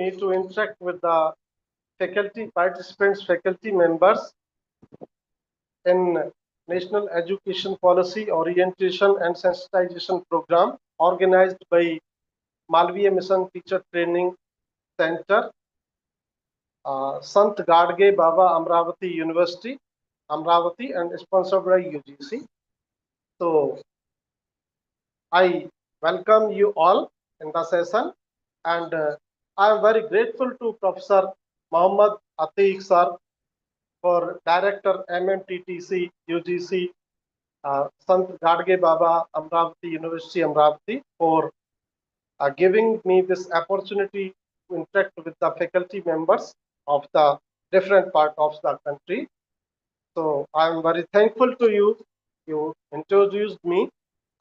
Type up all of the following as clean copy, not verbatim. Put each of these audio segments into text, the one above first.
me to interact with the faculty participants, faculty members in National Education Policy Orientation and Sensitization Program organized by Malviya Mission Teacher Training Center, Sant Gadge Baba Amravati University, Amravati, and sponsored by UGC. So I welcome you all in the session, and I am very grateful to Professor Mohammad Atiq sir for Director MMTTC UGC Sant Gadge Baba Amravati University Amravati for giving me this opportunity to interact with the faculty members of the different part of the country. So I am very thankful to you. You introduced me,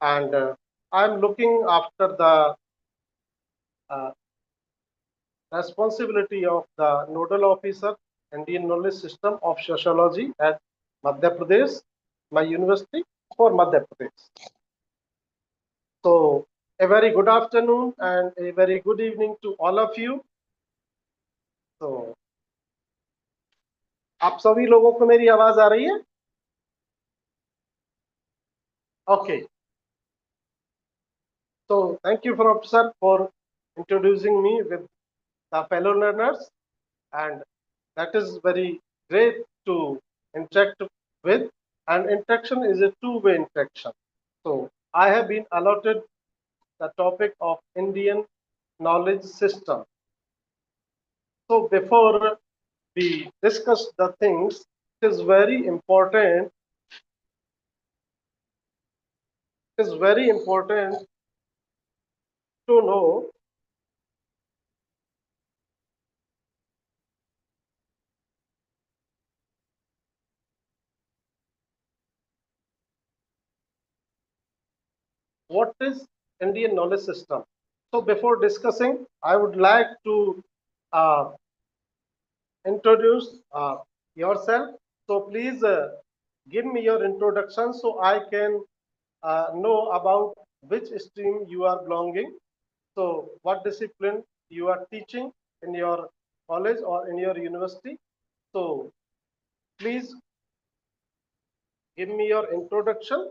and I am looking after the uh, responsibility of the nodal officer, Indian Knowledge System of Sociology at Madhya Pradesh, my university for Madhya Pradesh. So a very good afternoon and a very good evening to all of you. So आप सभी लोगों को मेरी आवाज आ रही है? Okay. So thank you, Professor, for introducing me with the fellow learners, and that is very great to interact with. And interaction is a two-way interaction. So I have been allotted the topic of Indian knowledge system. So before we discuss the things, it is very important. It is very important to know what is Indian knowledge system. So before discussing, I would like to uh, introduce yourself. So please give me your introduction so I can know about which stream you are belonging. So what discipline you are teaching in your college or in your university. So please give me your introduction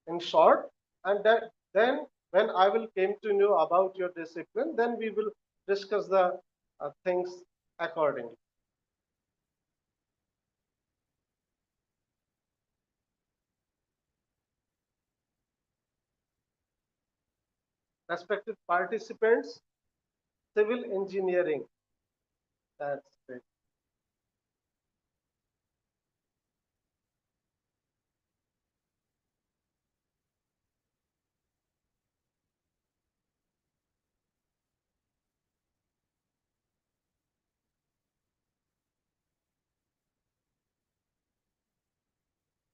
in short, and then when I will came to know about your discipline, then we will discuss the things accordingly. Respected participants, civil engineering. That's great.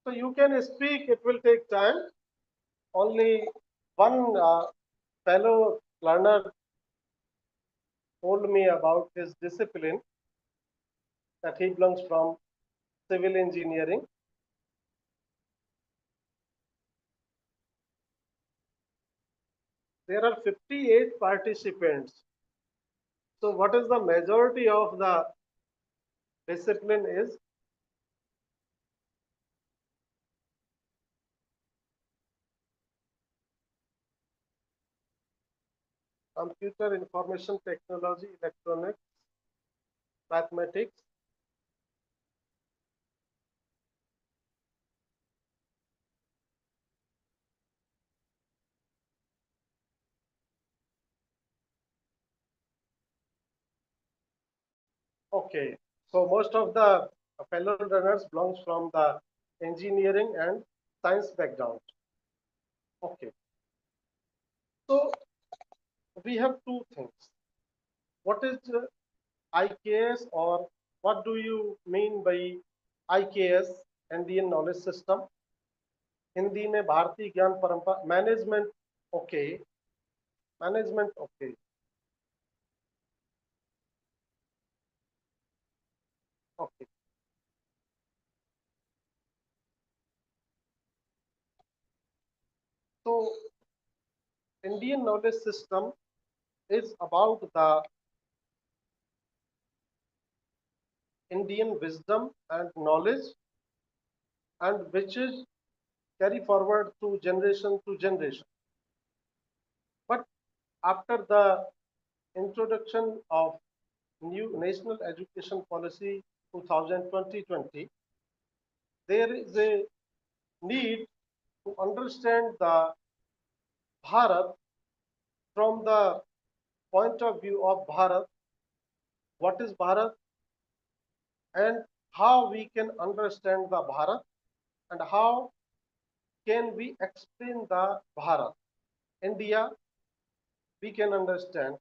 So you can speak, it will take time. Only one fellow learner told me about his discipline that he belongs from civil engineering. There are 58 participants. So what is the majority of the discipline is? Computer information technology, electronics, mathematics. Okay, so most of the fellow learners belongs from the engineering and science background. Okay, so we have two things. What is IKS, or what do you mean by IKS, Indian knowledge system? Hindi में भारतीय ज्ञान परंपरा management. Okay, management. Okay, okay. So Indian knowledge system is about the Indian wisdom and knowledge, and which is carry forward to generation. But after the introduction of new national education policy 2020, there is a need to understand the Bharat from the point of view of Bharat, what is Bharat, and how we can understand the Bharat, and how can we explain the Bharat. India, we can understand.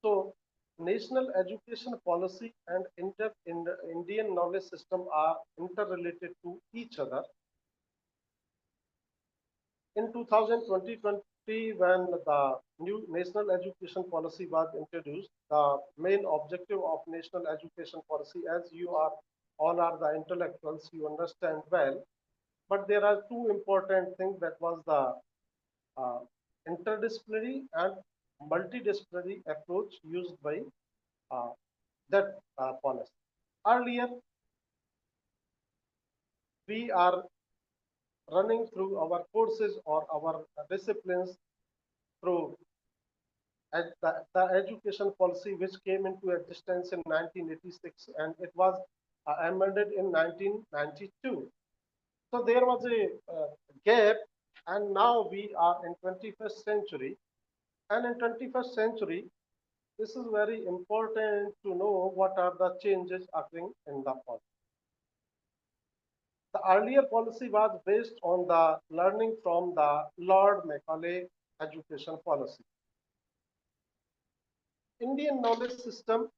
So, national education policy and in the Indian knowledge system are interrelated to each other. In 2020, when the new national education policy was introduced, the main objective of national education policy, as you are all are the intellectuals, you understand well, but there are two important things. That was the uh, interdisciplinary and multidisciplinary approach used by uh, that policy. Earlier, we are running through our courses or our disciplines through the education policy which came into existence in 1986, and it was amended in 1992. So there was a gap, and now we are in 21st century. And in 21st century, this is very important to know what are the changes occurring in the policy. The earlier policy was based on the learning from the Lord Macaulay education policy. Indian knowledge system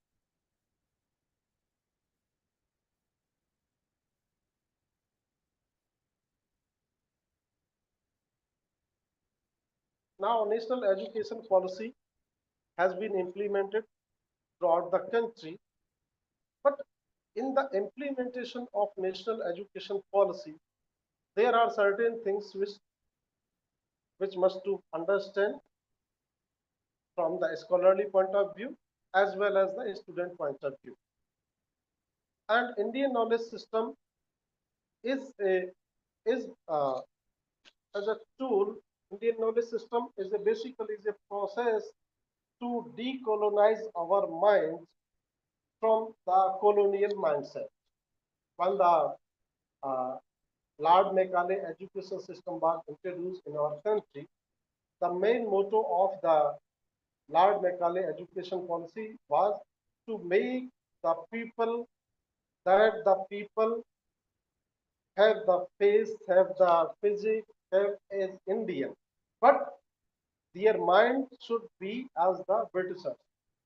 now national education policy has been implemented throughout the country, but in the implementation of national education policy, there are certain things which must to understand from the scholarly point of view as well as the student point of view. And Indian knowledge system is a is as a tool. Indian knowledge system is basically is a process to decolonize our minds from the colonial mindset. When the uh, Lord Macaulay education system was introduced in our country, the main motto of the Lord Macaulay education policy was to make the people that the people have the face, have the physique, have as Indian, but their mind should be as the Britishers,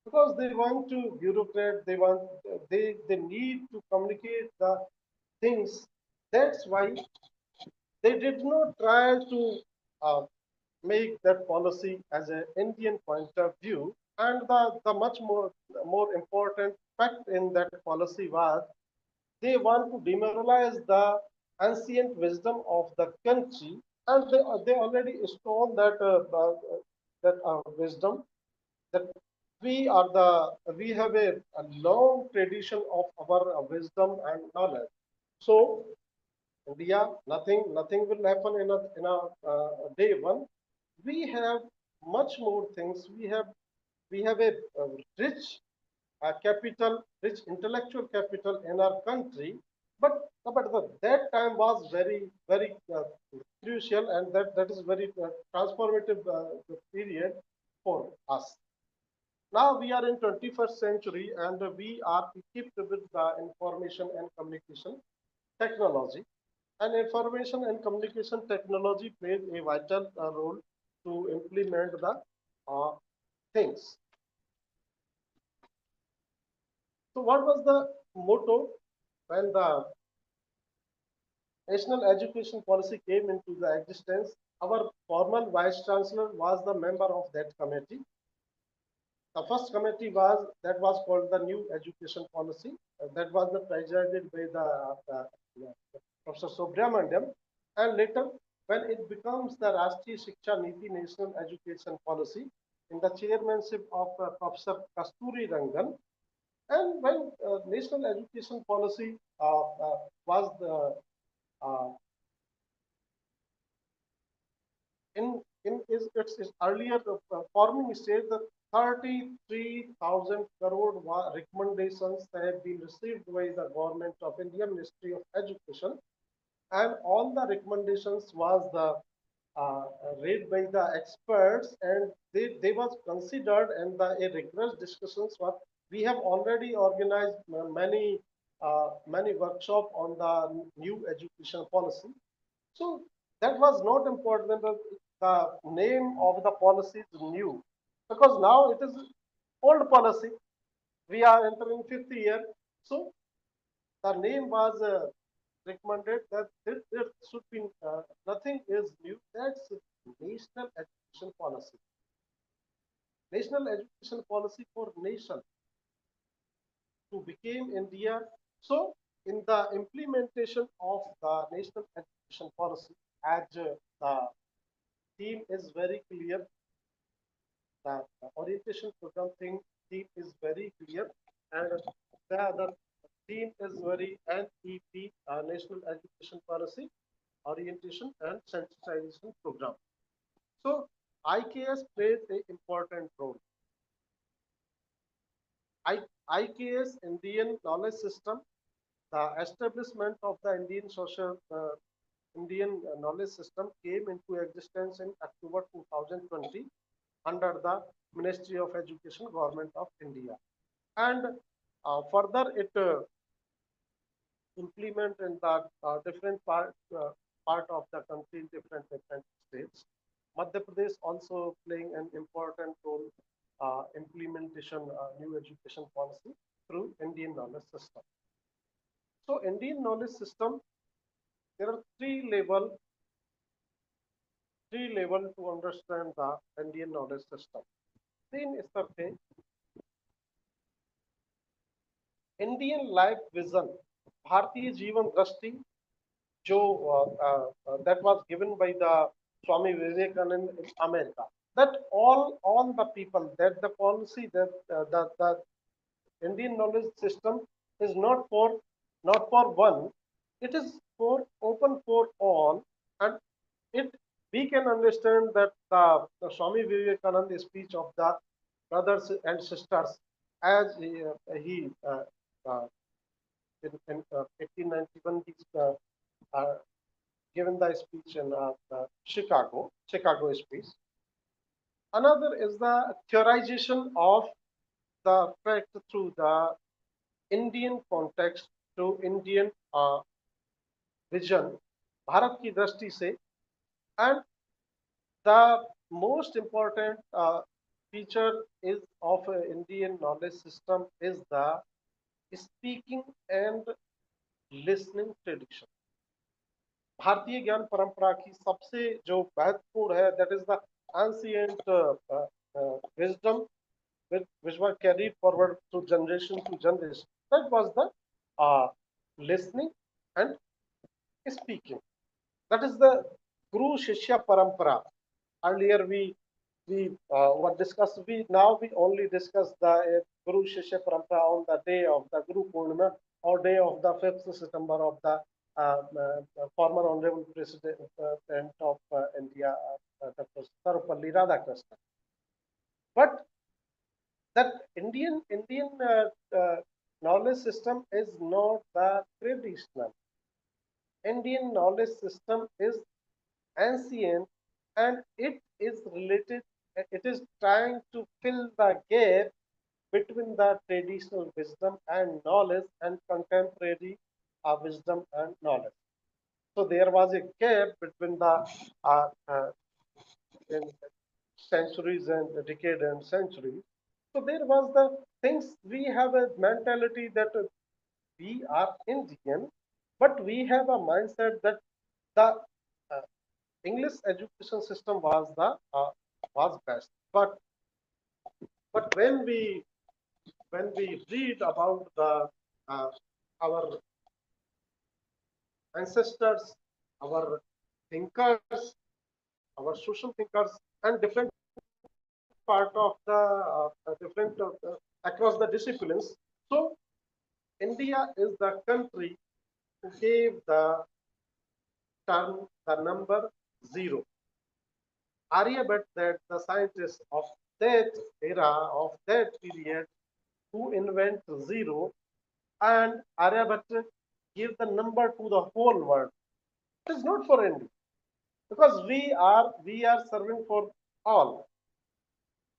because they want to bureaucrat, they need to communicate the things. That's why they did not try to make that policy as an Indian point of view. And the much more important fact in that policy was they want to demoralize the ancient wisdom of the country, and they already stole that wisdom, that we have a long tradition of our wisdom and knowledge. So India, nothing will happen in a day one. We have much more things. We have a rich capital, rich intellectual capital in our country, but that time was very crucial, and that is very transformative period for us. Now we are in 21st century, and we are equipped with the information and communication technology. And information and communication technology plays a vital role to implement the uh, things. So, what was the motto when the national education policy came into the existence? Our former vice chancellor was the member of that committee. The first committee was called the New Education Policy. That was presided by Professor Subramaniam, and later when it becomes the Rashtriya Shiksha Niti National Education Policy in the chairmanship of Professor Kasturi Rangan, And when national education policy was uh, in its earlier forming stage, the 33,000 crore recommendations have been received by the government of India Ministry of Education, and all the recommendations was the uh, read by the experts, and they was considered, and the a rigorous discussions were. We have already organized many workshop on the new education policy. So that was not important. The name of the policy is new, because now it is old policy. We are entering fifth year. So the name was recommended that there should be nothing is new. That's national education policy. National education policy for nation to become India. So in the implementation of the national education policy, as the theme is very clear, the orientation program theme is very clear, and the theme is very NEP, National Education Policy, Orientation and Sensitization Program. So IKS plays an important role. IKS, Indian Knowledge System, the establishment of the Indian knowledge system came into existence in October 2020 under the Ministry of Education, Government of India. And further, it implement in the different part of the country in different states. Madhya Pradesh also playing an important role implementation new education policy through Indian knowledge system. So Indian knowledge system, there are three level to understand the Indian knowledge system. तीन स्तर थे. Indian life vision, Bharatiya Jeevan दृष्टि, जो that was given by the Swami Vivekananda in America. That all the people, that the policy, that the Indian knowledge system is not for one. It is for open for all, and it we can understand that the Swami Vivekananda speech of the brothers and sisters, as he in 1891 he's given the speech in Chicago speech. Another is the theorization of the fact through the Indian context, through Indian vision, Bharat की दृष्टि से. And the most important feature is of Indian knowledge system is the speaking and listening tradition. भारतीय ज्ञान परंपरा की सबसे जो महत्वपूर्ण है, that is the ancient wisdom which were carried forward to generation to generation. That was the listening and speaking. That is the Guru Shishya Parampara. Earlier we what discussed. We only discuss the Guru Shishya Parampara on the day of the Guru Purnima, or day of the 5th September of the former Honorable President of India, Dr. Sarvapalli Radhakrishnan. But that Indian knowledge system is not the traditional. Indian knowledge system is ancient, and it is related. It is trying to fill the gap between the traditional wisdom and knowledge and contemporary wisdom and knowledge. So there was a gap between the in centuries and decade and centuries. So there was the things. We have a mentality that we are Indian, but we have a mindset that the uh, English education system was best. But when we read about the our ancestors, our thinkers, our social thinkers, and different part of the different across the disciplines. So India is the country who gave the term, the number zero. Aryabhatta, that the scientist of that era, of that period, who invent zero, and Aryabhatta gave the number to the whole world. It is not for India, because we are serving for all.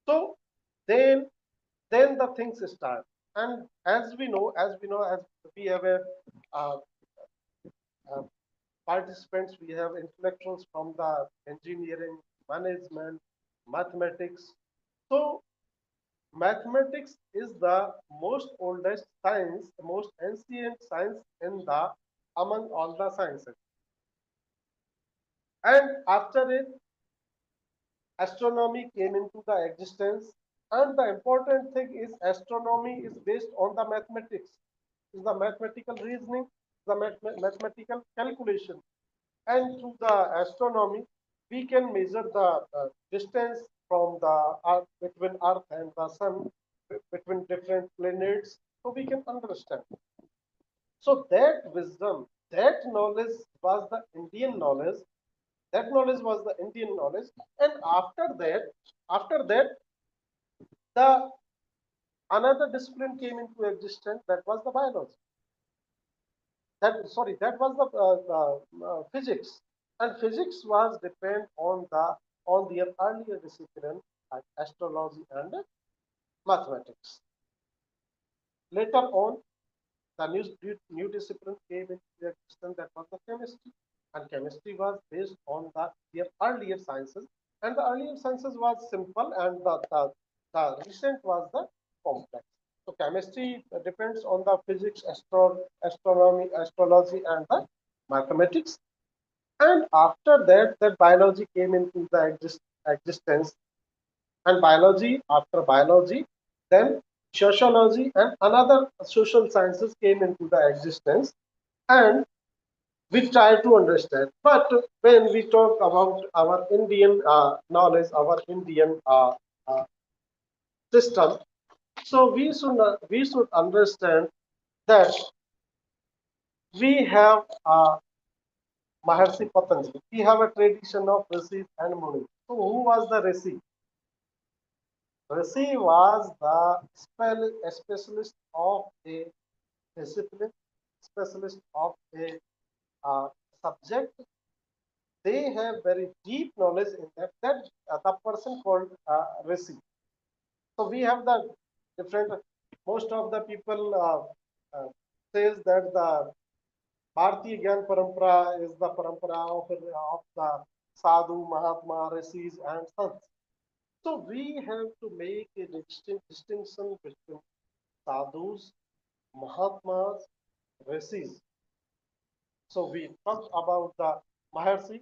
So then the things start. And as we have a uh, uh, participants, we have intellectuals from the engineering, management, mathematics. So mathematics is the most oldest science, the most ancient science in the among all the sciences. And after it, astronomy came into the existence. And the important thing is astronomy is based on the mathematics, is the mathematical reasoning, the mathematical calculation. And through the astronomy, we can measure the distance from the earth, between earth and the sun, between different planets, so we can understand. So that wisdom, that knowledge was the Indian knowledge. That knowledge was the Indian knowledge. And after that, the another discipline came into existence. That was the biology. That was the physics. And physics was depend on their earlier discipline, like astrology and mathematics. Later on, the new discipline came into existence, that was the chemistry. And chemistry was based on their earlier sciences. And the earlier sciences was simple, and the recent was the complex. So chemistry depends on the physics, astronomy, astrology, and the mathematics. And after that, biology came into the existence. And biology, after biology, then sociology and another social sciences came into the existence. And we try to understand. But when we talk about our Indian knowledge, our Indian uh, system, so we should understand that we have Maharshi Patanjali. We have a tradition of rishis and munis. So who was the rishi? Rishi was the specialist of a discipline, specialist of a subject. They have very deep knowledge in that. That the person called rishi. So we have the different. Most of the people says that the Bharatiya Gyan Parampara is the parampara of the sadhu, mahatma, rishis, and sants. So we have to make a distinction between sadhus, mahatmas, rishis. So we talked about the Maharshi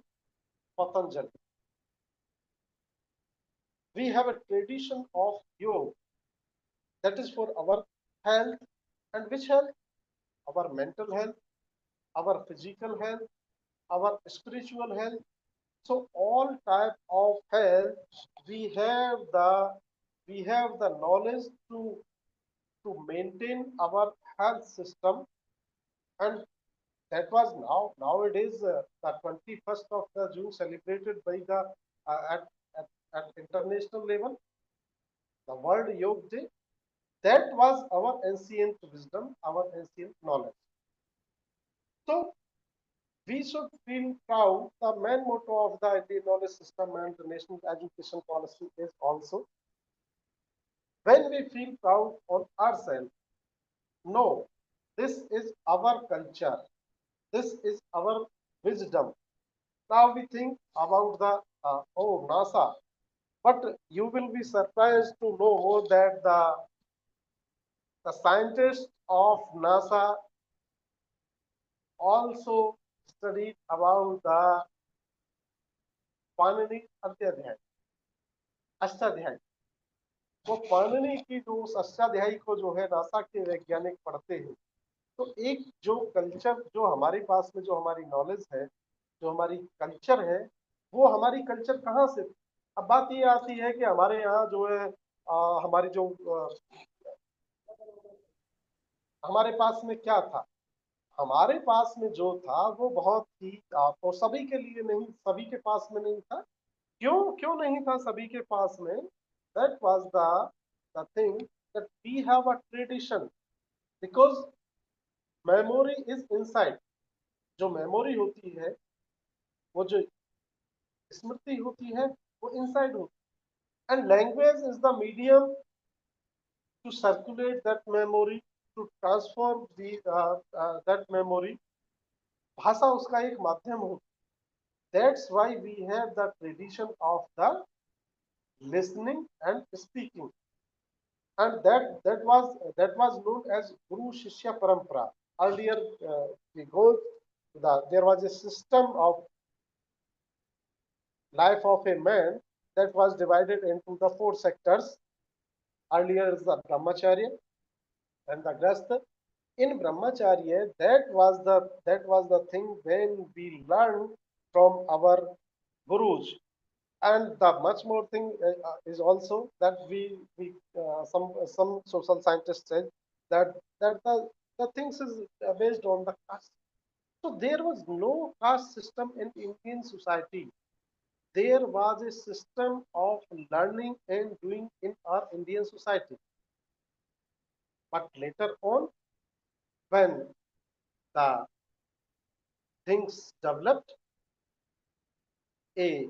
Patanjali. We have a tradition of yoga that is for our health. And which health? Our mental health, our physical health, our spiritual health. So all type of health, we have the knowledge to maintain our health system. And that was nowadays the 21st of the June celebrated by the at international level, the World Yoga Day. That was our ancient wisdom, our ancient knowledge. So we should feel proud. The main motto of the Indian knowledge system and the national education policy is also, when we feel proud on ourselves, no, this is our culture, this is our wisdom. Now we think about the NASA, but you will be surprised to know that the scientists of NASA also studied about the Panini अध्याय अष्टाध्यायी. वो पाणिनि की जो उस अष्टाध्यायी को जो है NASA के वैज्ञानिक पढ़ते हैं. तो एक जो कल्चर, जो हमारे पास में जो हमारी नॉलेज है, जो हमारी कल्चर है, वो हमारी कल्चर कहाँ से. अब बात ये आती है कि हमारे यहाँ जो है हमारी जो हमारे पास में क्या था? हमारे पास में जो था वो बहुत ही और सभी के लिए नहीं, सभी के पास में नहीं था। क्यों क्यों नहीं था सभी के पास में? That was the thing that we have a tradition, because memory is inside. जो मेमोरी होती है, वो जो स्मृति होती है, वो इनसाइड होती है। And language is the medium to circulate that memory, to transform that memory. भाषा उसका एक माध्यम हो. That's why we have the tradition of the listening and speaking, and that was known as Guru Shishya Parampara. Earlier, we go there was a system of life of a man that was divided into the four sectors. Earlier is the Brahmacharya and the Grastha. In Brahmacharya, that was the thing when we learn from our gurus. And the much more thing is also that some social scientists said that the things is based on the caste. So there was no caste system in Indian society. There was a system of learning and doing in our Indian society. But later on, when the things developed, a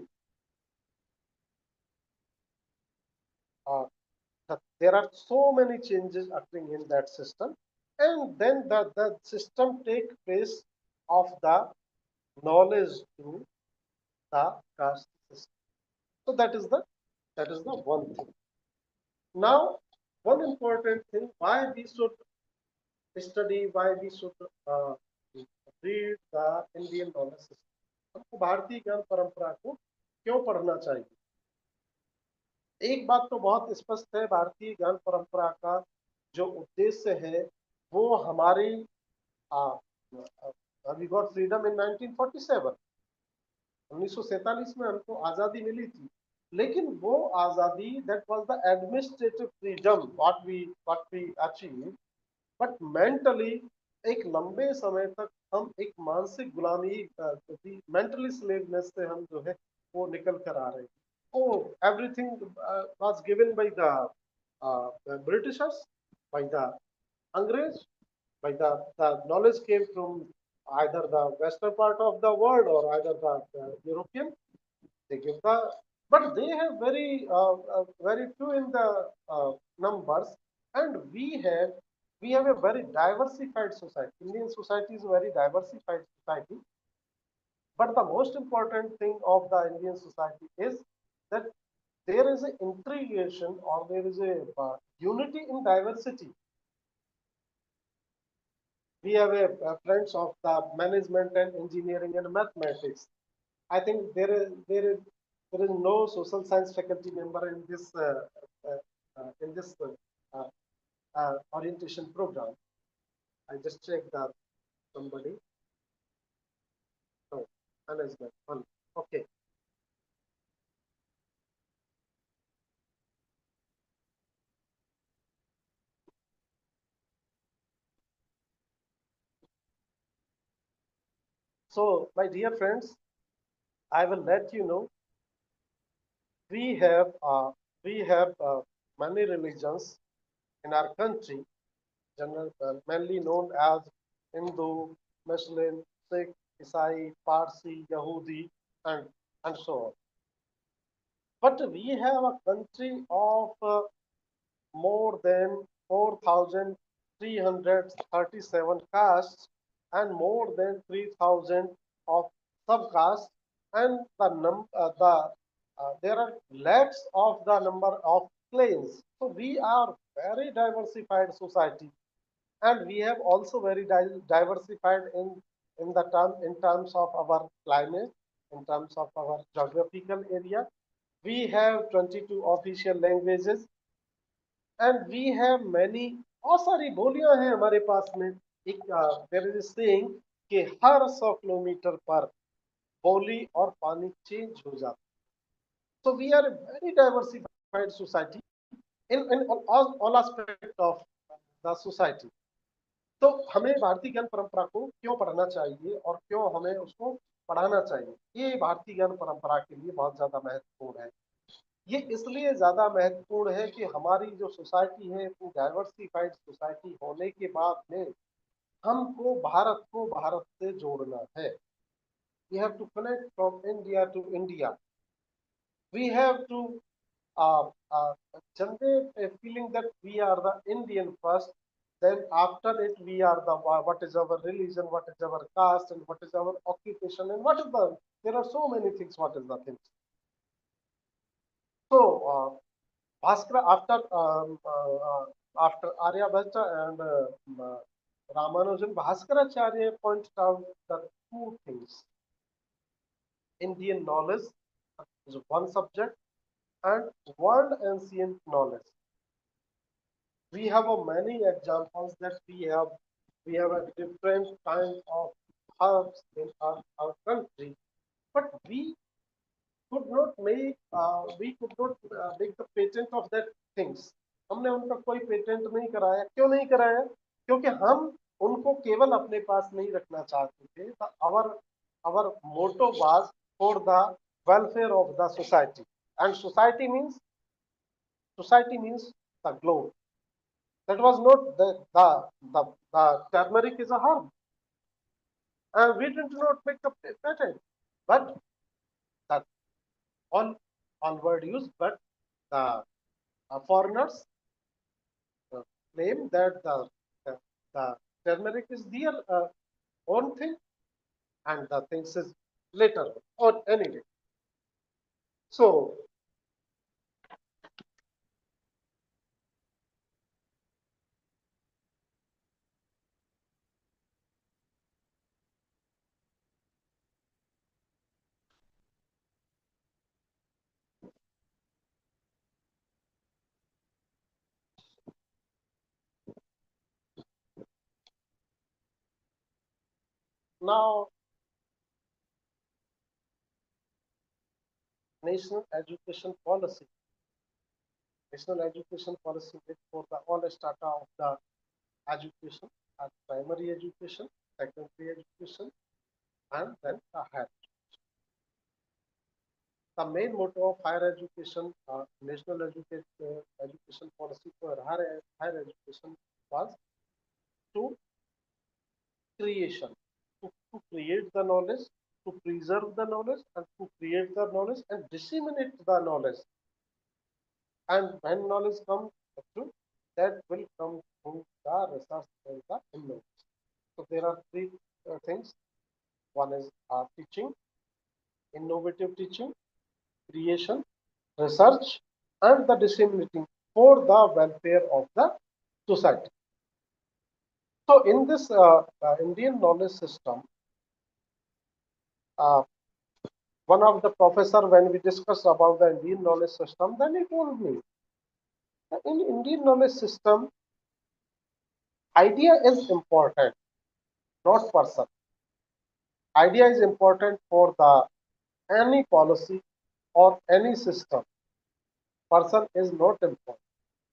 uh, there are so many changes occurring in that system, and then the system take place of the knowledge to the caste system. So that is the one thing. Now, one important thing, why we should study, why we should uh, read the Indian knowledge system. हमको भारतीय ज्ञान परंपरा को क्यों पढ़ना चाहिए? एक बात तो बहुत स्पष्ट है, भारतीय ज्ञान परंपरा का जो उद्देश्य है वो हमारी वी गॉट फ्रीडम इन 1947, 1947 में हमको आजादी मिली थी, लेकिन वो आजादी that was the administrative freedom what we achieve, but mentally एक लंबे समय तक हम एक मानसिक गुलामी, मेंटली स्लेवनेस से हम जो है वो निकल कर आ रहे हैं. Oh, everything was given by the Britishers, by the Angrez, by the knowledge came from either the western part of the world or either the European. They give but they have very few in the numbers, and we have a very diversified society. Indian society is a very diversified society. But the most important thing of the Indian society is that there is an integration or there is a unity in diversity. We have a friends of the management and engineering and mathematics. I think there is no social science faculty member in this orientation program. I just checked that somebody. No, management. Okay. So, my dear friends, I will let you know we have uh, we have many religions in our country, mainly known as Hindu, Muslim, Sikh, Isai, Parsi, Yahudi, and so on. But we have a country of more than 4,337 castes and more than 3,000 of subcastes, and there are lakhs of the number of clans. So we are very diversified society, and we have also very diversified in terms of our climate, in terms of our geographical area. We have 22 official languages, and we have many. बहुत सारी बोलियां हैं हमारे पास में. एक there is saying कि हर 100 kilometre पर बोली और पानी चेंज हो जाता है. So we are a very diversified society in all aspect of the society. तो हमें भारतीय ज्ञान परंपरा को क्यों पढ़ना चाहिए और क्यों हमें उसको पढ़ाना चाहिए, ये भारतीय ज्ञान परंपरा के लिए बहुत ज्यादा महत्वपूर्ण है। ये इसलिए ज्यादा महत्वपूर्ण है कि हमारी जो सोसाइटी है वो डाइवर्सिफाइड सोसाइटी होने के बाद में हमको भारत को भारत से जोड़ना है। We have to connect from India to India. We have to uh, uh, generate a feeling that we are the Indian first. Then after it, we are the what is our religion, what is our caste, and what is our occupation, and what is the. There are so many things. What is the things? So Bhaskara after Aryabhatta and Ramanujan, Bhaskaracharya pointed out the two things: Indian knowledge is one subject and world ancient knowledge. We have many examples that we have a different kind of herbs in our country, but we could not make the patent of that things. हमने उनका कोई patent नहीं कराया। क्यों नहीं कराया? क्योंकि हम उनको केवल अपने पास नहीं रखना चाहते थे। our motto was for the welfare of the society, and society means the globe. That was not the turmeric is a herb, and we did not make the patent, but that all word used, but the foreigners claim that the turmeric is their own thing, and the things is later or anyway. So now national education policy. National education policy is for the all strata of the education, as primary education, secondary education, and then the higher. The main motto of higher education, education policy for higher education was to creation, to create the knowledge, to preserve the knowledge, and to create the knowledge and disseminate the knowledge. And when knowledge comes through, that will come through the research and the innovation. So there are three things. One is teaching, innovative teaching, creation, research, and the disseminating for the welfare of the society. So in this Indian knowledge system, uh, one of the professor, when we discussed about the Indian knowledge system, then he told me that in Indian knowledge system, idea is important, not person. Idea is important for the any policy or any system. Person is not important.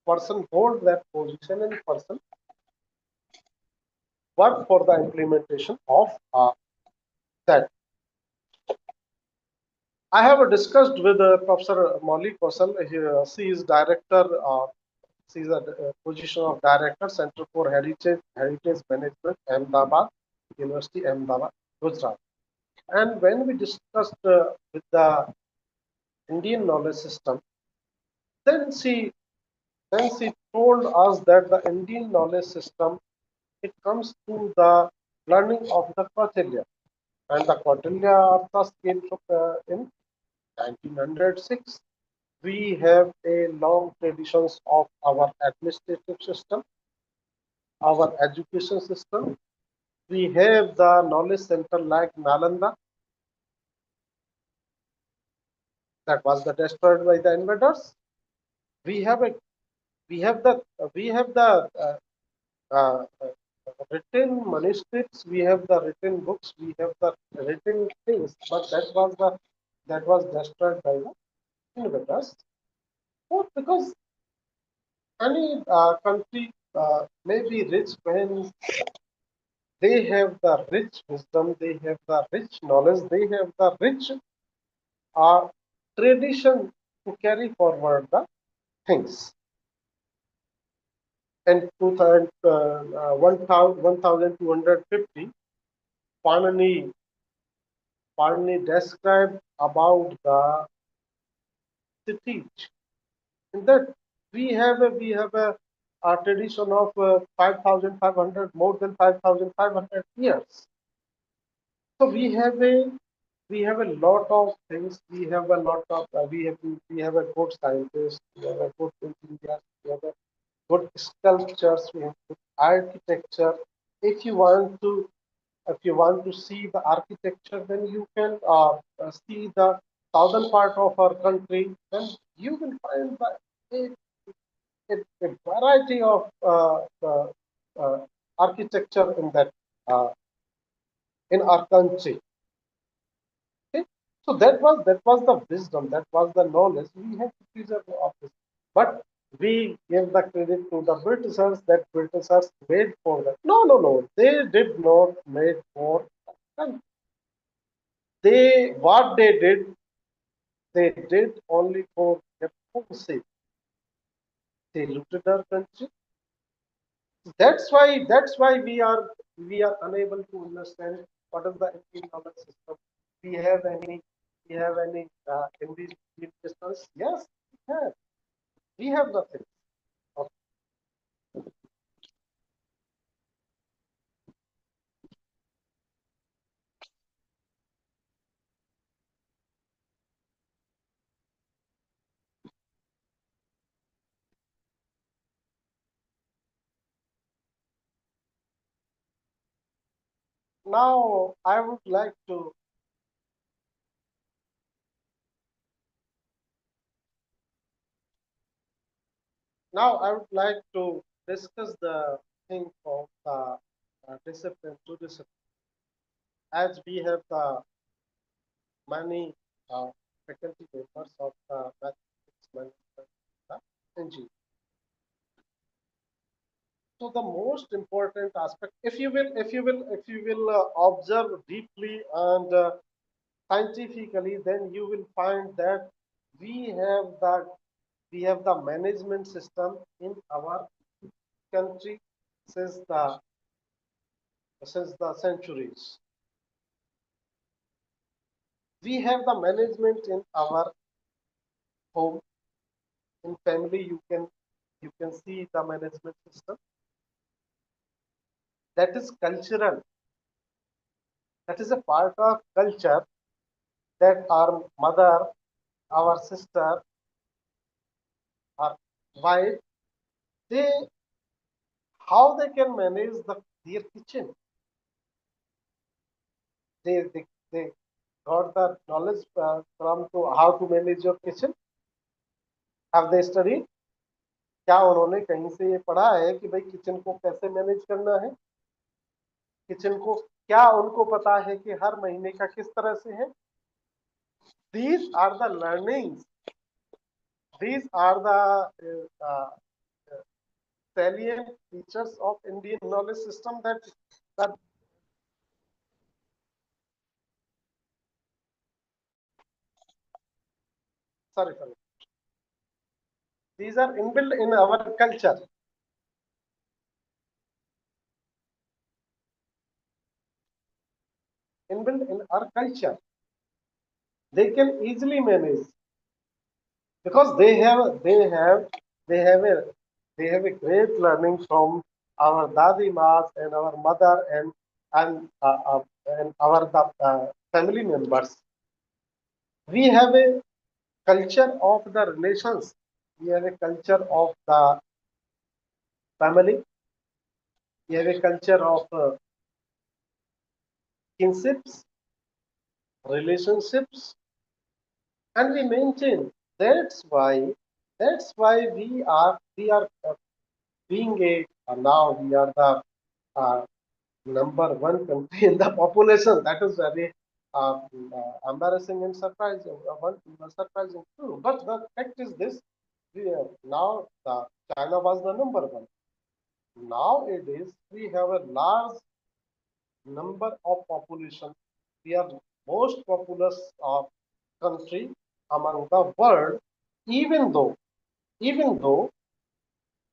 Person hold that position and person work for the implementation of that. I have discussed with Professor Molly Kosal. She is director. She is a position of director, Center for Heritage Management, Ahmedabad University, Ahmedabad, Gujarat. And when we discussed with the Indian knowledge system, then she told us that the Indian knowledge system, it comes to the learning of the Kautilya, and the Kautilya Arthas came in 1906. We have a long traditions of our administrative system, our education system. We have the knowledge center like Nalanda that was destroyed by the invaders. We have a we have the uh, written manuscripts. We have the written books. We have the written things, but that was destroyed by the invaders. Or because any country may be rich when They have the rich wisdom, they have the rich knowledge, they have the rich uh, tradition to carry forward the things. And 1250, Panini described about the city. In that we have a tradition of 5,500, more than 5,500 years. So we have a lot of things. We have a lot of we have a good scientist. We have a good engineers. We have a good sculptures. We have good architecture. If you want to if you want to see the architecture, then you can see the southern part of our country. Then you will find a variety of uh, architecture uh, in our country. Okay? So that was the wisdom, that was the knowledge we have to preserve of this. But we give the credit to the Britishers that Britishers made for that. No, no, no. They did not made for them. They did only for their own sake. They looted our country. That's why we are unable to understand what is the Indian knowledge system. We have any indigenous listeners? Yes, we have. We have nothing. Okay. Now I would like to discuss the thing of the discipline to discipline, as we have the many faculty members of the mathematics management engineering. So the most important aspect, if you will observe deeply and scientifically, then you will find that we have the we have the management system in our country since the centuries. We have the management in our home, in family. You can see the management system that is cultural. That is a part of culture that our mother, our sister, our wife, they how they can manage their kitchen. They got the knowledge from to how to manage your kitchen. Have they studied? क्या उन्होंने कहीं से ये पढ़ा है कि भाई kitchen को कैसे मैनेज करना है? किचन को क्या उनको पता है कि हर महीने का किस तरह से है? These are the learnings. These are the salient features of Indian knowledge system that sorry. These are inbuilt in our culture. Inbuilt in our culture. They can easily manage because they have a great learning from our dadi mas and our mother and our family members. We have a culture of the relations. We have a culture of the family. We have a culture of kinships, relationships, and we maintain. That's why. That's why we are being now we are the uh, number one country in the population. That is very embarrassing and surprising too. But the fact is this: now China was the number one. Nowadays we have a large number of population, we are most populous country among the world. Even though, even though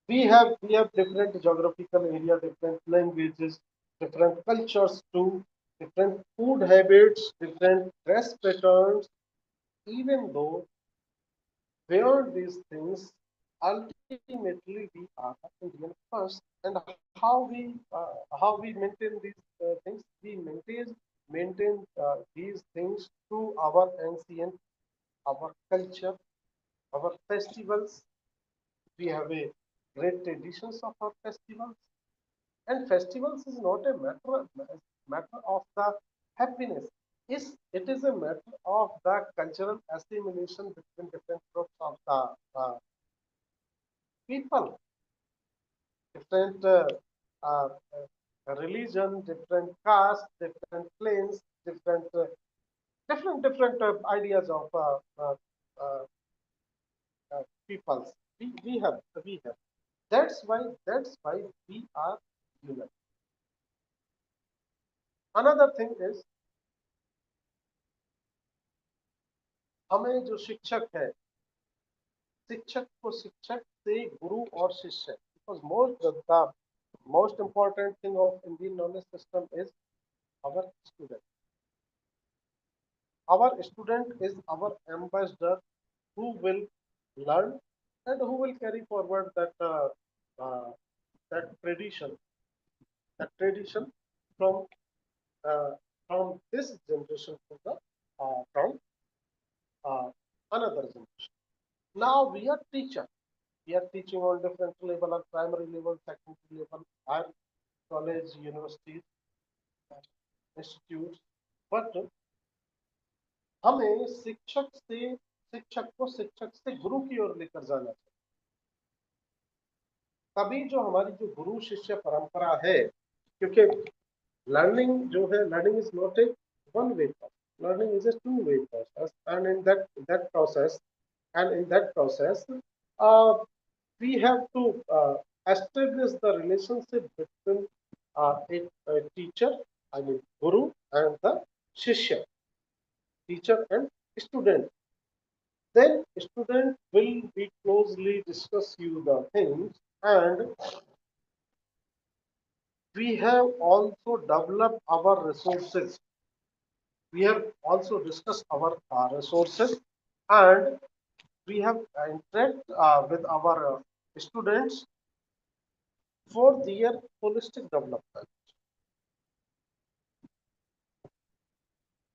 we have different geographical area, different languages, different cultures too, different food habits, different dress patterns. Even though beyond these things, ultimately we are Indian first. And how we maintain these things? We maintain these things through our ancient, our culture, our festivals. We have a great traditions of our festivals, and festivals is not a matter of the happiness. It is a matter of the cultural assimilation between different groups of the people, different uh, religion, different caste, different clans, different ideas of uh, peoples. We have. That's why we are united. Another thing is, हमें जो शिक्षक है, शिक्षक को शिक्षक से गुरु और शिष्य, because most important thing of Indian knowledge system is our student. Our student is our ambassador who will learn and who will carry forward uh, that tradition from uh, from this generation to the from another generation. Now we are teacher. We are teaching on different level, on primary level, secondary level, higher college, universities, institutes. But हमें शिक्षक को शिक्षक से गुरु की ओर लेकर जाना चाहिए। तभी जो हमारी जो गुरु शिष्य परंपरा है, क्योंकि लर्निंग जो है, learning is not a one way process. Learning is a two-way process, and in that process, uh, we have to establish the relationship between a teacher, I mean guru, and the shishya, teacher and student. Then student will be closely discuss you the things, and we have also developed our resources. We have also discussed our resources, and we have interact with our students for their holistic development.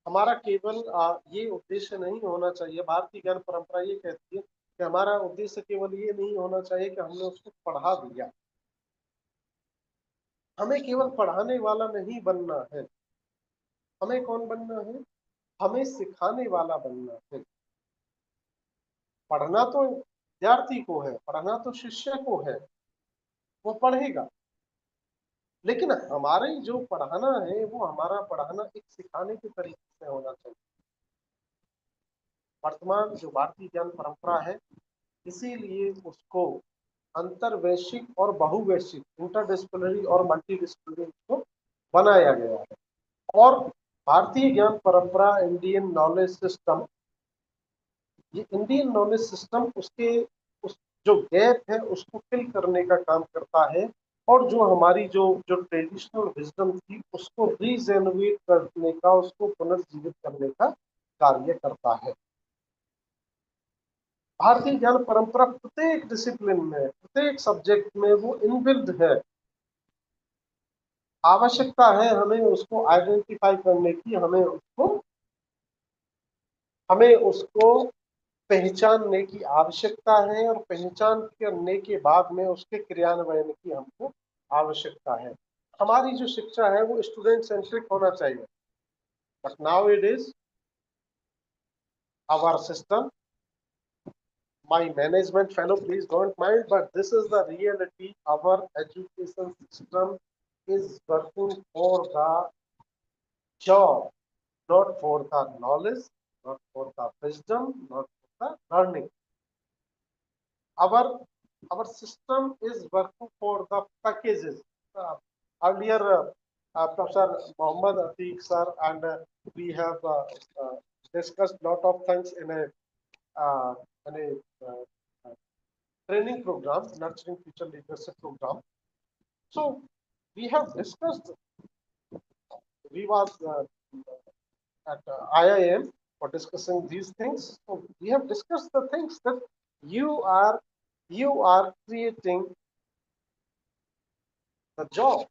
हमारा केवल ये उद्देश्य नहीं होना चाहिए, भारतीय ज्ञान परंपरा ये कहती है कि हमारा उद्देश्य केवल ये नहीं होना चाहिए कि हमने उसको पढ़ा दिया। हमें केवल पढ़ाने वाला नहीं बनना है। हमें कौन बनना है? हमें सिखाने वाला बनना है। पढ़ना तो विद्यार्थी को है, पढ़ना तो शिष्य को है, वो पढ़ेगा, लेकिन हमारे जो पढ़ाना है वो हमारा पढ़ाना एक सिखाने के तरीके से होना चाहिए। वर्तमान जो भारतीय ज्ञान परंपरा है, इसीलिए उसको अंतर्वैश्विक और बहुवैश्विक, इंटरडिसिप्लिनरी और मल्टीडिसिप्लिनरी को बनाया गया है। और भारतीय ज्ञान परंपरा, इंडियन नॉलेज सिस्टम, ये इंडियन नॉलेज सिस्टम उसके उस जो गैप है उसको फिल करने का काम करता है, और जो हमारी जो ट्रेडिशनल विजडम थी उसको रीजेनरेट करने का, उसको पुनर्जीवित करने का कार्य करता है। भारतीय ज्ञान परंपरा प्रत्येक डिसिप्लिन में, प्रत्येक सब्जेक्ट में वो इनबिल्ड है। आवश्यकता है हमें उसको आइडेंटिफाई करने की, हमें उसको पहचानने की आवश्यकता है, और पहचान करने के बाद में उसके क्रियान्वयन की हमको आवश्यकता है। हमारी जो शिक्षा है वो स्टूडेंट सेंट्रिक होना चाहिए, but now it is our system, my management fellow, please don't mind, but this is the reality. Our education system is working for the job, not for the knowledge, not for the wisdom, not for the learning. Our system is working for the packages. Earlier Professor Mohammad Atiq sir, and we have discussed lot of things uh, in a training program, nurturing future leadership program. So we have discussed. We was at IIM for discussing these things. So we have discussed the things that you are you are creating the jobs,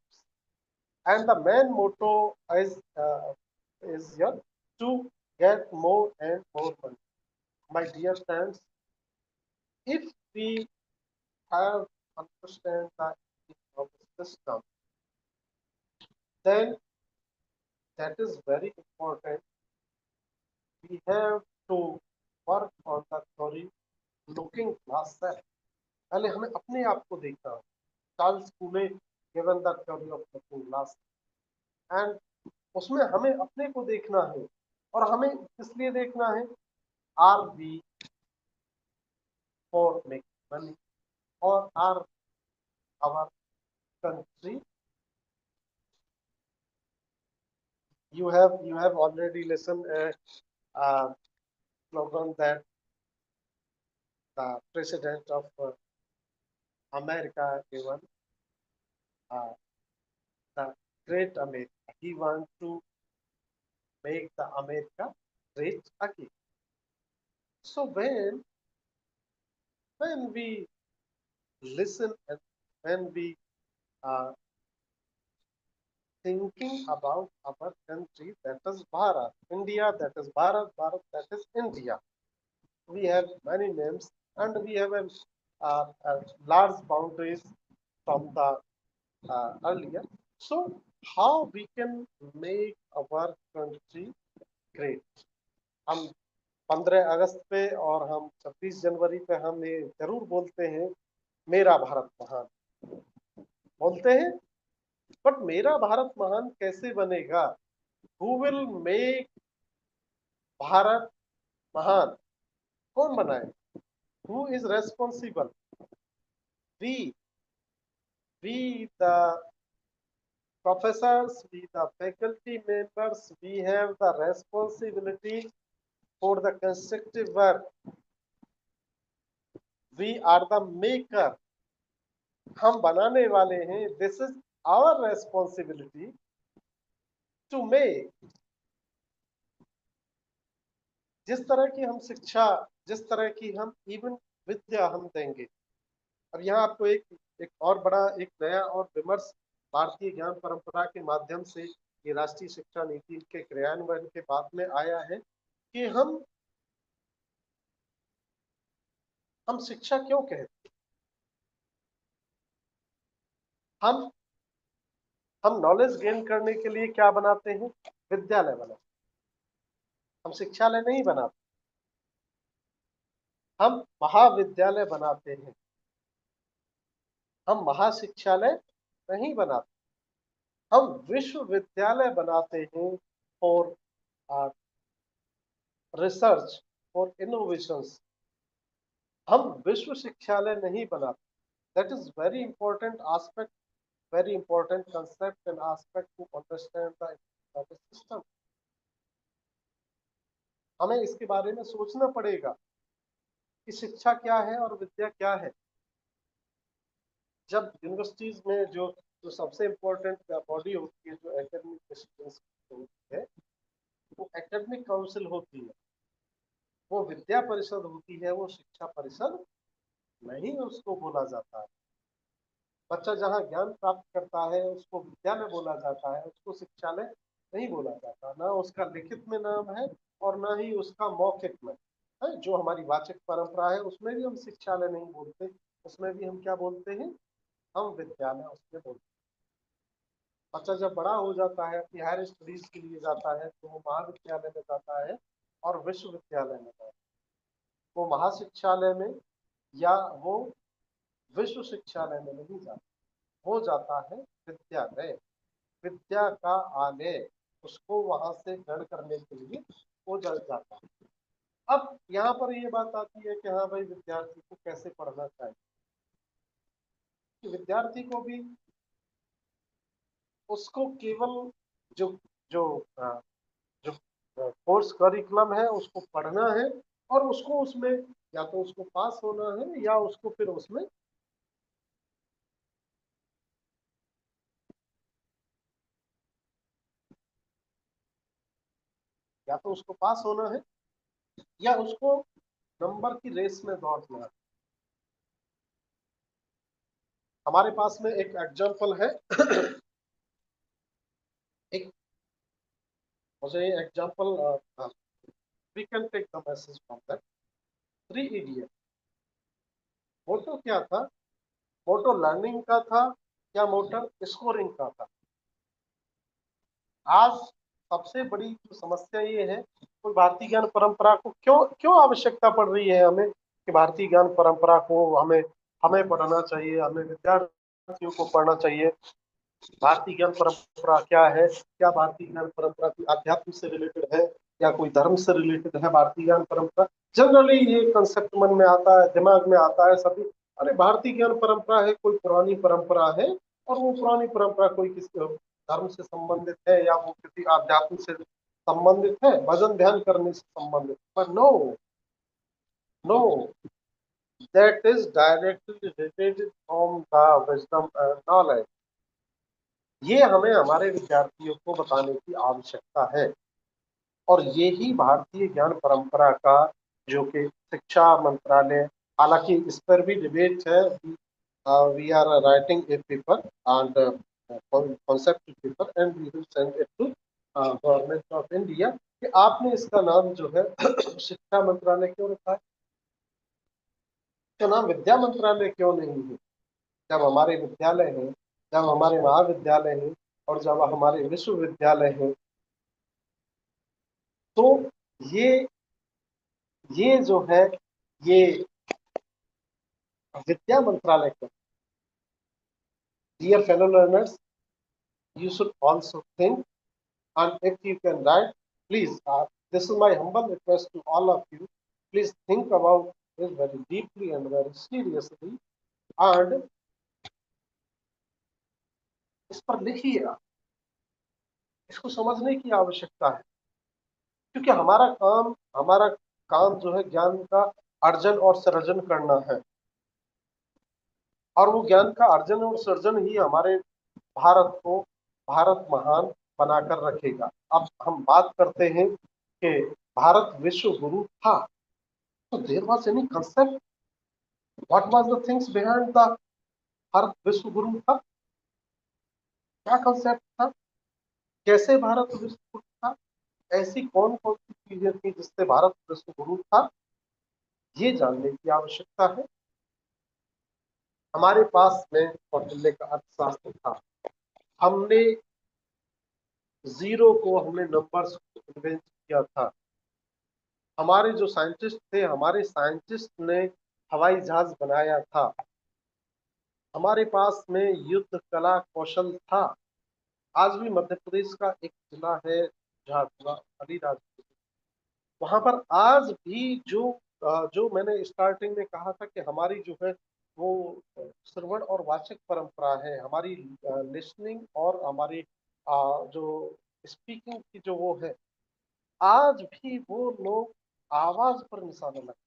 and the main motto is your to get more and more money. My dear friends, if we have understand the economic system, then that is very important. We have to work on the theory looking glass से पहले हमें अपने आप को देखना है. Charles कूले given the theory of looking glass, and उसमें हमें अपने को देखना है. और हमें इसलिए देखना है, are we for making money or are our country. You have already listened a slogan that the president of America given, uh, the great America. He wants to make the America great again. So when we listen and when we are thinking about our country, that is Bharat, India, that is Bharat, Bharat, that is India. We have many names, and we have large boundaries from the earlier. So how we can make our country great? हम 15 अगस्त पे और हम 26 जनवरी पे हम ये जरूर बोलते हैं, मेरा भारत महान बोलते हैं, बट मेरा भारत महान कैसे बनेगा? हु विल मेक भारत महान? कौन बनाए? Who is responsible? We the professors, we the faculty members, we have the responsibility for the constructive work. We are the maker. हम बनाने वाले हैं. This is our responsibility to make. जिस तरह की हम शिक्षा, जिस तरह की हम इवन विद्या हम देंगे. अब यहाँ आपको एक और बड़ा एक नया और विमर्श भारतीय ज्ञान परंपरा के माध्यम से ये राष्ट्रीय शिक्षा नीति के क्रियान्वयन के बाद में आया है कि हम शिक्षा क्यों कहते हैं? हम नॉलेज गेन करने के लिए क्या बनाते हैं? विद्यालय बनाते. हम शिक्षालय नहीं बनाते, हम महाविद्यालय बनाते हैं. हम महाशिक्षालय नहीं बनाते, हम विश्वविद्यालय बनाते हैं फॉर रिसर्च, फॉर इनोवेशंस. हम विश्व शिक्षालय नहीं बनाते. That is very important aspect, very important concept and aspect to understand the education system. हमें इसके बारे में सोचना पड़ेगा कि शिक्षा क्या है और विद्या क्या है. जब यूनिवर्सिटीज में जो सबसे इम्पोर्टेंट बॉडी होती है, जो एकेडमिक डिसीजंस होती है, वो एकेडमिक काउंसिल होती है, वो विद्या परिषद होती है, वो शिक्षा परिषद नहीं उसको बोला जाता है. बच्चा जहाँ ज्ञान प्राप्त करता है उसको विद्यालय बोला जाता है, उसको शिक्षालय नहीं बोला जाता. ना उसका लिखित में नाम है और ना ही उसका मौखिक में है. जो हमारी वाचिक परंपरा है उसमें भी हम शिक्षालय नहीं बोलते, उसमें भी हम क्या बोलते हैं? हम विद्यालय उसमें बोलते हैं. बच्चा जब बड़ा हो जाता है, अपनी हायर स्टडीज के लिए जाता है, तो वो महाविद्यालय में जाता है और विश्वविद्यालय में जाता है. वो महाशिक्षालय में या वो विश्व शिक्षालय में नहीं जाता, हो जाता है विद्यालय. विद्या का आलय, उसको वहां से ग्रहण करने के लिए वो जल जाता है. अब यहाँ पर ये बात आती है कि हाँ भाई, विद्यार्थी को कैसे पढ़ना चाहिए. कि विद्यार्थी को भी उसको केवल जो जो जो कोर्स करिकुलम है उसको पढ़ना है और उसको उसमें या तो उसको पास होना है या उसको फिर उसमें या तो उसको पास होना है या उसको नंबर की रेस में दौड़ना है। हमारे पास में एक एग्जांपल है एक मुझे example we can take the message from that three idiot. Motto क्या था? मोटो लर्निंग का था या मोटर स्कोरिंग का था? आज सबसे बड़ी जो समस्या ये है, कोई भारतीय ज्ञान परंपरा को क्यों क्यों आवश्यकता पड़ रही है हमें कि भारतीय ज्ञान परंपरा को हमें हमें पढ़ना चाहिए, हमें विद्यार्थियों को पढ़ना चाहिए। भारतीय ज्ञान परंपरा क्या है? क्या भारतीय ज्ञान परंपरा कोई अध्यात्म से रिलेटेड है या कोई धर्म से रिलेटेड है? भारतीय ज्ञान परंपरा जनरली ये कंसेप्ट मन में आता है, दिमाग में आता है सभी, अरे भारतीय ज्ञान परंपरा है, कोई पुरानी परंपरा है और वो पुरानी परंपरा कोई किसी धर्म से संबंधित है या वो किसी आध्यात्म से संबंधित है, भजन ध्यान करने से संबंधित। पर no, no, that is directly related from the wisdom and knowledge. ये हमें हमारे विद्यार्थियों को बताने की आवश्यकता है और ये ही भारतीय ज्ञान परंपरा का जो कि शिक्षा मंत्रालय, हालांकि इस पर भी डिबेट है। We are writing a paper and concept paper and we will send it to government of India कि आपने इसका नाम जो है शिक्षा मंत्रालय क्यों रखा है, इसका नाम विद्या मंत्रालय क्यों नहीं है? जब हमारे विद्यालय हैं, जब हमारे महाविद्यालय हैं और जब हमारे विश्वविद्यालय हैं, तो ये ये जो है ये विद्या मंत्रालय का। Dear fellow learners, you should also think, and if you can write, please, this is my humble request to all of you, please think about this very deeply and very seriously and इस पर लिखिएगा। इसको समझने की आवश्यकता है क्योंकि हमारा काम जो है ज्ञान का अर्जन और सृजन करना है और वो ज्ञान का अर्जन और सृजन ही हमारे भारत को भारत महान बनाकर रखेगा। अब हम बात करते हैं कि भारत विश्व गुरु था, तो there was any concept, what was the things behind the Bharat विश्व गुरु था? क्या कंसेप्ट था? कैसे भारत विश्व गुरु था? ऐसी कौन कौन सी चीजें थी जिससे भारत विश्व गुरु था? ये जानने की आवश्यकता है। हमारे पास में कौटिल्य का अर्थशास्त्र था। हमने जीरो को, हमने नंबर्स को इन्वेंट किया था। हमारे जो साइंटिस्ट थे, हमारे साइंटिस्ट ने हवाई जहाज बनाया था। हमारे पास में युद्ध कला कौशल था। आज भी मध्य प्रदेश का एक जिला है जहाँ अलीराज, वहां पर आज भी जो मैंने स्टार्टिंग में कहा था कि हमारी जो है वो श्रवण और वाचक परंपरा है, हमारी लिसनिंग और हमारी जो स्पीकिंग की जो वो है, आज भी वो लोग आवाज पर निशाना लगते।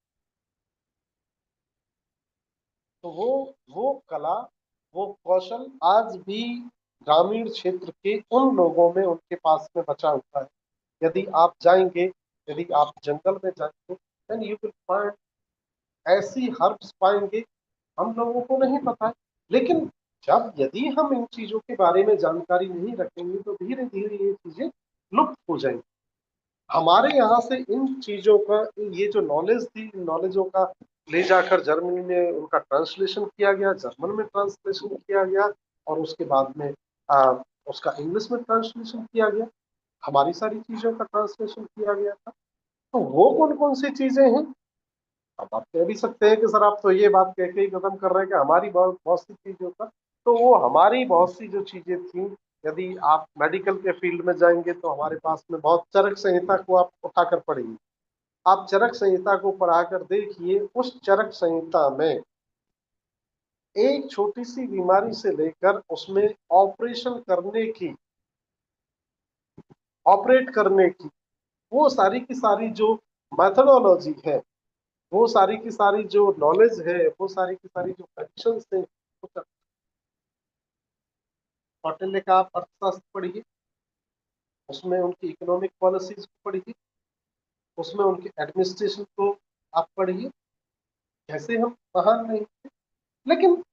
तो वो कला, वो कौशल आज भी ग्रामीण क्षेत्र के उन लोगों में, उनके पास में बचा हुआ है। यदि आप जाएंगे, यदि आप जंगल में जाएंगे, देन यू विल फाइंड ऐसी हर्ब्स पाएंगे, हम लोगों को नहीं पता है। लेकिन जब यदि हम इन चीजों के बारे में जानकारी नहीं रखेंगे तो धीरे धीरे ये चीजें लुप्त हो जाएंगी। हमारे यहाँ से इन चीजों का, ये जो नॉलेज थी, इन नॉलेजों का ले जाकर जर्मनी में उनका ट्रांसलेशन किया गया, जर्मन में ट्रांसलेशन किया गया और उसके बाद में उसका इंग्लिश में ट्रांसलेशन किया गया, हमारी सारी चीजों का ट्रांसलेशन किया गया था। तो वो कौन कौन सी चीजें हैं? अब आप कह भी सकते हैं कि सर आप तो ये बात कह के ही खत्म कर रहे हैं कि हमारी बहुत बहुत सी चीजों का, तो वो हमारी बहुत सी जो चीजें थी, यदि आप मेडिकल के फील्ड में जाएंगे तो हमारे पास में बहुत, चरक संहिता को आप उठाकर पढ़ेंगे, आप चरक संहिता को पढ़ाकर देखिए, उस चरक संहिता में एक छोटी सी बीमारी से लेकर उसमें ऑपरेट करने की वो सारी की सारी जो मैथडोलॉजी है, वो सारी की सारी जो नॉलेज है, वो सारी की सारी जो कंडीशंस है, कौटिल्य ने कहा आप अर्थशास्त्र पढ़िए, उसमें उनकी इकोनॉमिक पॉलिसीज को पढ़िए, उसमें उनके एडमिनिस्ट्रेशन को आप पढ़िए। कैसे हम महान नहीं थे, लेकिन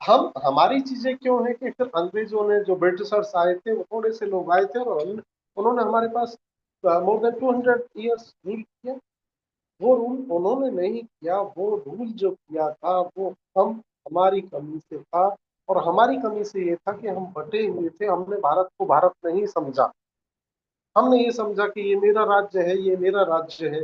हम हमारी चीजें क्यों है कि फिर अंग्रेजों ने, जो ब्रिटिशर्स आए थे, वो थोड़े से लोग आए थे और उन्होंने हमारे पास मोर देन 200 years रूल किया। वो रूल उन्होंने नहीं किया, वो रूल जो किया था वो हमारी कमी से था। और हमारी कमी से ये था कि हम बटे हुए थे, हमने भारत को भारत नहीं समझा। हमने ये समझा कि ये मेरा राज्य है, ये मेरा राज्य है,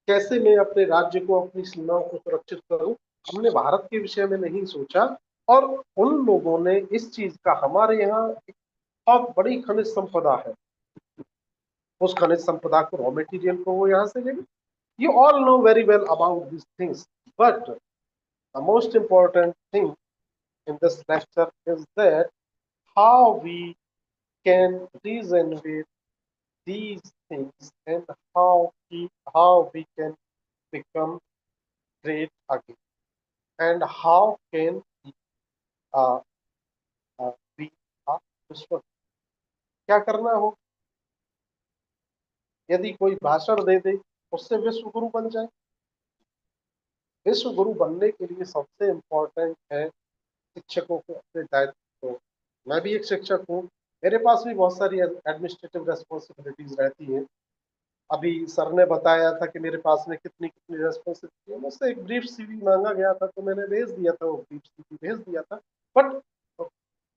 कैसे मैं अपने राज्य को, अपनी सीमाओं को सुरक्षित करूं। हमने भारत के विषय में नहीं सोचा। और उन लोगों ने इस चीज का, हमारे यहाँ एक बहुत बड़ी खनिज संपदा है, उस खनिज संपदा को, रॉ मटेरियल को वो यहाँ से ले। You all know very well about these things, but the most important thing in this lecture is that how we can reason with these things and how we can become great again, and how can we uh, be a विश्व। क्या करना हो, यदि कोई भाषण दे दे उससे विश्व गुरु बन जाए। विश्व गुरु बनने के लिए सबसे इम्पोर्टेंट है शिक्षकों को अपने दायित्व को। मैं भी एक शिक्षक हूँ, मेरे पास भी बहुत सारी एडमिनिस्ट्रेटिव रेस्पॉन्सिबिलिटीज रहती हैं। अभी सर ने बताया था कि मेरे पास में कितनी कितनी रेस्पॉन्सिबिलिटी है। मुझसे एक ब्रीफ सीवी मांगा गया था, तो मैंने भेज दिया था, वो ब्रीफ सीवी भेज दिया था। बट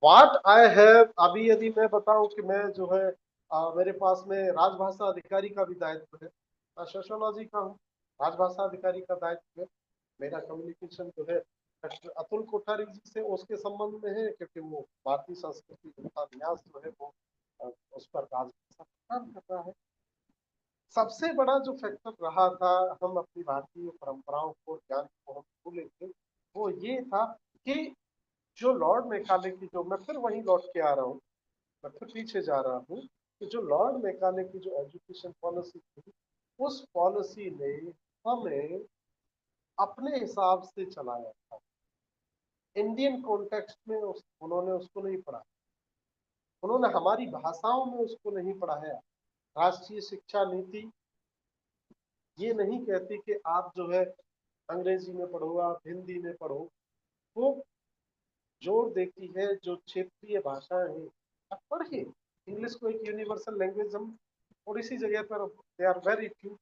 व्हाट आई हैव, अभी यदि मैं बताऊं कि मैं जो है मेरे पास में राजभाषा अधिकारी का भी दायित्व है, मैं सोशियोलॉजी का हूँ, राजभाषा अधिकारी का दायित्व है। मेरा कम्युनिकेशन जो है डॉक्टर अतुल कोठारी जी से उसके संबंध में है, क्योंकि वो भारतीय संस्कृति का न्यास जो है वो उस पर राजभाषा काम कर रहा है। सबसे बड़ा जो फैक्टर रहा था, हम अपनी भारतीय परंपराओं को, ज्ञान को हम भूले थे, वो ये था कि जो लॉर्ड मैकाले की, जो मैं फिर वहीं लौट के आ रहा हूँ, मैं फिर पीछे जा रहा हूँ, कि जो लॉर्ड मैकाले की जो एजुकेशन पॉलिसी थी, उस पॉलिसी ने हमें अपने हिसाब से चलाया था। इंडियन कॉन्टेक्स्ट में उन्होंने उसको नहीं पढ़ा, उन्होंने हमारी भाषाओं में उसको नहीं पढ़ाया। राष्ट्रीय शिक्षा नीति ये नहीं कहती कि आप जो है अंग्रेजी में पढ़ो, आप हिंदी में पढ़ो। वो जोर देती है जो क्षेत्रीय भाषाएं हैं आप पढ़िए। इंग्लिश को एक यूनिवर्सल लैंग्वेज, हम थोड़ी सी जगह पर, दे आर वेरी फ्यू,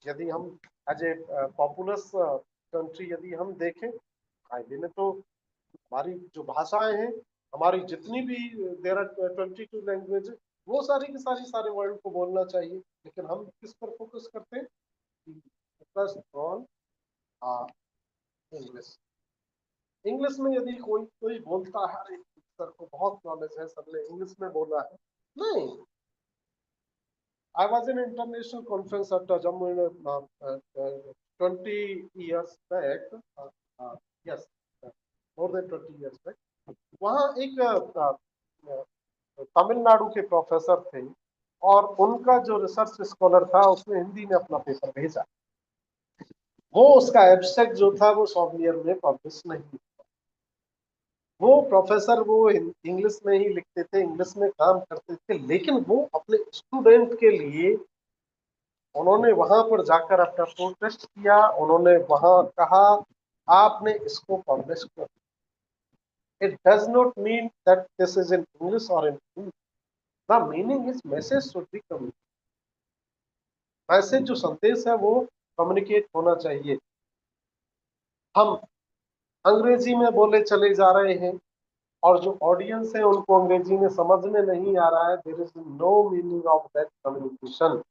यदि हम एज ए पॉपुलस कंट्री यदि हम देखें, फायदे में तो हमारी जो भाषाएं हैं, हमारी जितनी भी, देर आर 22 लैंग्वेज, वो सारी की सारी सारे वर्ल्ड को बोलना चाहिए। लेकिन हम किस पर फोकस करते हैं? Focus on English. इंग्लिश में यदि कोई कोई बोलता है, अरे सर को बहुत नॉलेज है, सर ने इंग्लिश में बोला है, नहीं। I was in international conference at Jammu 20 years back, yes, more than 20 years back. वहाँ एक तमिलनाडु के प्रोफेसर थे, और उनका जो रिसर्च स्कॉलर था उसने हिंदी में अपना पेपर भेजा। वो उसका एब्स्ट्रैक्ट जो था वो सॉफ्टवेयर में पब्लिश नहीं। वो प्रोफेसर वो इंग्लिश में ही लिखते थे, इंग्लिश में काम करते थे, लेकिन वो अपने स्टूडेंट के लिए उन्होंने वहां पर जाकर अपना प्रोटेस्ट किया। उन्होंने वहां कहा आपने इसको पब्लिश कर, it does not mean that this is in English or in Hindi, the meaning is message should be communicate. Message जो संदेश है वो कम्युनिकेट होना चाहिए। हम अंग्रेजी में बोले चले जा रहे हैं, और जो ऑडियंस है उनको अंग्रेजी में समझ में नहीं आ रहा है, there is no meaning of that communication.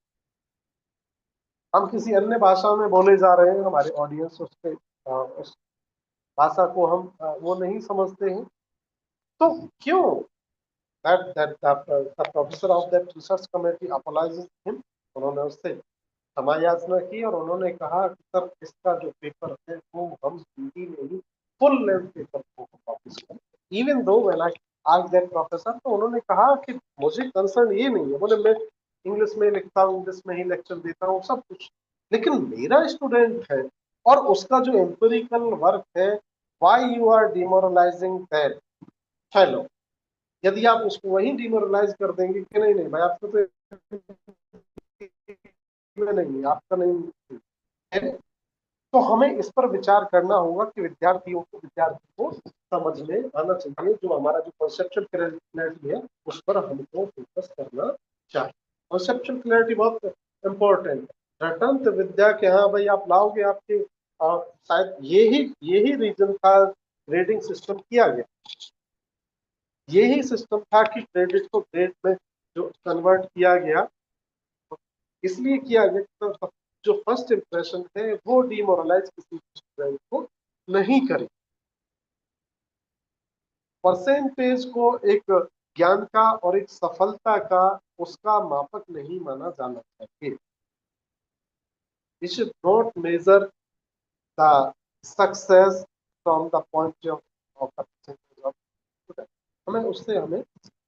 हम किसी अन्य भाषा में बोले जा रहे हैं, हमारे ऑडियंस उस भाषा को हम वो नहीं समझते हैं। तो क्यों that the professor of that research committee apologises him, उन्होंने उससे क्षमा याचना की और उन्होंने कहा कि सर इसका जो पेपर है वो हम हिंदी में ही फुल लेंथ पेपर फोटोकॉपीज करते। Even though when I asked that professor, तो उन्होंने कहा कि मुझे कंसर्न ये नहीं है, बोले मैं इंग्लिश में लिखता हूँ, इंग्लिश में ही लेक्चर देता हूँ सब कुछ, लेकिन मेरा स्टूडेंट है और उसका जो एम्पिरिकल वर्क है, why you are demoralizing that fellow. यदि आप उसको वही डिमोरलाइज कर देंगे कि नहीं नहीं भाई आपको तो नहीं, आपका नहीं है, तो हमें इस पर विचार करना होगा कि विद्यार्थी को समझ में आना चाहिए, जो हमारा जो कॉन्सेप्चुअल क्लैरिटी है उस पर हमको फोकस करना चाहिए। कॉन्सेप्चुअल क्लैरिटी बहुत इंपॉर्टेंट है। रटंत विद्या के, हाँ भाई आप लाओगे आपके, शायद यही रीजन था ग्रेडिंग सिस्टम किया गया, यही सिस्टम था कि क्रेडिट को ग्रेड में जो कन्वर्ट किया गया, इसलिए किया गया तो जो फर्स्ट इंप्रेशन है वो डिमोरलाइज किसी स्टूडेंट को नहीं करे। परसेंटेज को एक ज्ञान का और एक सफलता का उसका मापक नहीं माना जाना चाहिए। We should not measure the success from the point of the percentage of student. हमें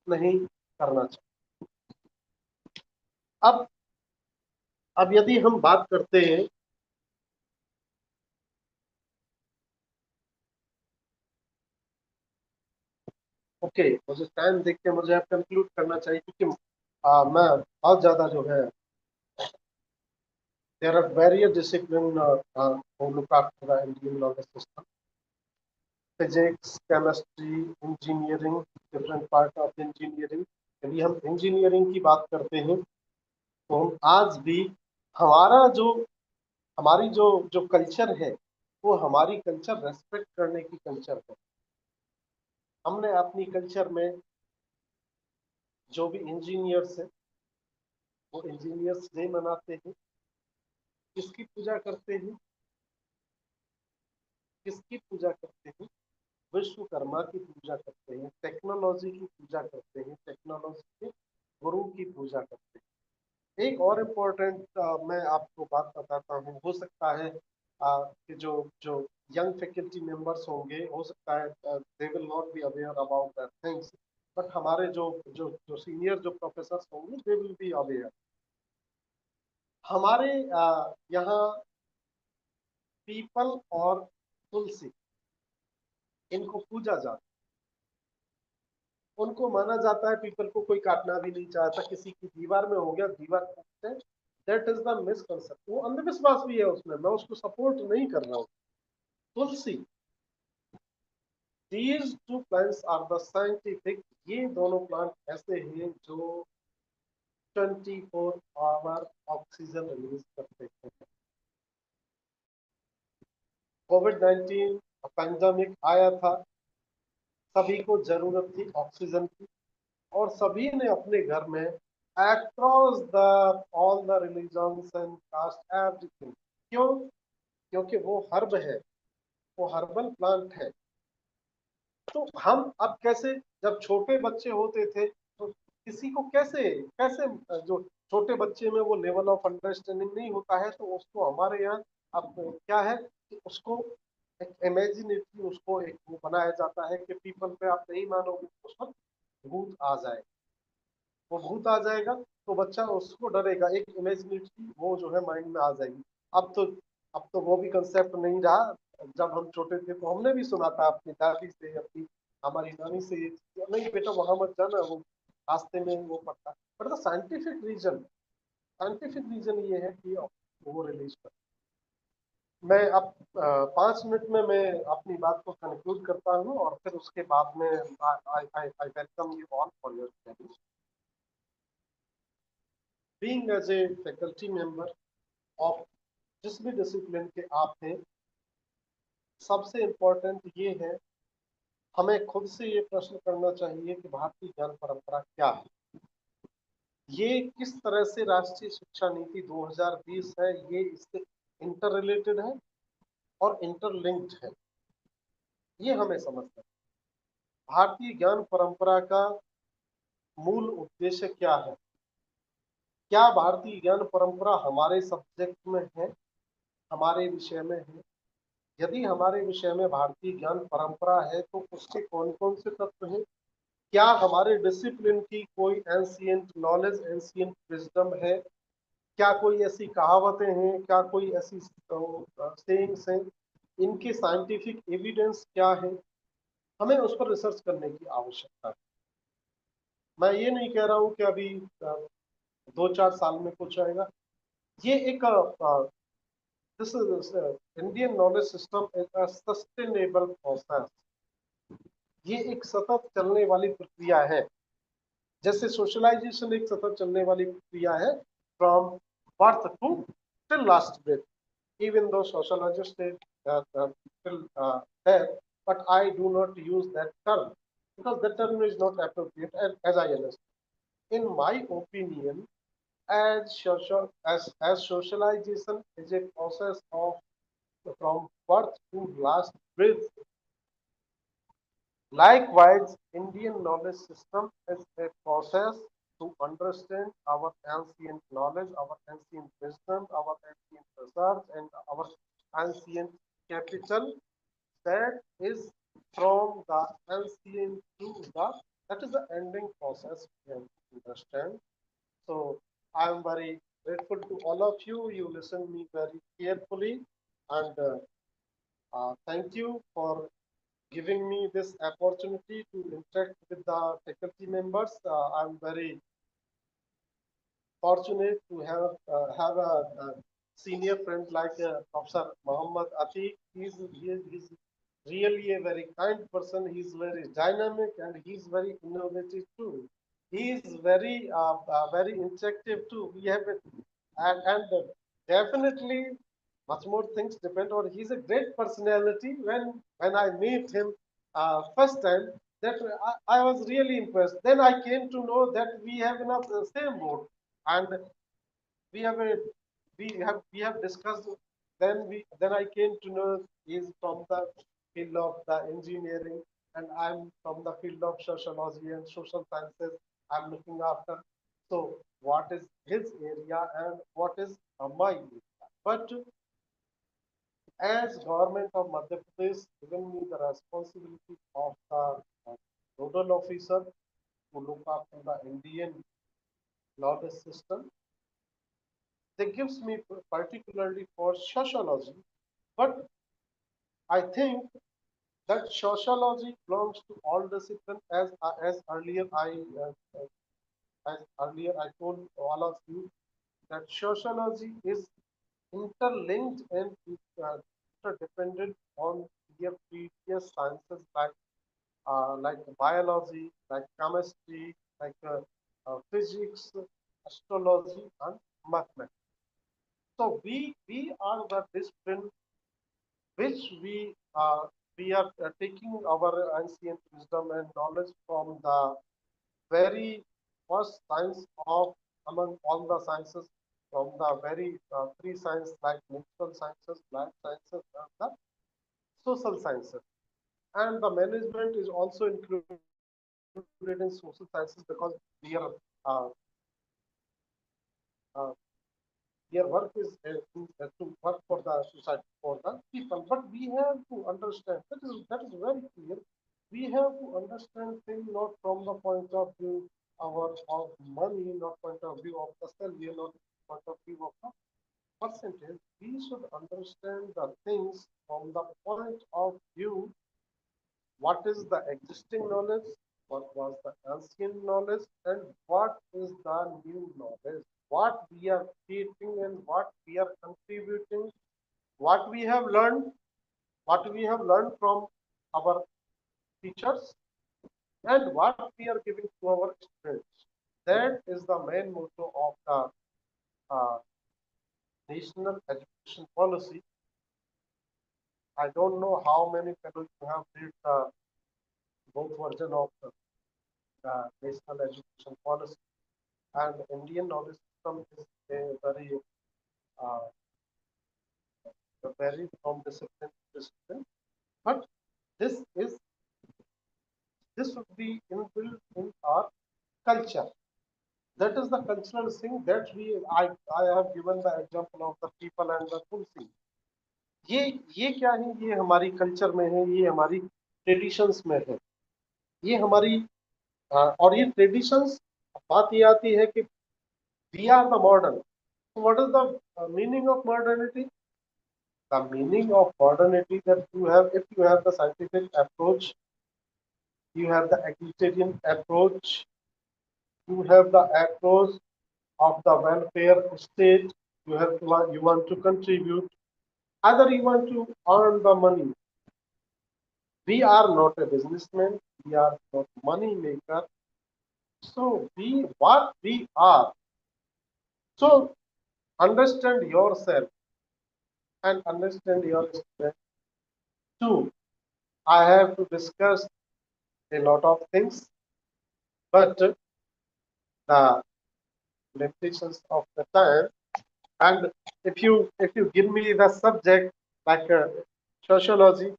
नहीं करना चाहिए। अब यदि हम बात करते हैं, ओके मुझे टाइम देख के मुझे अब कंक्लूड करना चाहिए, क्योंकि मैं बहुत ज्यादा जो है, there are various disciplines who look after the Indian knowledge system. Physics, chemistry, engineering, different part of engineering. यदि हम इंजीनियरिंग की बात करते हैं तो हम आज भी हमारी जो जो कल्चर है वो हमारी कल्चर रेस्पेक्ट करने की कल्चर है। हमने अपनी कल्चर में जो भी इंजीनियर्स है वो इंजीनियर्स डे मनाते हैं, किसकी पूजा करते हैं, किसकी पूजा करते हैं, विश्वकर्मा की पूजा करते हैं, टेक्नोलॉजी की पूजा करते हैं, टेक्नोलॉजी के गुरु की पूजा करते हैं। एक और इम्पोर्टेंट मैं आपको बात बताता हूँ, हो सकता है कि जो जो यंग फैकल्टी मेंबर्स होंगे, हो सकता है they will not be aware about that things, but हमारे जो जो जो सीनियर जो प्रोफेसर होंगे दे विल बी अवेयर। हमारे यहाँ पीपल और तुलसी, इनको पूजा जाता, उनको माना जाता है, पीपल को कोई काटना भी नहीं चाहता, किसी की दीवार में हो गया दीवार काटते हैं, दैट इज द मिसकंसेप्ट। वो अंधविश्वास भी है उसमें, मैं उसको सपोर्ट नहीं कर रहा हूँ। तुलसी, these two plants are the scientific, ये दोनों प्लांट ऐसे हैं जो 24 आवर ऑक्सीजन रिलीज करते हैं। कोविड-19 पैंडेमिक आया था, सभी को जरूरत थी ऑक्सीजन की, और सभी ने अपने घर में across the all the religions and caste everything, क्यों? क्योंकि वो हर्ब है, वो हर्बल प्लांट है। तो हम अब कैसे, जब छोटे बच्चे होते थे तो किसी को कैसे कैसे जो छोटे बच्चे में वो लेवल ऑफ अंडरस्टैंडिंग नहीं होता है, तो उसको हमारे यहाँ अब क्या है कि उसको एक इमेजिनेटली उसको एक वो बनाया जाता है कि पीपल पे आप नहीं मानोगे उस पर भूत आ जाए, वो भूत आ जाएगा तो बच्चा उसको डरेगा, एक इमेजिनेटली वो जो है माइंड में आ जाएगी। अब तो अब तो वो भी कंसेप्ट नहीं रहा। जब हम छोटे थे तो हमने भी सुना था अपनी दादी से, अपनी हमारी नानी से, नहीं बेटा वहां मत जाना, वो रास्ते में वो पड़ता। बट द साइंटिफिक रीजन ये है कि वो रिलीज कर। मैं अब 5 मिनट में मैं अपनी बात को कंक्लूड करता हूँ, और फिर उसके बाद में I welcome you all for your studies. Being as a faculty member of जिस भी डिसिप्लिन के आप हैं, सबसे इम्पोर्टेंट ये है, हमें खुद से ये प्रश्न करना चाहिए कि भारतीय ज्ञान परंपरा क्या है, ये किस तरह से राष्ट्रीय शिक्षा नीति 2020 है, ये इससे इंटर रिलेटेड है और इंटरलिंक्ड है, ये हमें समझना है। भारतीय ज्ञान परंपरा का मूल उद्देश्य क्या है? क्या भारतीय ज्ञान परंपरा हमारे सब्जेक्ट में है, हमारे विषय में है? यदि हमारे विषय में भारतीय ज्ञान परंपरा है तो उसके कौन कौन से तत्व हैं? क्या हमारे डिसिप्लिन की कोई एंशिएंट नॉलेज, एंशिएंट विजडम है? क्या कोई ऐसी कहावतें हैं? क्या कोई ऐसी सेइंग्स हैं? इनकी साइंटिफिक एविडेंस क्या है? हमें उस पर रिसर्च करने की आवश्यकता है। मैं ये नहीं कह रहा हूँ कि अभी 2-4 साल में कुछ आएगा। ये एक this Indian knowledge system is a sustainable process. ये एक सतत चलने वाली प्रक्रिया है, जैसे सोशलाइजेशन एक सतत चलने वाली प्रक्रिया है, from birth to till last breath. Even though sociologists say till death, but I do not use that term because that term is not appropriate as I understand. In my opinion, as socialization is a process of from birth to last breath. Likewise, Indian knowledge system is a process to understand our ancient knowledge, our ancient wisdom, our ancient research, and our ancient capital that is from the ancient to the, that is the ending process we have to understand. So I am very grateful to all of you. You listen me very carefully, and thank you for giving me this opportunity to interact with the faculty members. I'm very fortunate to have a senior friend like Professor Muhammad Atiq. He's really a very kind person. He's very dynamic and he's very innovative too. He is very interactive too. We have it, and definitely much more things depend on. He's a great personality. When I meet him first time, that I was really impressed. Then I came to know that we have enough the same boat, and we have a we have discussed. Then I came to know he's from the field of the engineering, and I'm from the field of sociology and social sciences. I'm looking after. So what is his area and what is my area? But as government of Madhya Pradesh given me the responsibility of the nodal officer to look after the Indian knowledge system, they gives me particularly for sociology. But I think that sociology belongs to all disciplines. As earlier as earlier I told all of you that sociology is interlinked and interdependent on their previous sciences like biology, like chemistry, like physics, astrology, and mathematics. So we are the discipline which we are taking our ancient wisdom and knowledge from the very first science of among all the sciences, from the very three sciences like natural sciences, life sciences, and the social sciences. And the management is also included in social sciences because their uh, uh, their work is to work for the society, for the people. But we have to understand that is very clear. We have to understand things not from the point of view of money, not point of view of the salary, not point of view of the percentage. We should understand the things from the point of view what is the existing knowledge, what was the ancient knowledge, and what is the new knowledge, what we are creating and what we are contributing, what we have learned, what we have learned from our teachers, and what we are giving to our students. That is the main motto of the national education policy. I don't know how many fellows you have read both version of the national education policy. And Indian knowledge system is uh, a very from discipline to discipline. But this is this would be inbuilt in our culture. That is the cultural thing that I have given the example of the people and the tulsi. ये ये क्या है, ये हमारी culture में है, ये हमारी ट्रेडिशंस में है, ये हमारी और ये ट्रेडिशंस, बात ये आती है कि we are the modern. What is the meaning of modernity? The meaning of modernity that you have, if you have the scientific approach, you have the egalitarian approach, you have the approach of the welfare state, you want to contribute, either you want to earn the money. We are not a businessman, we are not money maker. So we what we are. So understand yourself and understand your strength too. I have to discuss a lot of things, but the limitations of the time. And if you give me the subject like sociology,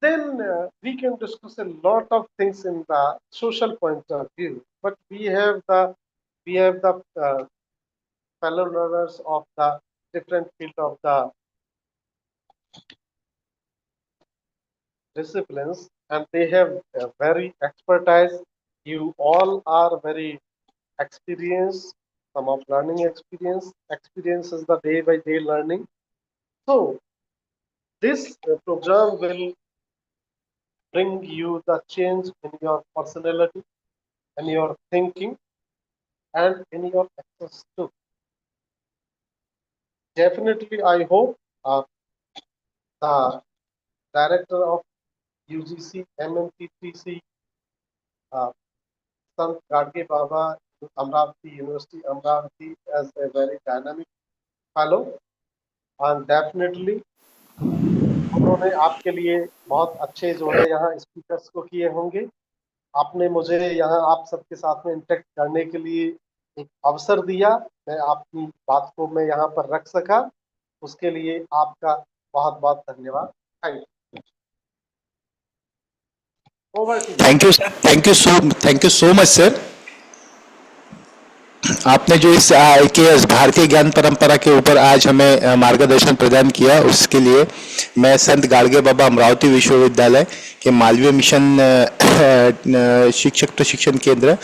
then we can discuss a lot of things in the social point of view. But we have the fellow learners of the different field of the disciplines, and they have very expertise. You all are very experienced. Some of learning experience is the day by day learning. So this program will bring you the change in your personality, in your thinking, and in your access too. Definitely, I hope the director of UGC MMTTC, uh, Sant Gadge Baba, Amravati University, Amravati, as a very dynamic fellow, and definitely उन्होंने आपके लिए बहुत अच्छे जो है यहाँ speakers को किए होंगे. आपने मुझे यहाँ आप सबके साथ में इंटरेक्ट करने के लिए एक अवसर दिया. मैं अपनी बात को मैं यहाँ पर रख सका, उसके लिए आपका बहुत बहुत धन्यवाद. Thank you. Over to you. Thank you sir, thank you so much sir. आपने जो इस IKS भारतीय ज्ञान परंपरा के ऊपर आज हमें मार्गदर्शन प्रदान किया, उसके लिए मैं संत गाडगे बाबा अमरावती विश्वविद्यालय के मालवीय मिशन शिक्षक प्रशिक्षण केंद्र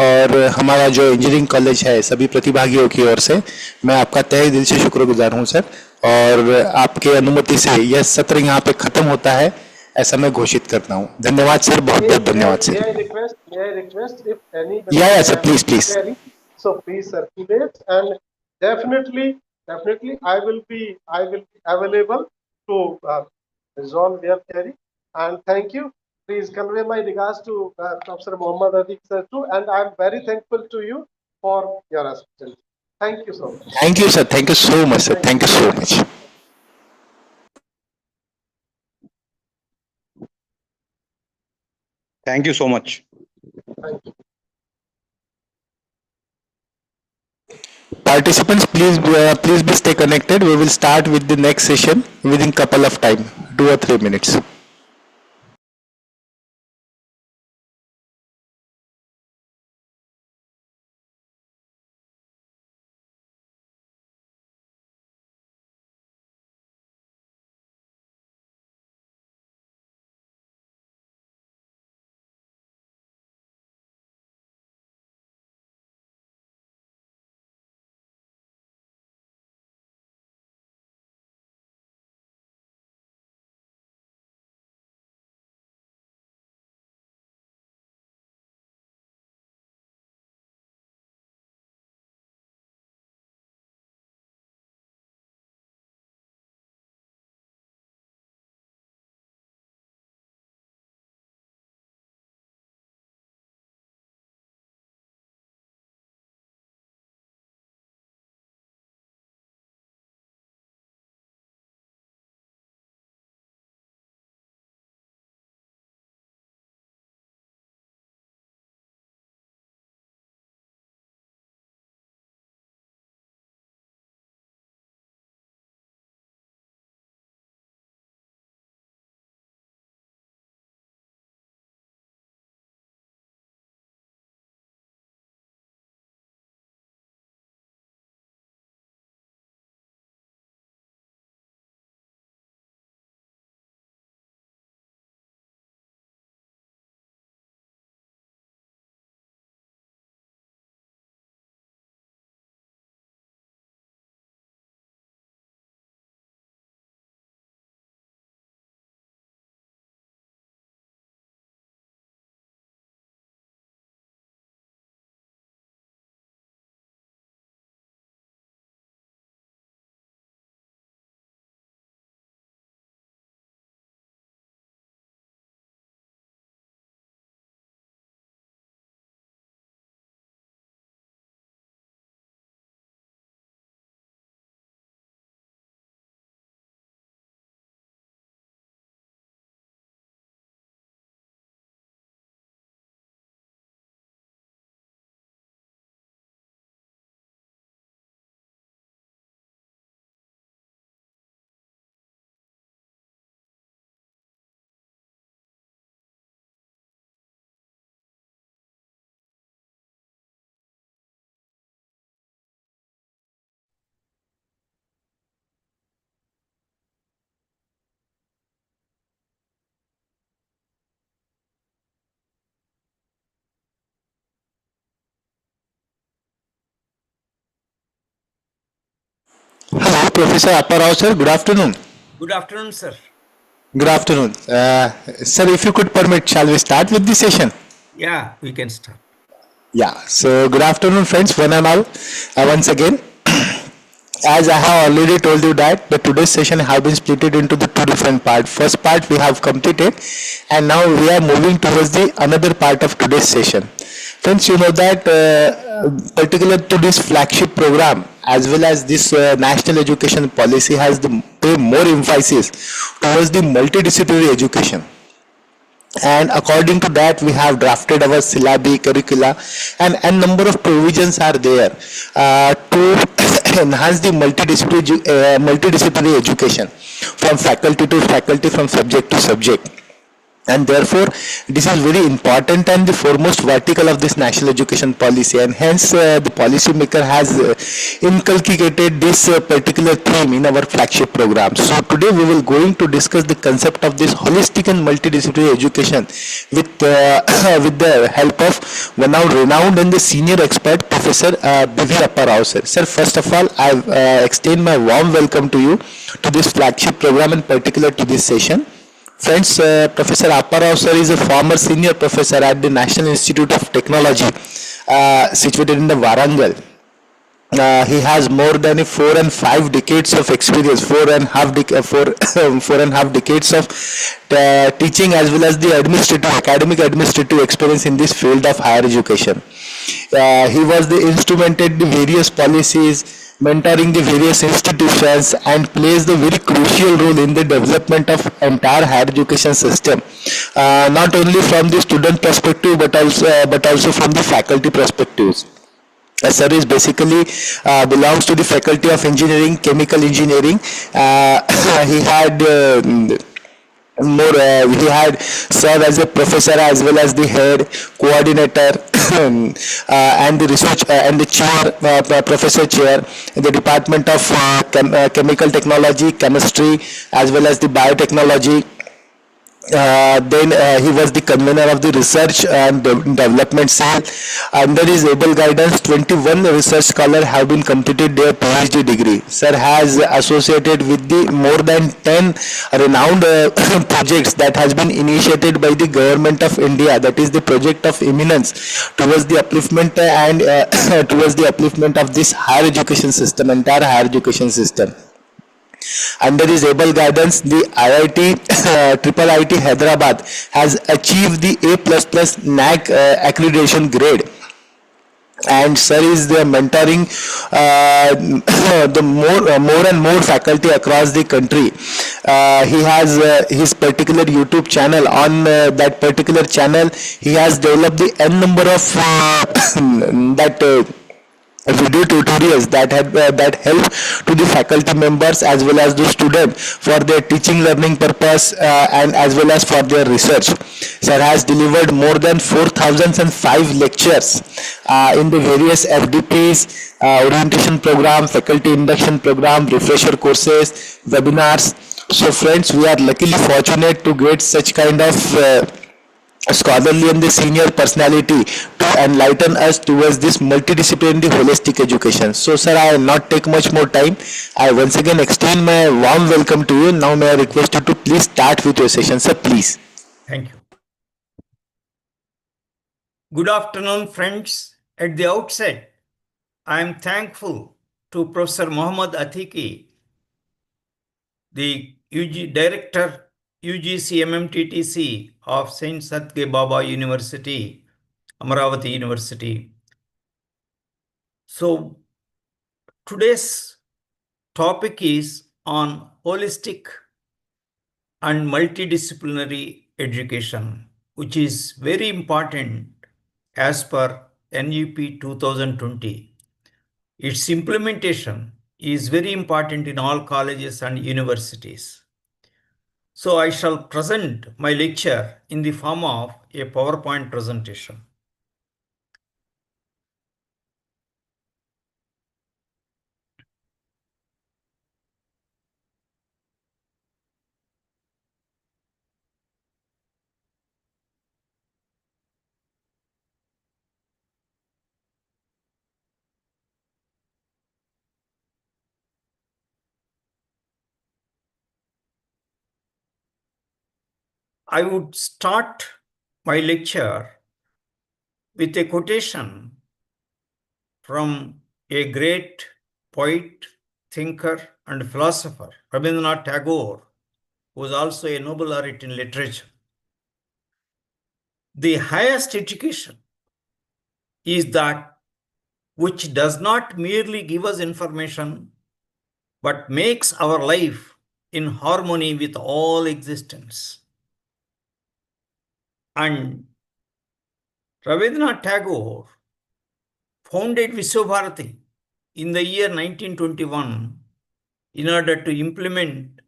और हमारा जो इंजीनियरिंग कॉलेज है, सभी प्रतिभागियों की ओर से मैं आपका तहे दिल से शुक्रगुजार हूं सर. और आपके अनुमति से यह सत्र यहाँ पे खत्म होता है, ऐसा मैं घोषित करता हूँ. धन्यवाद सर, बहुत बहुत धन्यवाद May sir. I request? May I request if anybody या sir, have please any please. query, so please circulate, and definitely, definitely, I will be available to resolve their query. And thank you. Please convey my regards to Professor Muhammad Atiq sir too, and I am very thankful to you for your assistance. Thank you so much. Thank you sir, thank you so much sir, Thank thank you so much. Thank you so much. thank you. Participants, please be stay connected. We will start with the next session within couple of time, 2 or 3 minutes. Hello, Professor Apparao, sir. Good afternoon. Good afternoon, sir. Good afternoon. Sir, if you could permit, shall we start with the session? Yeah, we can start. Yeah. So, good afternoon, friends, one and all. Once again, as I have already told you that the today's session have been split into the two different parts. First part we have completed, and now we are moving towards the another part of today's session. Friends, you know that particular to this flagship program as well as this national education policy has the pay more emphasis towards the multidisciplinary education, and according to that we have drafted our syllabi curricula, and a number of provisions are there to enhance the multidisciplinary education from faculty to faculty, from subject to subject. And therefore this is very important and the foremost vertical of this national education policy, and hence the policy maker has inculcated this particular theme in our flagship program. So today we will going to discuss the concept of this holistic and multidisciplinary education with with the help of one now renowned and the senior expert, Professor Bivir Rao, sir. Sir, first of all I extend my warm welcome to you to this flagship program and particular to this session. Friends, Professor Apparao sir is a former senior professor at the National Institute of Technology, situated in the Warangal. He has more than 4 and 5 decades of experience, four and a half decades of teaching as well as the academic administrative experience in this field of higher education. He was the instrumental in the various policies, mentoring the various institutions, and plays the very crucial role in the development of entire higher education system, not only from the student perspective but also from the faculty perspectives. Sir is basically belongs to the faculty of engineering, chemical engineering. He had he had served as a professor as well as the head coordinator and the research and the chair, professor chair in the department of chemical technology, chemistry as well as the biotechnology. Then he was the convener of the research and development cell. Under his able guidance, 21 research scholars have been completed their PhD degree. Sir has associated with the more than 10 renowned projects that has been initiated by the government of India. That is the project of eminence towards the upliftment and towards the upliftment of this higher education system, entire higher education system. Under his able guidance, the Triple IT Hyderabad has achieved the A++ NAC accreditation grade, and sir is the mentoring the more and more faculty across the country. He has his particular YouTube channel. On that particular channel he has developed the n number of that video tutorials that help to the faculty members as well as the student for their teaching learning purpose, and as well as for their research. Sir has delivered more than 4005 lectures in the various FDPs, orientation program, faculty induction program, refresher courses, webinars. So friends, we are luckily fortunate to get such kind of scholarly and the senior personality to enlighten us towards this multidisciplinary holistic education. So sir, I will not take much more time. I once again extend my warm welcome to you. Now may I request you to please start with your session, sir, please. Thank you. Good afternoon, friends. At the outset, I am thankful to Professor Muhammad Atiki, the Director, UGC MMTTC of Saint SGBAU University, Amaravati University. So today's topic is on holistic and multidisciplinary education, which is very important as per NEP 2020. Its implementation is very important in all colleges and universities. So I shall present my lecture in the form of a PowerPoint presentation. I would start my lecture with a quotation from a great poet, thinker, and philosopher, Rabindranath Tagore, who was also a Nobel laureate in literature. The highest education is that which does not merely give us information, but makes our life in harmony with all existence. And Rabindranath Tagore founded Viswabharati in the year 1921 in order to implement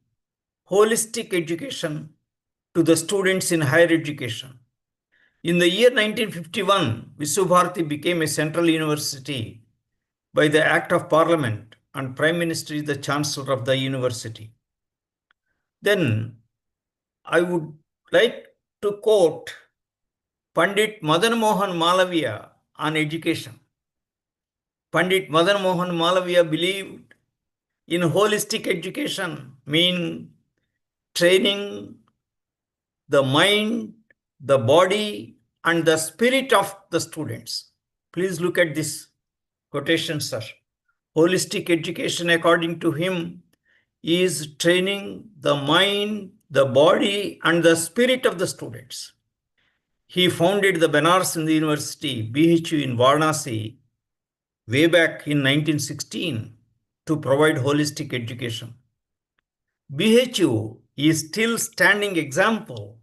holistic education to the students in higher education. In the year 1951, Viswabharati became a central university by the Act of Parliament, and Prime Minister is the Chancellor of the university. Then I would like to quote Pandit Madan Mohan Malaviya on education. Pandit Madan Mohan Malaviya believed in holistic education, meaning training the mind, the body, and the spirit of the students. Please look at this quotation, sir. Holistic education, according to him, is training the mind, the body, and the spirit of the students. He founded the Banaras Hindu University, BHU in Varanasi, way back in 1916 to provide holistic education. BHU is still standing example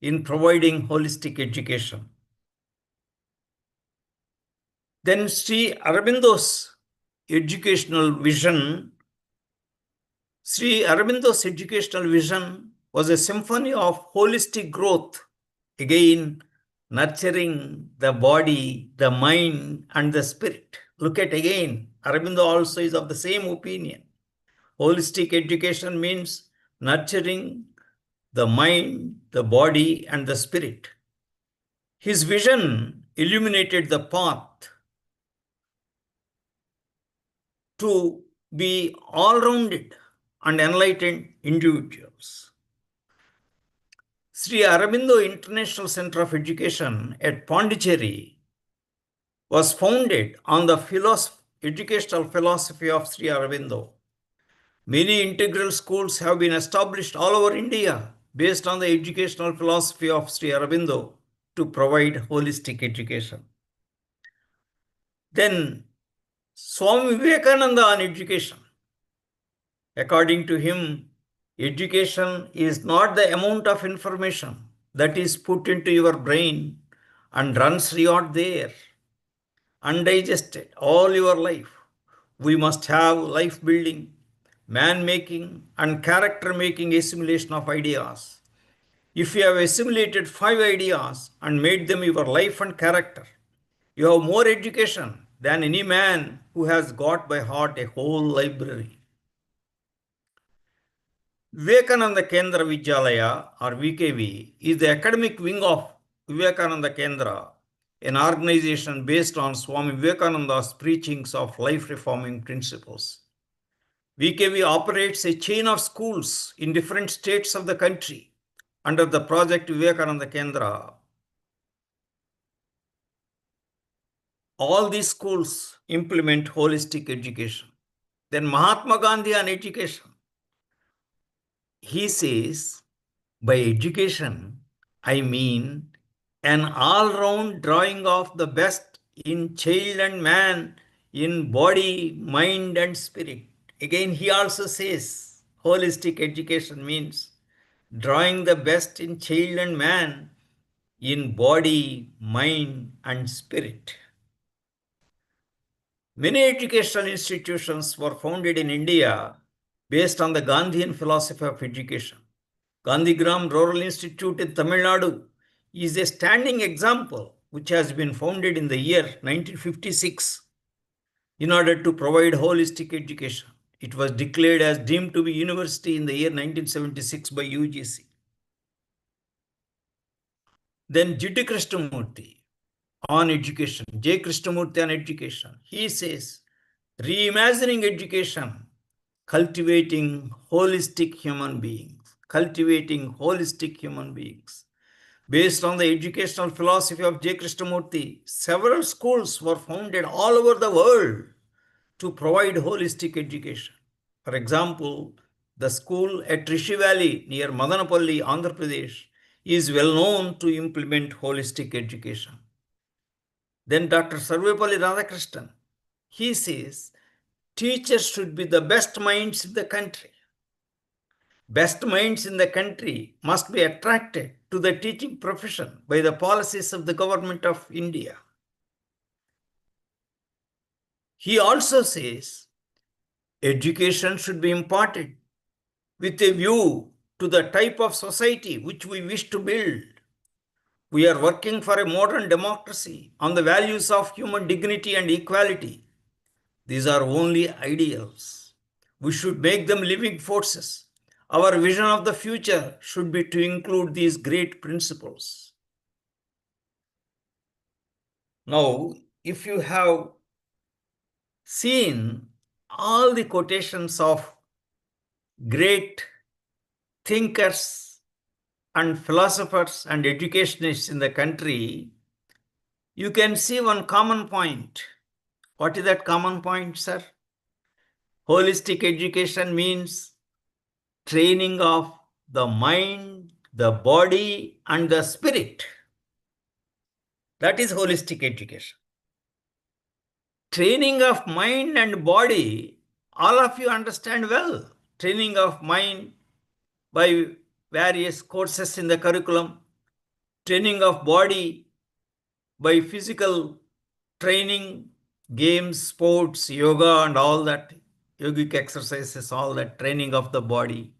in providing holistic education. Then Sri Aurobindo's educational vision was a symphony of holistic growth, again nurturing the body, the mind, and the spirit. Look at again, Aurobindo also is of the same opinion. Holistic education means nurturing the mind, the body, and the spirit. His vision illuminated the path to be all-rounded and enlightened individuals. Sri Aurobindo International Center of Education at Pondicherry was founded on the educational philosophy of Sri Aurobindo. Many integral schools have been established all over India based on the educational philosophy of Sri Aurobindo to provide holistic education. Then Swami Vivekananda on education. According to him, education is not the amount of information that is put into your brain and runs riot there, undigested all your life. We must have life building, man making, and character making assimilation of ideas. If you have assimilated 5 ideas and made them your life and character, you have more education than any man who has got by heart a whole library. Vivekananda Kendra Vidyalaya, or VKV, is the academic wing of Vivekananda Kendra, an organization based on Swami Vivekananda's preachings of life-reforming principles. VKV operates a chain of schools in different states of the country under the project Vivekananda Kendra. All these schools implement holistic education. Then Mahatma Gandhi on education. He says, by education, I mean an all-round drawing of the best in child and man, in body, mind, and spirit. Again, he also says, holistic education means drawing the best in child and man, in body, mind, and spirit. Many educational institutions were founded in India based on the Gandhian philosophy of education. Gandhigram Rural Institute in Tamil Nadu is a standing example which has been founded in the year 1956 in order to provide holistic education. It was declared as deemed to be university in the year 1976 by UGC. Then J. Krishnamurti on education, J. Krishnamurti on education. He says, reimagining education, cultivating holistic human beings. cultivating holistic human beings. Based on the educational philosophy of J. Krishnamurti, several schools were founded all over the world to provide holistic education. For example, the school at Rishi Valley near Madanapalli, Andhra Pradesh, is well known to implement holistic education. Then Dr. Sarvepalli Radhakrishnan, he says, teachers should be the best minds in the country. Best minds in the country must be attracted to the teaching profession by the policies of the government of India. He also says, education should be imparted with a view to the type of society which we wish to build. We are working for a modern democracy on the values of human dignity and equality. These are only ideals. We should make them living forces. Our vision of the future should be to include these great principles. Now, if you have seen all the quotations of great thinkers and philosophers and educationists in the country, you can see one common point. What is that common point, sir? Holistic education means training of the mind, the body, and the spirit. That is holistic education. Training of mind and body, all of you understand well. Training of mind by various courses in the curriculum. Training of body by physical training, games, sports, yoga, and all that, yogic exercises, all that training of the body.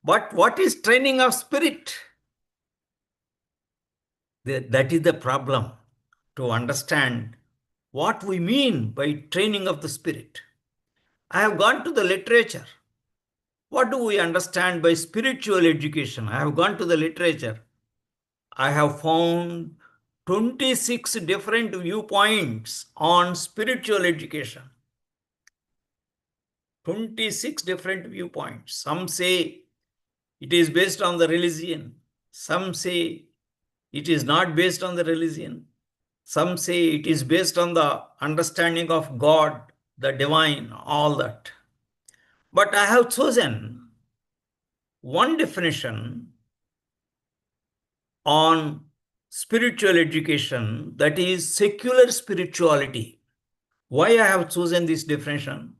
But what is training of spirit? That is the problem, to understand what we mean by training of the spirit. I have gone to the literature. What do we understand by spiritual education? I have gone to the literature. I have found 26 different viewpoints on spiritual education. 26 different viewpoints. Some say it is based on the religion. Some say it is not based on the religion. Some say it is based on the understanding of God, the divine, all that. But I have chosen one definition on spiritual education, that is secular spirituality. Why I have chosen this definition?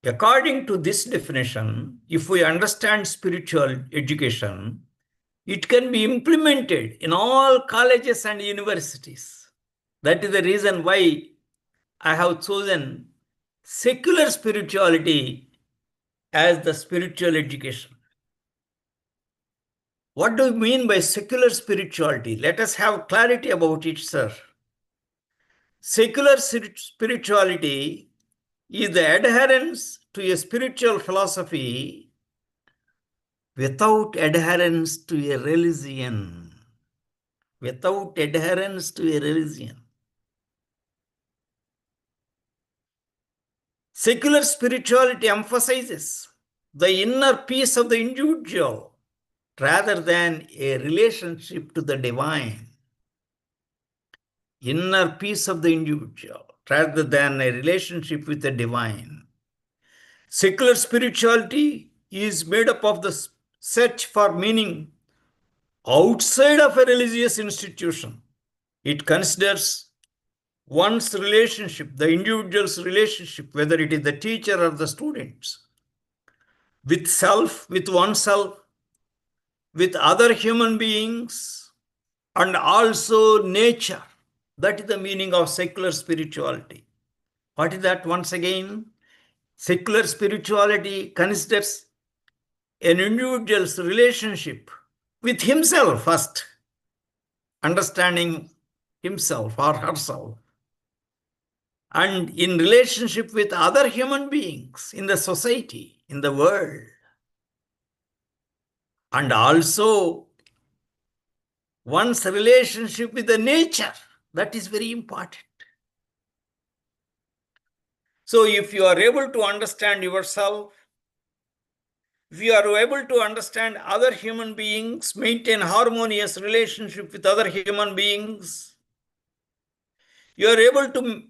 According to this definition, if we understand spiritual education, it can be implemented in all colleges and universities. That is the reason why I have chosen secular spirituality as the spiritual education. What do you mean by secular spirituality? Let us have clarity about it, sir. Secular spirituality is the adherence to a spiritual philosophy without adherence to a religion. Without adherence to a religion. Secular spirituality emphasizes the inner peace of the individual rather than a relationship to the divine. Inner peace of the individual rather than a relationship with the divine. Secular spirituality is made up of the search for meaning outside of a religious institution. It considers one's relationship, the individual's relationship, whether it is the teacher or the students, with self, with oneself, with other human beings, and also nature. That is the meaning of secular spirituality. What is that once again? Secular spirituality considers an individual's relationship with himself first, understanding himself or herself, and in relationship with other human beings in the society, in the world, and also one's relationship with the nature. That is very important. So if you are able to understand yourself, if you are able to understand other human beings, maintain harmonious relationship with other human beings, you are able to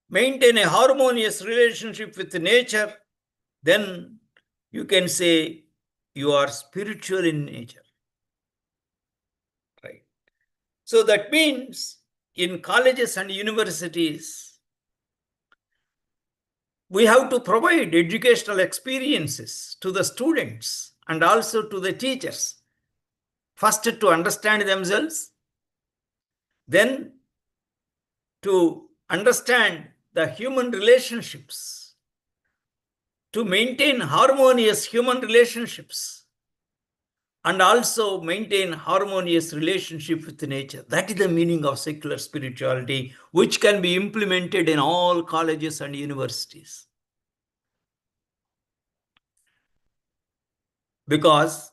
maintain a harmonious relationship with nature, then you can say you are spiritual in nature. Right? So that means in colleges and universities, we have to provide educational experiences to the students and also to the teachers. First, to understand themselves, then to understand the human relationships, to maintain harmonious human relationships, and also maintain harmonious relationship with nature. That is the meaning of secular spirituality, which can be implemented in all colleges and universities. Because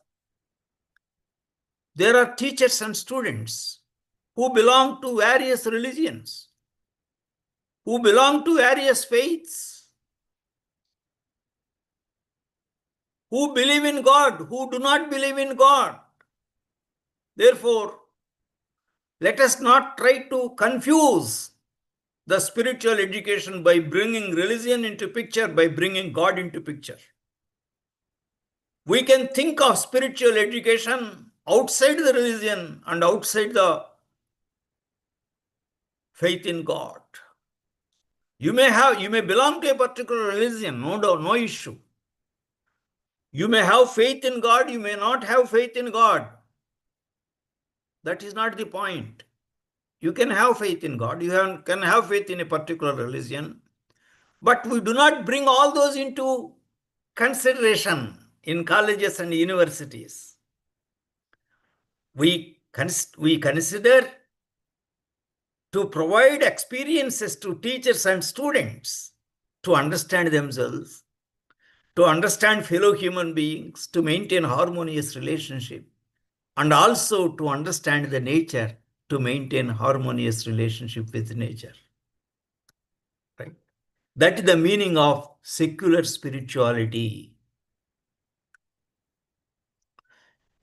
there are teachers and students who belong to various religions, who belong to various faiths, who believe in God, who do not believe in God. Therefore, let us not try to confuse the spiritual education by bringing religion into picture, by bringing God into picture. We can think of spiritual education outside the religion and outside the faith in God. You may belong to a particular religion, no issue. You may have faith in God, you may not have faith in God. That is not the point. You can have faith in God, can have faith in a particular religion, but we do not bring all those into consideration in colleges and universities. We consider to provide experiences to teachers and students to understand themselves, to understand fellow human beings, to maintain harmonious relationship, and also to understand the nature, to maintain harmonious relationship with nature. Right? That is the meaning of secular spirituality.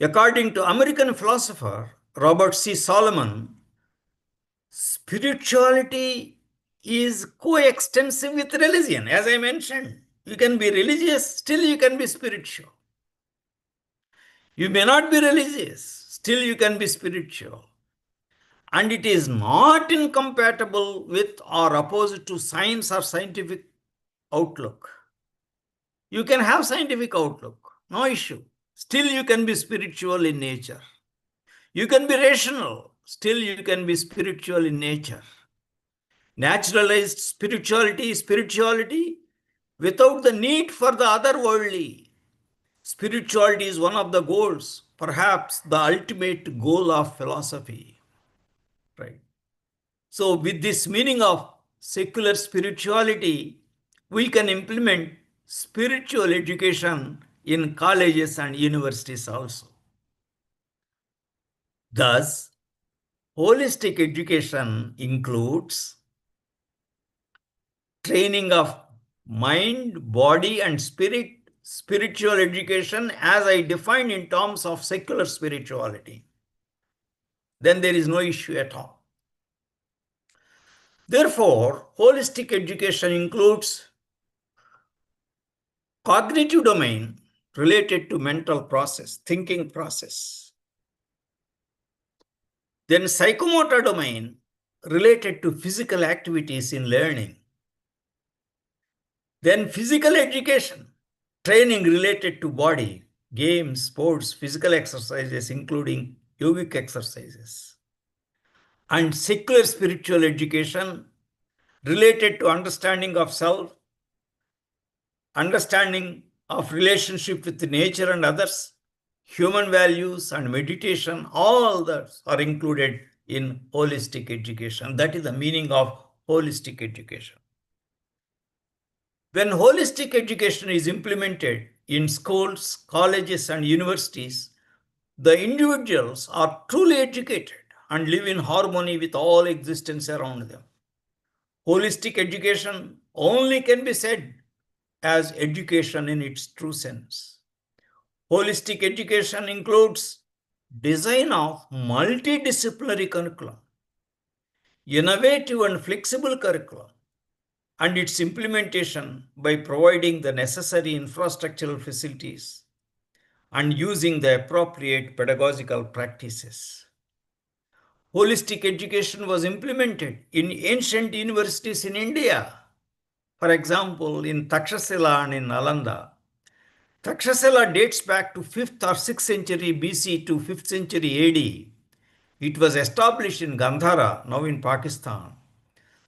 According to American philosopher Robert C. Solomon, spirituality is coextensive with religion. As I mentioned, you can be religious, still you can be spiritual. You may not be religious, still you can be spiritual. And it is not incompatible with or opposite to science or scientific outlook. You can have scientific outlook, no issue. Still you can be spiritual in nature. You can be rational, still you can be spiritual in nature. Naturalized spirituality without the need for the otherworldly. Spirituality is one of the goals, perhaps the ultimate goal of philosophy. Right? So with this meaning of secular spirituality, we can implement spiritual education in colleges and universities also. Thus, holistic education includes training of mind, body, and spirit, spiritual education as I defined in terms of secular spirituality. Then there is no issue at all. Therefore, holistic education includes cognitive domain related to mental process, thinking process. Then psychomotor domain related to physical activities in learning. Then physical education, training related to body, games, sports, physical exercises, including yogic exercises. And secular spiritual education related to understanding of self, understanding of relationship with nature and others, human values and meditation, all that are included in holistic education. That is the meaning of holistic education. When holistic education is implemented in schools, colleges, and universities, the individuals are truly educated and live in harmony with all existence around them. Holistic education only can be said as education in its true sense. Holistic education includes design of multidisciplinary curriculum, innovative and flexible curriculum, and its implementation by providing the necessary infrastructural facilities and using the appropriate pedagogical practices. Holistic education was implemented in ancient universities in India. For example, in Takshashila and in Nalanda. Takshashila dates back to 5th or 6th century BC to 5th century AD. It was established in Gandhara, now in Pakistan.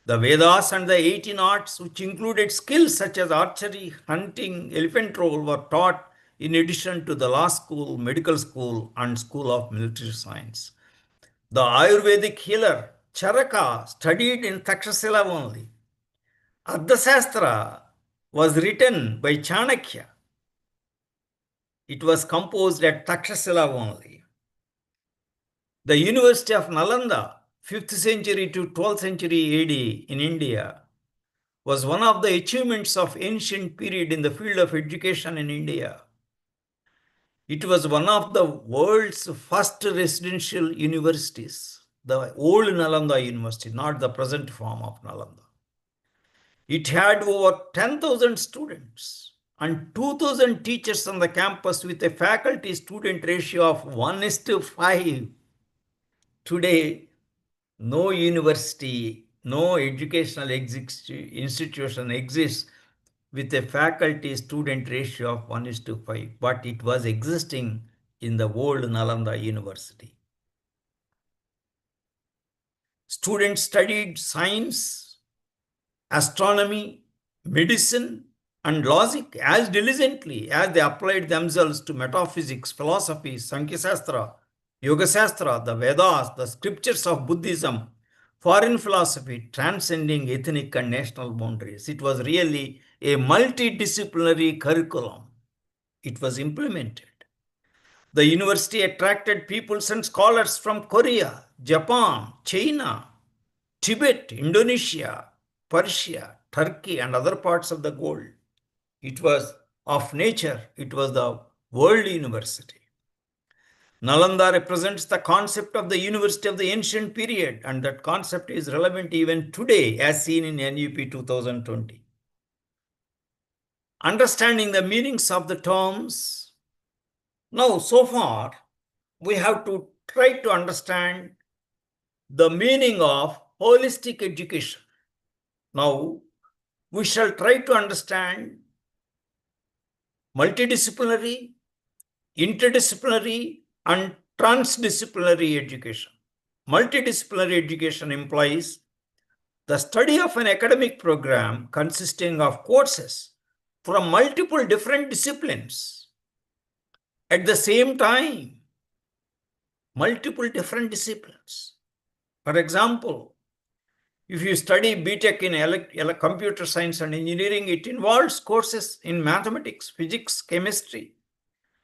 The Vedas and the 18 arts, which included skills such as archery, hunting, elephant roll, were taught in addition to the law school, medical school, and school of military science. The Ayurvedic healer Charaka studied in Takshashila only. Ardhashastra was written by Chanakya. It was composed at Takshashila only. The University of Nalanda, 5th century to 12th century AD in India, was one of the achievements of ancient period in the field of education in India. It was one of the world's first residential universities, the old Nalanda University, not the present form of Nalanda. It had over 10,000 students and 2,000 teachers on the campus with a faculty-student ratio of 1:5. Today, no university, no educational institution exists with a faculty-student ratio of 1:5, but it was existing in the old Nalanda University. Students studied science, astronomy, medicine, and logic as diligently as they applied themselves to metaphysics, philosophy, Sankhya Shastra, Yoga Shastra, the Vedas, the scriptures of Buddhism, foreign philosophy, transcending ethnic and national boundaries. It was really a multidisciplinary curriculum. It was implemented. The university attracted peoples and scholars from Korea, Japan, China, Tibet, Indonesia, Persia, Turkey, and other parts of the world. It was of nature. It was the world university. Nalanda represents the concept of the university of the ancient period, and that concept is relevant even today as seen in NEP 2020. Understanding the meanings of the terms. Now, so far, we have to try to understand the meaning of holistic education. Now, we shall try to understand multidisciplinary, interdisciplinary, and transdisciplinary education. Multidisciplinary education implies the study of an academic program consisting of courses from multiple different disciplines at the same time. Multiple different disciplines. For example, if you study BTech in computer science and engineering, it involves courses in mathematics, physics, chemistry,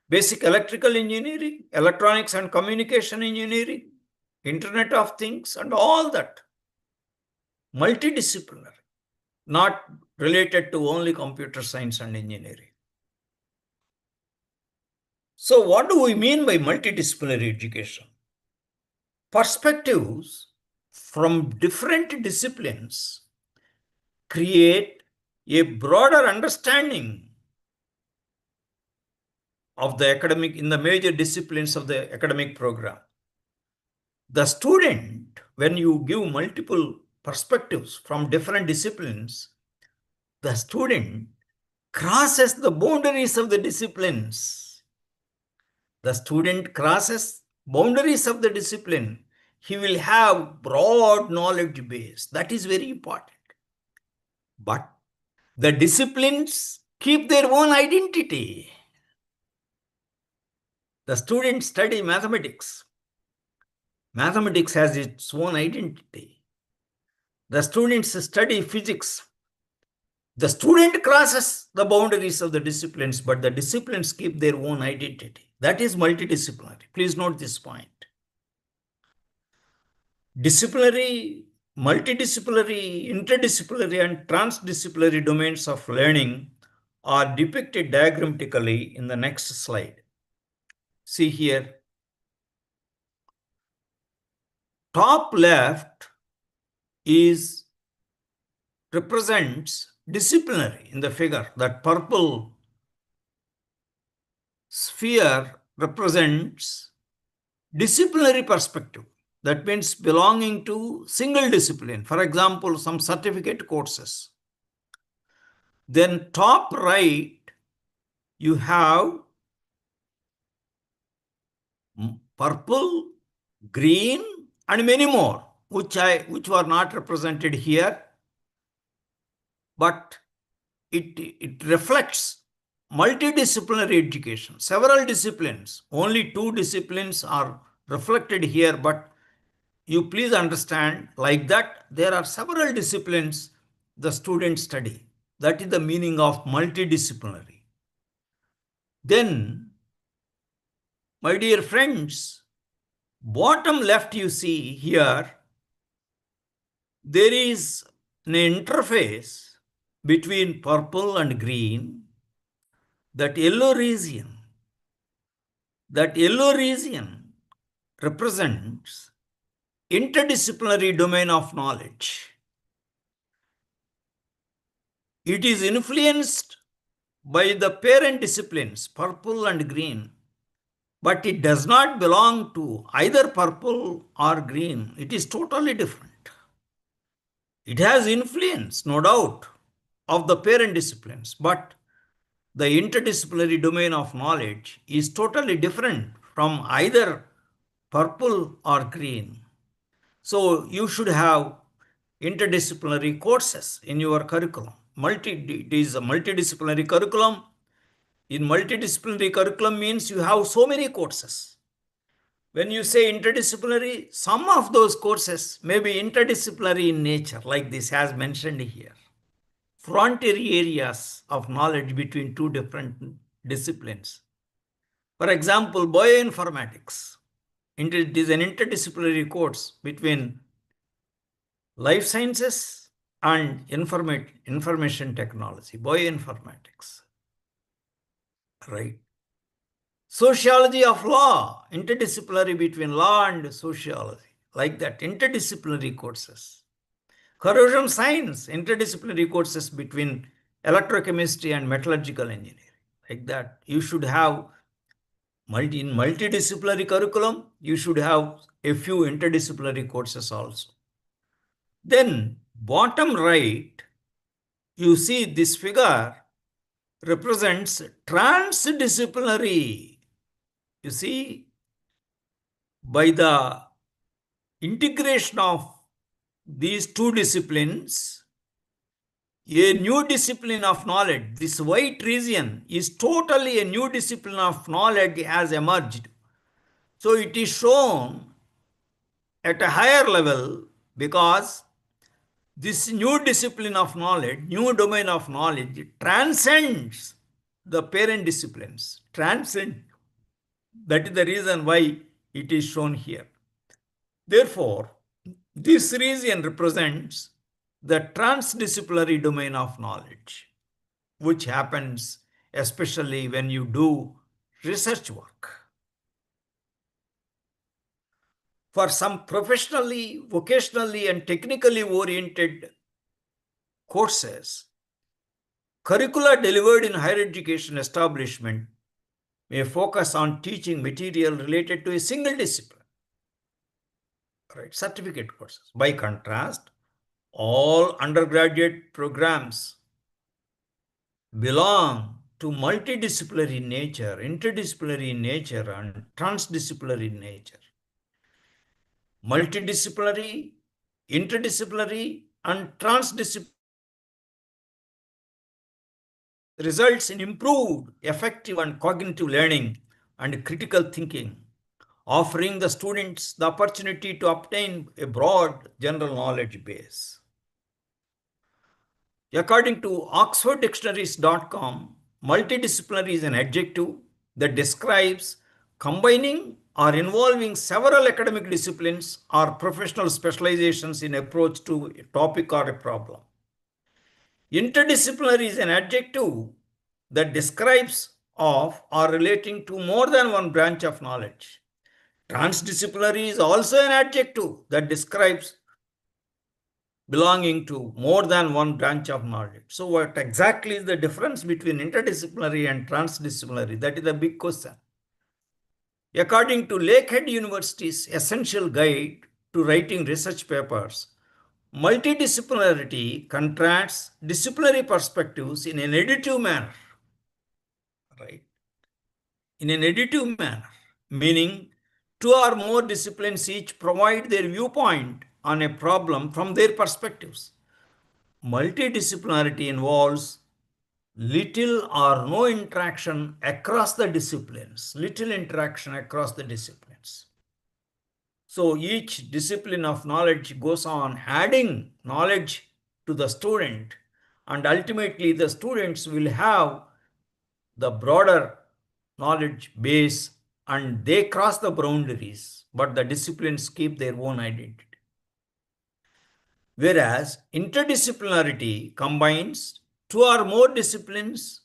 basic electrical engineering, electronics and communication engineering, Internet of Things, and all that. Multidisciplinary, not related to only computer science and engineering. So what do we mean by multidisciplinary education? Perspectives from different disciplines create a broader understanding of the academic in the major disciplines of the academic program. The student, when you give multiple perspectives from different disciplines, the student crosses the boundaries of the disciplines. The student crosses boundaries of the discipline. He will have broad knowledge base. That is very important. But the disciplines keep their own identity. The students study mathematics. Mathematics has its own identity. The students study physics. The student crosses the boundaries of the disciplines, but the disciplines keep their own identity. That is multidisciplinary. Please note this point. Disciplinary, multidisciplinary, interdisciplinary, and transdisciplinary domains of learning are depicted diagrammatically in the next slide. see here, top left represents disciplinary in the figure. That purple sphere represents disciplinary perspective. That means belonging to single discipline. For example, some certificate courses. Then top right, you have purple, green, and many more, which were not represented here, but it reflects multidisciplinary education, several disciplines. Only 2 disciplines are reflected here, but you please understand, like that, there are several disciplines the students study. That is the meaning of multidisciplinary. Then, my dear friends, bottom left you see here, there is an interface between purple and green. That yellow region represents interdisciplinary domain of knowledge. It is influenced by the parent disciplines, purple and green, but it does not belong to either purple or green. It is totally different. It has influence, no doubt, of the parent disciplines, but the interdisciplinary domain of knowledge is totally different from either purple or green. So you should have interdisciplinary courses in your curriculum. It is a multidisciplinary curriculum. In multidisciplinary curriculum means you have so many courses. When you say interdisciplinary, some of those courses may be interdisciplinary in nature, like this has mentioned here. Frontier areas of knowledge between 2 different disciplines. For example, bioinformatics. It is an interdisciplinary course between life sciences and information technology, bioinformatics. Right. Sociology of law, interdisciplinary between law and sociology, like that, interdisciplinary courses. Corrosion science, interdisciplinary courses between electrochemistry and metallurgical engineering, like that. You should have in multidisciplinary curriculum, you should have a few interdisciplinary courses also. Then bottom right, you see this figure represents transdisciplinary. You see, by the integration of these 2 disciplines, a new discipline of knowledge, this white region is totally a new discipline of knowledge has emerged. So it is shown at a higher level because this new discipline of knowledge, new domain of knowledge transcends the parent disciplines, That is the reason why it is shown here. Therefore, this region represents the transdisciplinary domain of knowledge, which happens especially when you do research work. For some professionally, vocationally, and technically oriented courses, curricula delivered in higher education establishment may focus on teaching material related to a single discipline, right? Certificate courses. By contrast, all undergraduate programs belong to multidisciplinary nature, interdisciplinary nature, and transdisciplinary nature. Multidisciplinary, interdisciplinary, and transdisciplinary results in improved, effective, and cognitive learning and critical thinking, offering the students the opportunity to obtain a broad general knowledge base. According to oxforddictionaries.com, multidisciplinary is an adjective that describes combining or involving several academic disciplines or professional specializations in approach to a topic or a problem. Interdisciplinary is an adjective that describes of or relating to more than one branch of knowledge. Transdisciplinary is also an adjective that describes belonging to more than one branch of knowledge. So what exactly is the difference between interdisciplinary and transdisciplinary? That is the big question. According to Lakehead University's essential guide to writing research papers, multidisciplinarity contrasts disciplinary perspectives in an additive manner, right? In an additive manner, meaning two or more disciplines each provide their viewpoint on a problem from their perspectives. Multidisciplinarity involves little or no interaction across the disciplines, little interaction across the disciplines. So each discipline of knowledge goes on adding knowledge to the student, and ultimately the students will have the broader knowledge base and they cross the boundaries, but the disciplines keep their own identity. Whereas interdisciplinarity combines two or more disciplines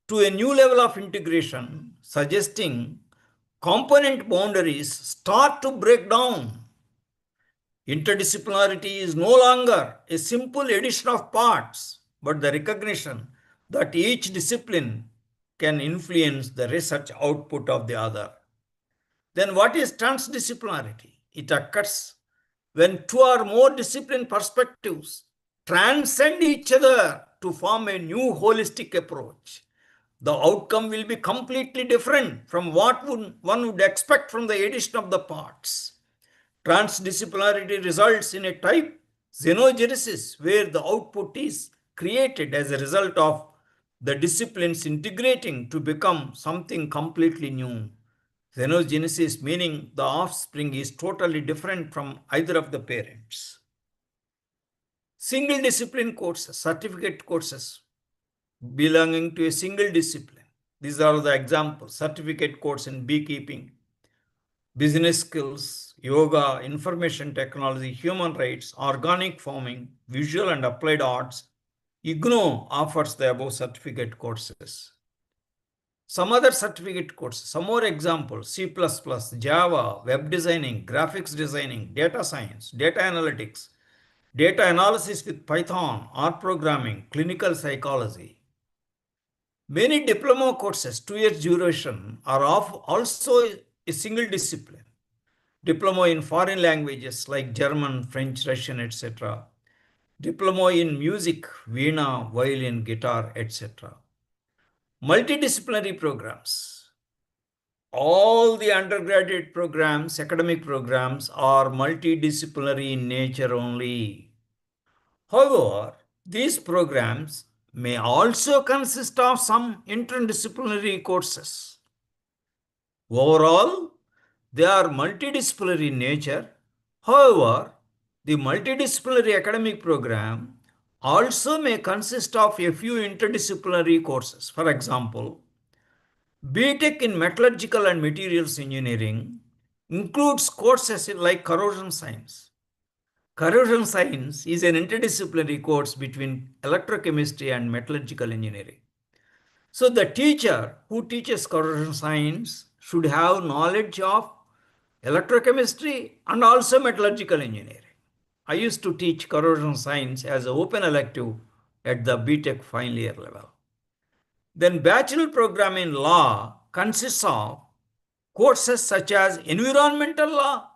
to a new level of integration, suggesting component boundaries start to break down. Interdisciplinarity is no longer a simple addition of parts, but the recognition that each discipline can influence the research output of the other. Then what is transdisciplinarity? It occurs when two or more discipline perspectives transcend each other to form a new holistic approach. The outcome will be completely different from what one would expect from the addition of the parts. Transdisciplinarity results in a type xenogenesis, where the output is created as a result of the disciplines integrating to become something completely new. Xenogenesis meaning the offspring is totally different from either of the parents. Single discipline courses, certificate courses belonging to a single discipline. These are the examples: certificate course in beekeeping, business skills, yoga, information technology, human rights, organic farming, visual and applied arts. IGNO offers the above certificate courses. Some other certificate courses, some more examples: C++, Java, web designing, graphics designing, data science, data analytics, data analysis with Python, R programming, clinical psychology. Many diploma courses, 2 years duration, are also a single discipline. Diploma in foreign languages like German, French, Russian, etc. Diploma in music, veena, violin, guitar, etc. Multidisciplinary programs. All the undergraduate programs, academic programs, are multidisciplinary in nature only. However, these programs may also consist of some interdisciplinary courses. Overall, they are multidisciplinary in nature. However, the multidisciplinary academic program also may consist of a few interdisciplinary courses. For example, BTech in Metallurgical and Materials Engineering includes courses like corrosion science. Corrosion science is an interdisciplinary course between electrochemistry and metallurgical engineering. So the teacher who teaches corrosion science should have knowledge of electrochemistry and also metallurgical engineering. I used to teach corrosion science as an open elective at the BTech final year level. Then bachelor program in law consists of courses such as environmental law.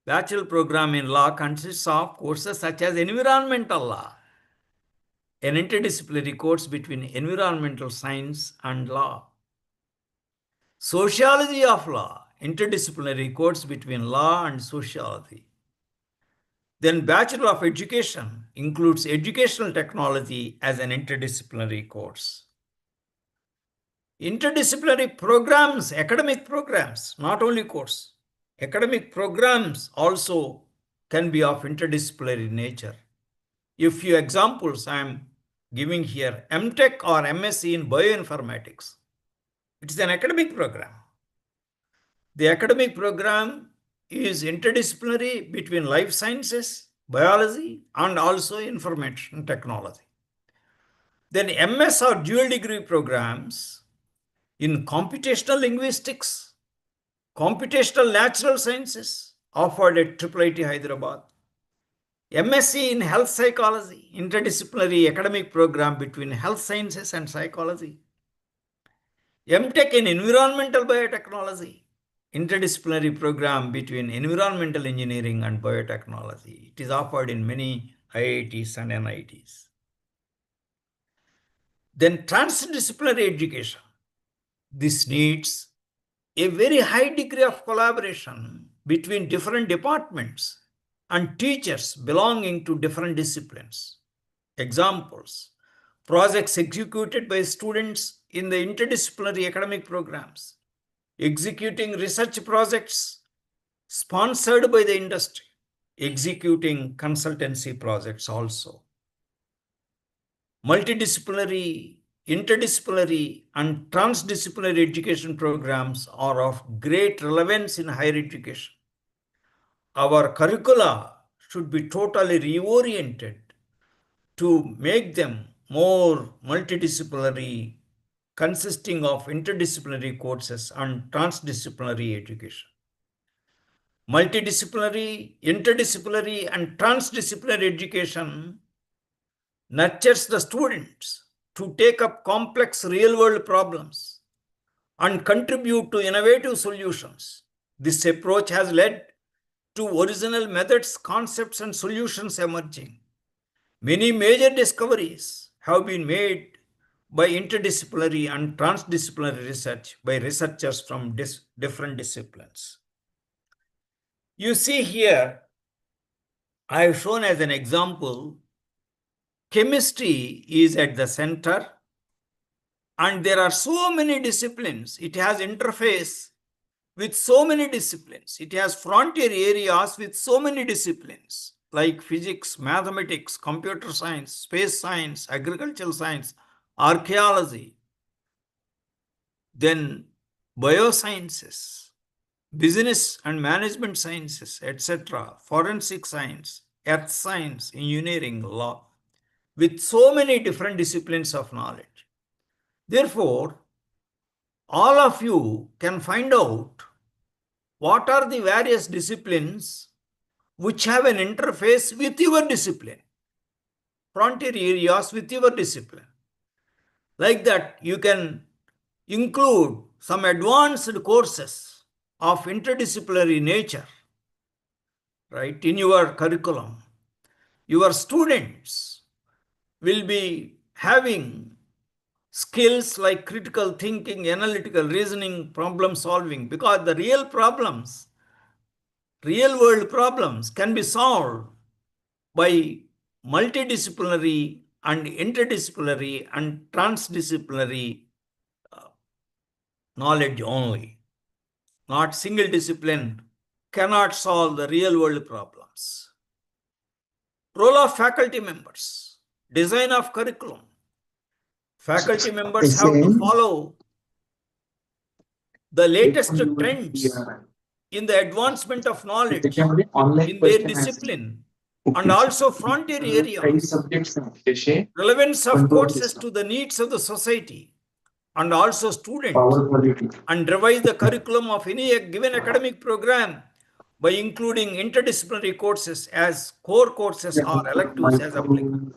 Bachelor program in law consists of courses such as environmental law, an interdisciplinary course between environmental science and law. Sociology of law, interdisciplinary course between law and sociology. Then Bachelor of Education includes educational technology as an interdisciplinary course. Interdisciplinary programs, academic programs, not only course, academic programs also can be of interdisciplinary nature. A few examples I am giving here: MTech or MSc in bioinformatics. It is an academic program. The academic program is interdisciplinary between life sciences, biology, and also information technology. Then MS or dual degree programs in computational linguistics, computational natural sciences, offered at IIIT Hyderabad. MSc in health psychology, interdisciplinary academic program between health sciences and psychology. MTech in environmental biotechnology, interdisciplinary program between environmental engineering and biotechnology. It is offered in many IITs and NITs. Then transdisciplinary education. This needs a very high degree of collaboration between different departments and teachers belonging to different disciplines. Examples: projects executed by students in the interdisciplinary academic programs, executing research projects sponsored by the industry, executing consultancy projects also. Multidisciplinary, interdisciplinary, and transdisciplinary education programs are of great relevance in higher education. Our curricula should be totally reoriented to make them more multidisciplinary, consisting of interdisciplinary courses and transdisciplinary education. Multidisciplinary, interdisciplinary, and transdisciplinary education nurtures the students to take up complex real-world problems and contribute to innovative solutions. This approach has led to original methods, concepts, and solutions emerging. Many major discoveries have been made by interdisciplinary and transdisciplinary research by researchers from different disciplines. You see here, I have shown as an example, chemistry is at the center, and there are so many disciplines. It has interface with so many disciplines. It has frontier areas with so many disciplines like physics, mathematics, computer science, space science, agricultural science, archaeology, then biosciences, business and management sciences, etc., forensic science, earth science, engineering, law, with so many different disciplines of knowledge. Therefore, all of you can find out what are the various disciplines which have an interface with your discipline, frontier areas with your discipline. Like that, you can include some advanced courses of interdisciplinary nature, right, in your curriculum. Your students will be having skills like critical thinking, analytical reasoning, problem solving, because the real problems, real world problems can be solved by multidisciplinary and interdisciplinary and transdisciplinary knowledge only. Not single discipline cannot solve the real world problems. Role of faculty members, design of curriculum. Faculty members have to follow the latest trends in the advancement of knowledge in their discipline and also frontier areas, relevance of courses to the needs of the society and also students, and revise the curriculum of any given academic program by including interdisciplinary courses as core courses or electives as applicable.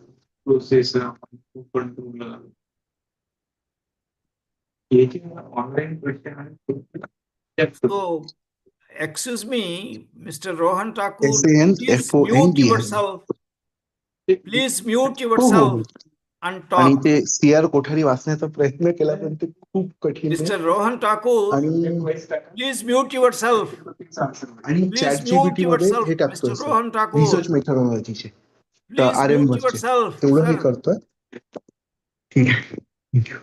So, excuse me, Mr. Rohan Thakur, please mute yourself. Please mute yourself and आणि talk. ते CR Kothari वाचण्याचा प्रयत्न केला पण ते खूप कठीण आहे. Mr. Rohan Thakur, आणि please mute yourself. आणि Please चॅट mute जीपीटी मध्ये yourself, हे टाकतोय Mr. Rohan Thakur. रिसर्च मेथडॉलॉजीचे तर Please आर एम mute वरचे yourself, तेवढं हे sir. करतोय. ठीक आहे.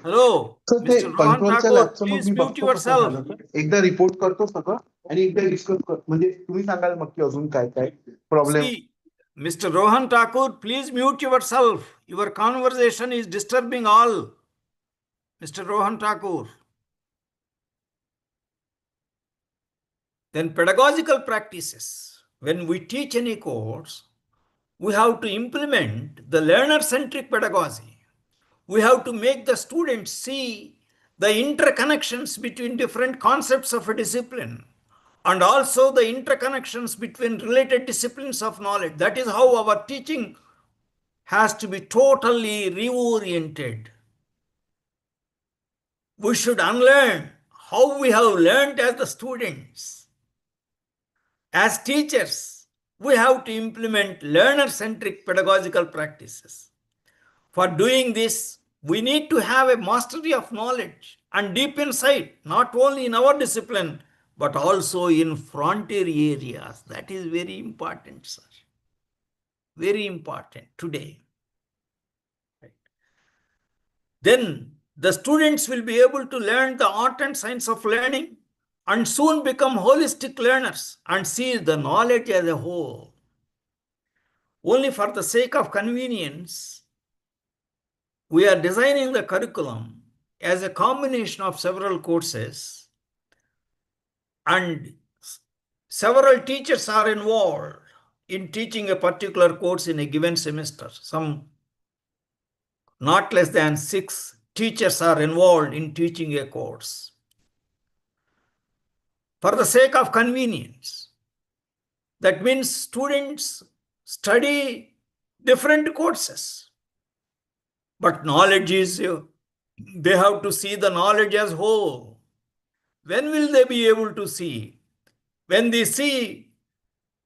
Hello, तर ते Mr. Rohan कंट्रोलच्या Thakur, लॅबचं mug please me mute बघतो कसं yourself. झालं तर. एकदा रिपोर्ट करतो सगळं आणि एकदा डिस्कस करतो म्हणजे तुम्ही सांगाल मग की अजून काय काय problem. See, Mr. Rohan Thakur, please mute yourself. Your conversation is disturbing all. Mr. Rohan Thakur. Then pedagogical practices. When we teach any course, we have to implement the learner-centric pedagogy. We have to make the students see the interconnections between different concepts of a discipline, and also the interconnections between related disciplines of knowledge. That is how our teaching has to be totally reoriented. We should unlearn how we have learned as the students. As teachers, we have to implement learner-centric pedagogical practices. For doing this, we need to have a mastery of knowledge and deep insight, not only in our discipline, but also in frontier areas. That is very important, sir. Very important today. Then the students will be able to learn the art and science of learning and soon become holistic learners and see the knowledge as a whole. Only for the sake of convenience, we are designing the curriculum as a combination of several courses, and several teachers are involved in teaching a particular course in a given semester. Some not less than 6 teachers are involved in teaching a course. For the sake of convenience, that means students study different courses. But knowledge is, they have to see the knowledge as whole. When will they be able to see? When they see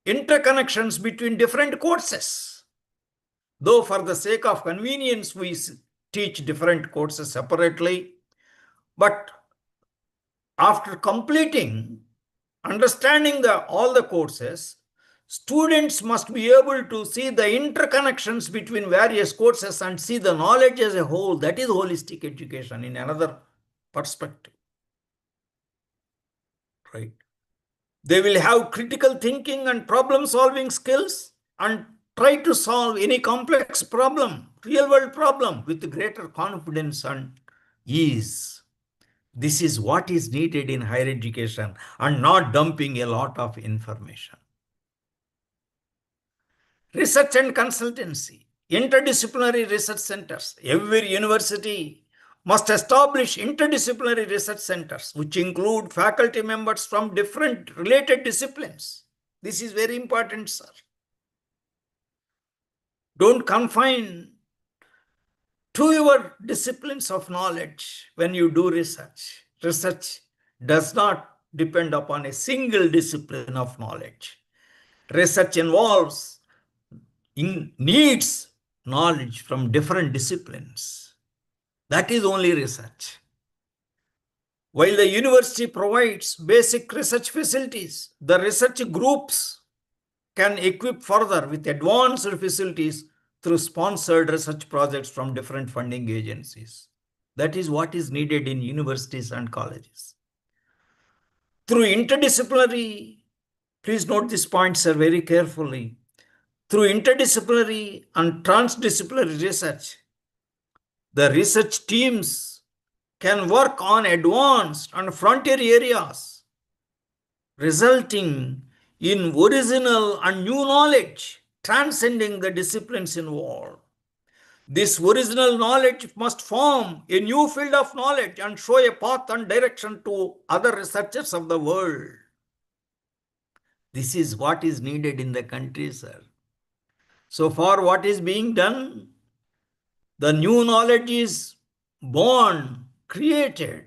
interconnections between different courses. Though for the sake of convenience, we teach different courses separately. But after completing, understanding all the courses, students must be able to see the interconnections between various courses and see the knowledge as a whole. That is holistic education in another perspective. Right? They will have critical thinking and problem-solving skills and try to solve any complex problem, real-world problem, with greater confidence and ease. This is what is needed in higher education, and not dumping a lot of information. Research and consultancy, interdisciplinary research centers. Every university must establish interdisciplinary research centers, which include faculty members from different related disciplines. This is very important, sir. Don't confine to your disciplines of knowledge when you do research. Research does not depend upon a single discipline of knowledge. Research needs knowledge from different disciplines. That is only research. While the university provides basic research facilities, the research groups can equip further with advanced facilities through sponsored research projects from different funding agencies. That is what is needed in universities and colleges. Through interdisciplinary, please note this point, sir, very carefully. Through interdisciplinary and transdisciplinary research, the research teams can work on advanced and frontier areas, resulting in original and new knowledge, transcending the disciplines involved. This original knowledge must form a new field of knowledge and show a path and direction to other researchers of the world. This is what is needed in the country, sir. So far, what is being done? The new knowledge is born, created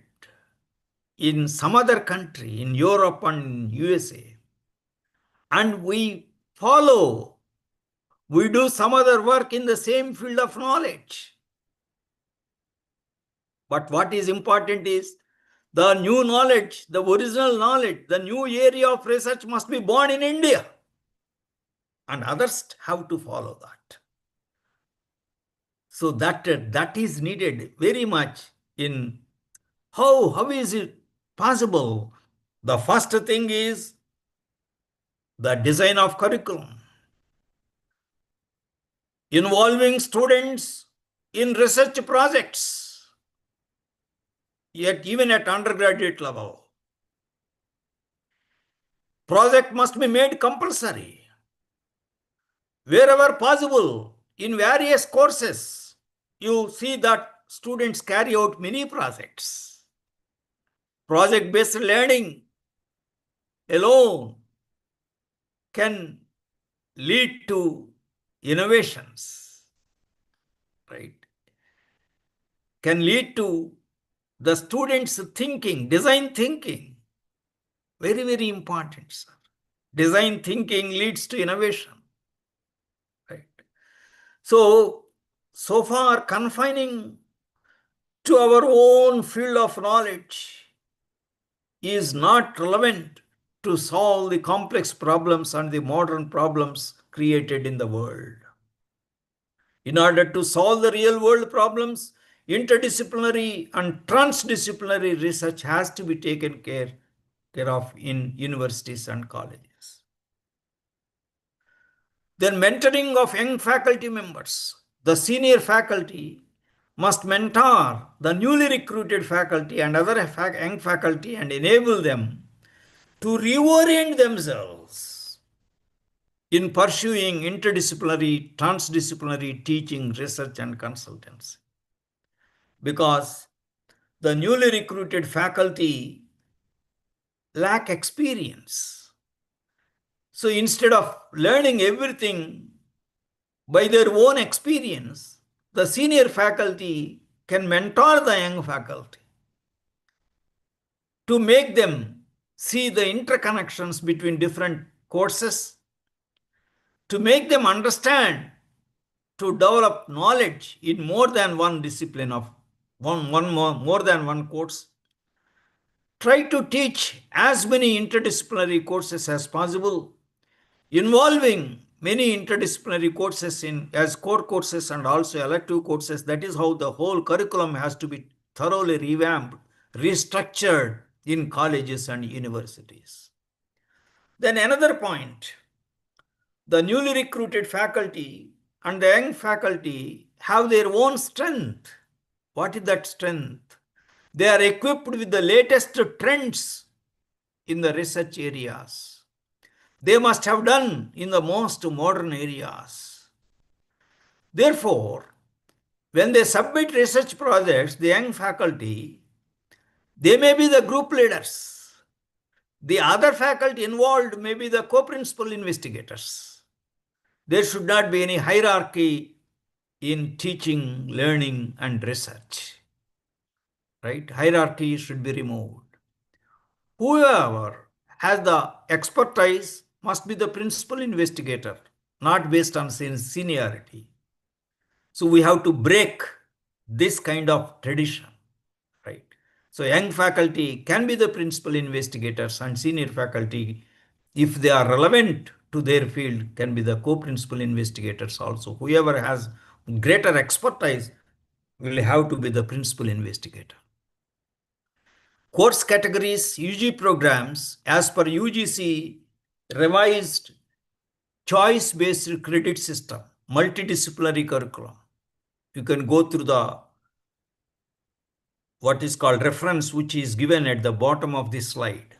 in some other country, in Europe and USA. And we follow, we do some other work in the same field of knowledge. But what is important is the new knowledge, the original knowledge, the new area of research must be born in India. And others have to follow that. So that is needed very much in how is it possible? The first thing is the design of curriculum, involving students in research projects, yet even at undergraduate level. Project must be made compulsory. Wherever possible, in various courses, you see that students carry out mini projects. Project-based learning alone can lead to innovations, right? Can lead to the students thinking, design thinking. Very, very important, sir. Design thinking leads to innovation, right? So far confining to our own field of knowledge is not relevant to solve the complex problems and the modern problems created in the world. In order to solve the real world problems, interdisciplinary and transdisciplinary research has to be taken care of in universities and colleges. Then mentoring of young faculty members. The senior faculty must mentor the newly recruited faculty and other young faculty and enable them to reorient themselves in pursuing interdisciplinary, transdisciplinary teaching, research, and consultancy. Because the newly recruited faculty lack experience. So instead of learning everything by their own experience, the senior faculty can mentor the young faculty to make them see the interconnections between different courses, to make them understand, to develop knowledge in more than one discipline of more than one course. Try to teach as many interdisciplinary courses as possible, involving many interdisciplinary courses as core courses and also elective courses. That is how the whole curriculum has to be thoroughly revamped, restructured in colleges and universities. Then another point, the newly recruited faculty and the young faculty have their own strength. What is that strength? They are equipped with the latest trends in the research areas. They must have done in the most modern areas. Therefore, when they submit research projects, the young faculty, they may be the group leaders. The other faculty involved may be the co-principal investigators. There should not be any hierarchy in teaching, learning, and research. Right? Hierarchy should be removed. Whoever has the expertise must be the principal investigator, not based on seniority. So we have to break this kind of tradition, right? So young faculty can be the principal investigators and senior faculty, if they are relevant to their field, can be the co-principal investigators also. Whoever has greater expertise will have to be the principal investigator. Course categories, UG programs, as per UGC revised choice-based credit system, multidisciplinary curriculum. You can go through the what is called reference, which is given at the bottom of this slide.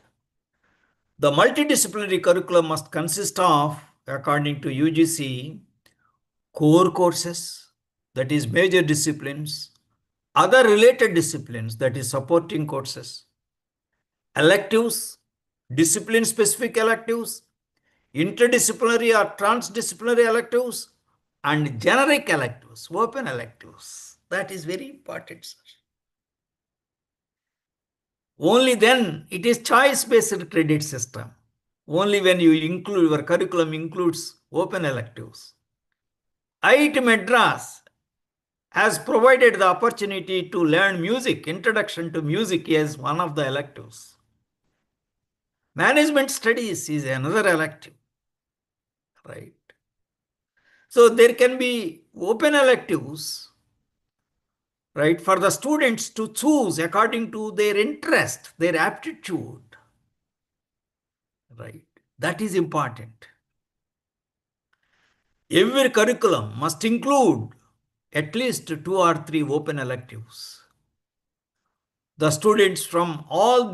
The multidisciplinary curriculum must consist of, according to UGC, core courses, that is major disciplines, other related disciplines, that is supporting courses, electives, discipline-specific electives, interdisciplinary or transdisciplinary electives, and generic electives, open electives. That is very important, sir. Only then it is choice-based credit system. Only when you include, your curriculum includes open electives. IIT Madras has provided the opportunity to learn music, introduction to music as one of the electives. Management studies is another elective, right? So there can be open electives, right, for the students to choose according to their interest, their aptitude, right? That is important. Every curriculum must include at least 2 or 3 open electives. The students from all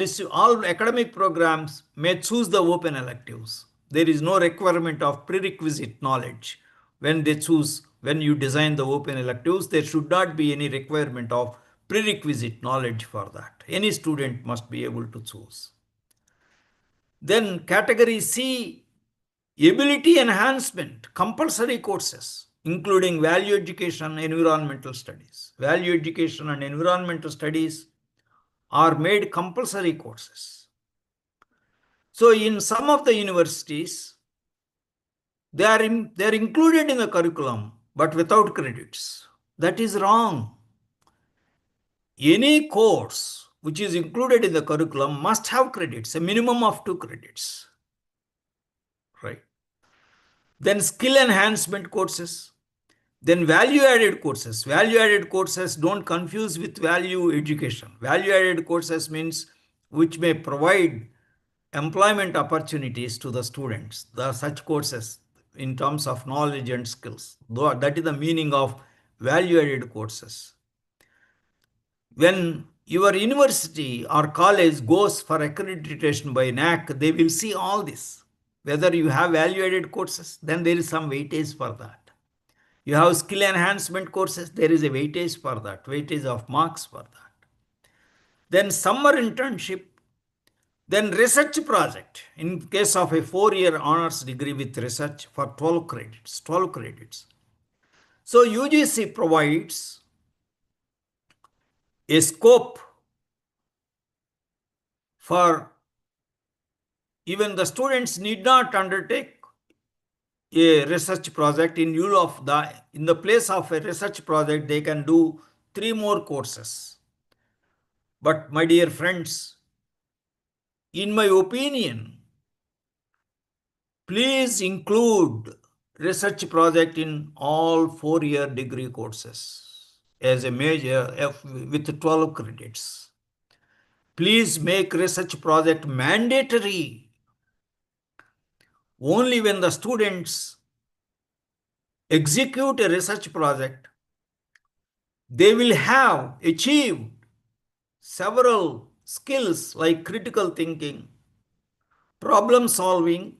academic programs may choose the open electives. There is no requirement of prerequisite knowledge. When you design the open electives, there should not be any requirement of prerequisite knowledge for that. Any student must be able to choose. Then category C, ability enhancement, compulsory courses, including value education, environmental studies. Value education and environmental studies are made compulsory courses. So in some of the universities, they are included in the curriculum, but without credits. That is wrong. Any course which is included in the curriculum must have credits, a minimum of 2 credits. Right. Then skill enhancement courses. Then value-added courses. Value-added courses don't confuse with value education. Value-added courses means which may provide employment opportunities to the students. There are such courses in terms of knowledge and skills. That is the meaning of value-added courses. When your university or college goes for accreditation by NAC, they will see all this. Whether you have value-added courses, then there is some weightage for that. You have skill enhancement courses, there is a weightage for that, weightage of marks for that. Then summer internship, then research project. In case of a 4-year honors degree with research for 12 credits, 12 credits. So UGC provides a scope for even the students need not undertake a research project in the place of a research project, they can do 3 more courses. But my dear friends, in my opinion, please include research project in all 4-year degree courses as a major with 12 credits. Please make research project mandatory. Only when the students execute a research project, they will have achieved several skills like critical thinking, problem solving,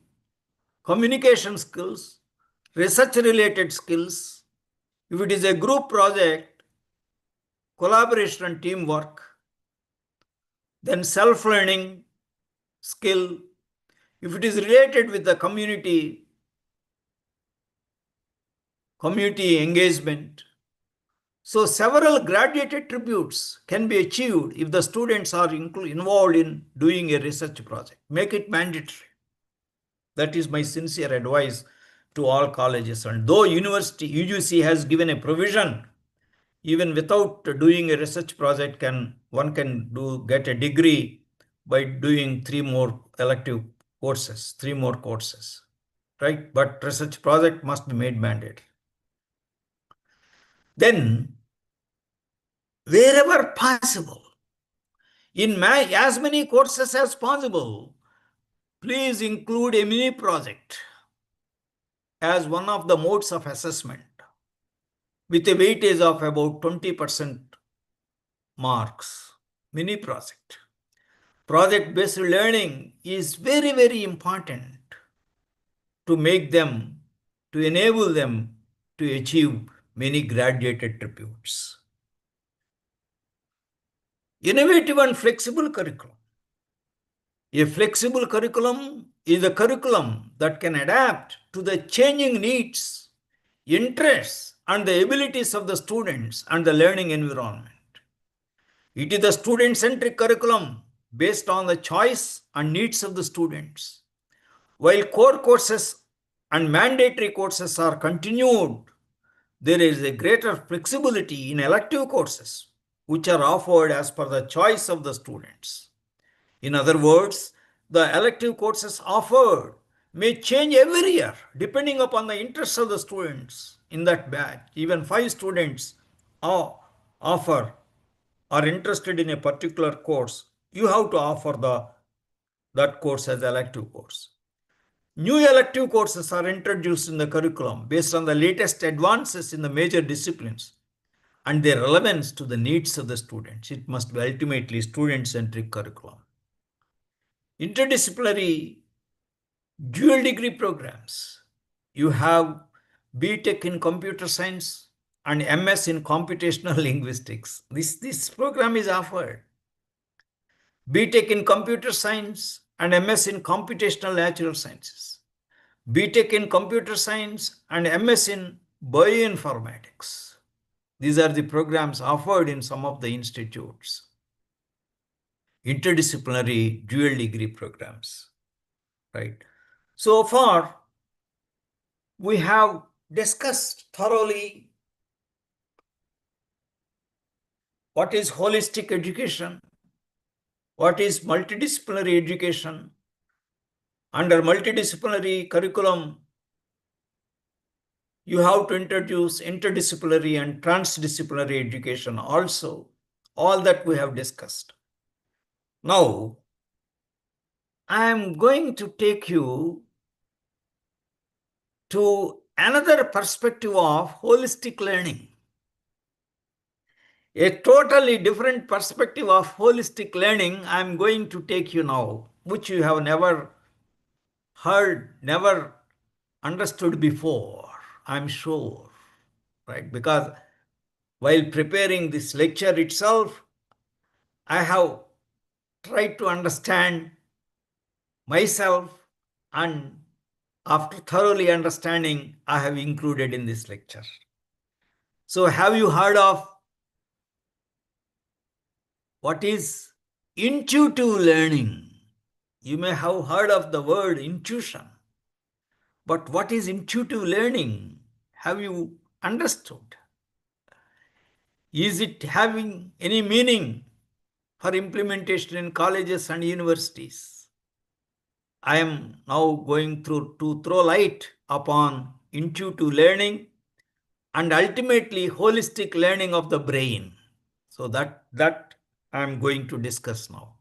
communication skills, research related skills. If it is a group project, collaboration and teamwork, then self-learning skill. If it is related with the community engagement. So several graduate attributes can be achieved if the students are involved in doing a research project. Make it mandatory. That is my sincere advice to all colleges. And though university UGC has given a provision, even without doing a research project, one can get a degree by doing 3 more elective courses, 3 more courses, right? But research project must be made mandatory. Then, wherever possible, in as many courses as possible, please include a mini project as one of the modes of assessment with a weightage of about 20% marks. Mini project. Project-based learning is very, very important to enable them to achieve many graduate attributes. Innovative and flexible curriculum. A flexible curriculum is a curriculum that can adapt to the changing needs, interests, and the abilities of the students and the learning environment. It is the student-centric curriculum based on the choice and needs of the students. While core courses and mandatory courses are continued, there is a greater flexibility in elective courses, which are offered as per the choice of the students. In other words, the elective courses offered may change every year depending upon the interests of the students in that batch. Even 5 students are interested in a particular course, you have to offer that course as elective course. New elective courses are introduced in the curriculum based on the latest advances in the major disciplines and their relevance to the needs of the students. It must be ultimately student-centric curriculum. Interdisciplinary dual degree programs. You have BTech in computer science and MS in computational linguistics. This program is offered. BTech in computer science and MS in computational natural sciences. BTech in computer science and MS in bioinformatics. These are the programs offered in some of the institutes. Interdisciplinary dual degree programs, right? So far, we have discussed thoroughly what is holistic education, what is multidisciplinary education. Under multidisciplinary curriculum, you have to introduce interdisciplinary and transdisciplinary education also. All that we have discussed. Now, I am going to take you to another perspective of holistic learning. A totally different perspective of holistic learning I am going to take you now, which you have never heard, never understood before, I'm sure, right? Because while preparing this lecture itself, I have tried to understand myself, and after thoroughly understanding, I have included in this lecture. So have you heard of what is intuitive learning? You may have heard of the word intuition. But what is intuitive learning? Have you understood? Is it having any meaning for implementation in colleges and universities? I am now going to throw light upon intuitive learning and ultimately holistic learning of the brain. So that I am going to discuss now.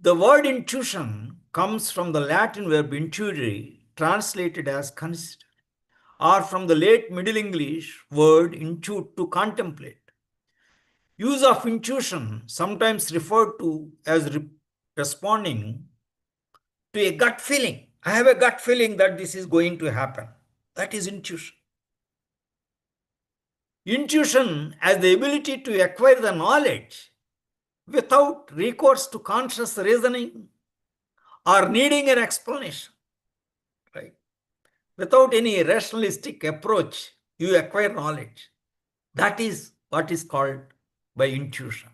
The word intuition comes from the Latin verb intuere, translated as consider, or from the late Middle English word intuit, to contemplate. Use of intuition, sometimes referred to as responding to a gut feeling. I have a gut feeling that this is going to happen. That is intuition. Intuition has the ability to acquire the knowledge without recourse to conscious reasoning or needing an explanation, right? Without any rationalistic approach, you acquire knowledge. That is what is called by intuition.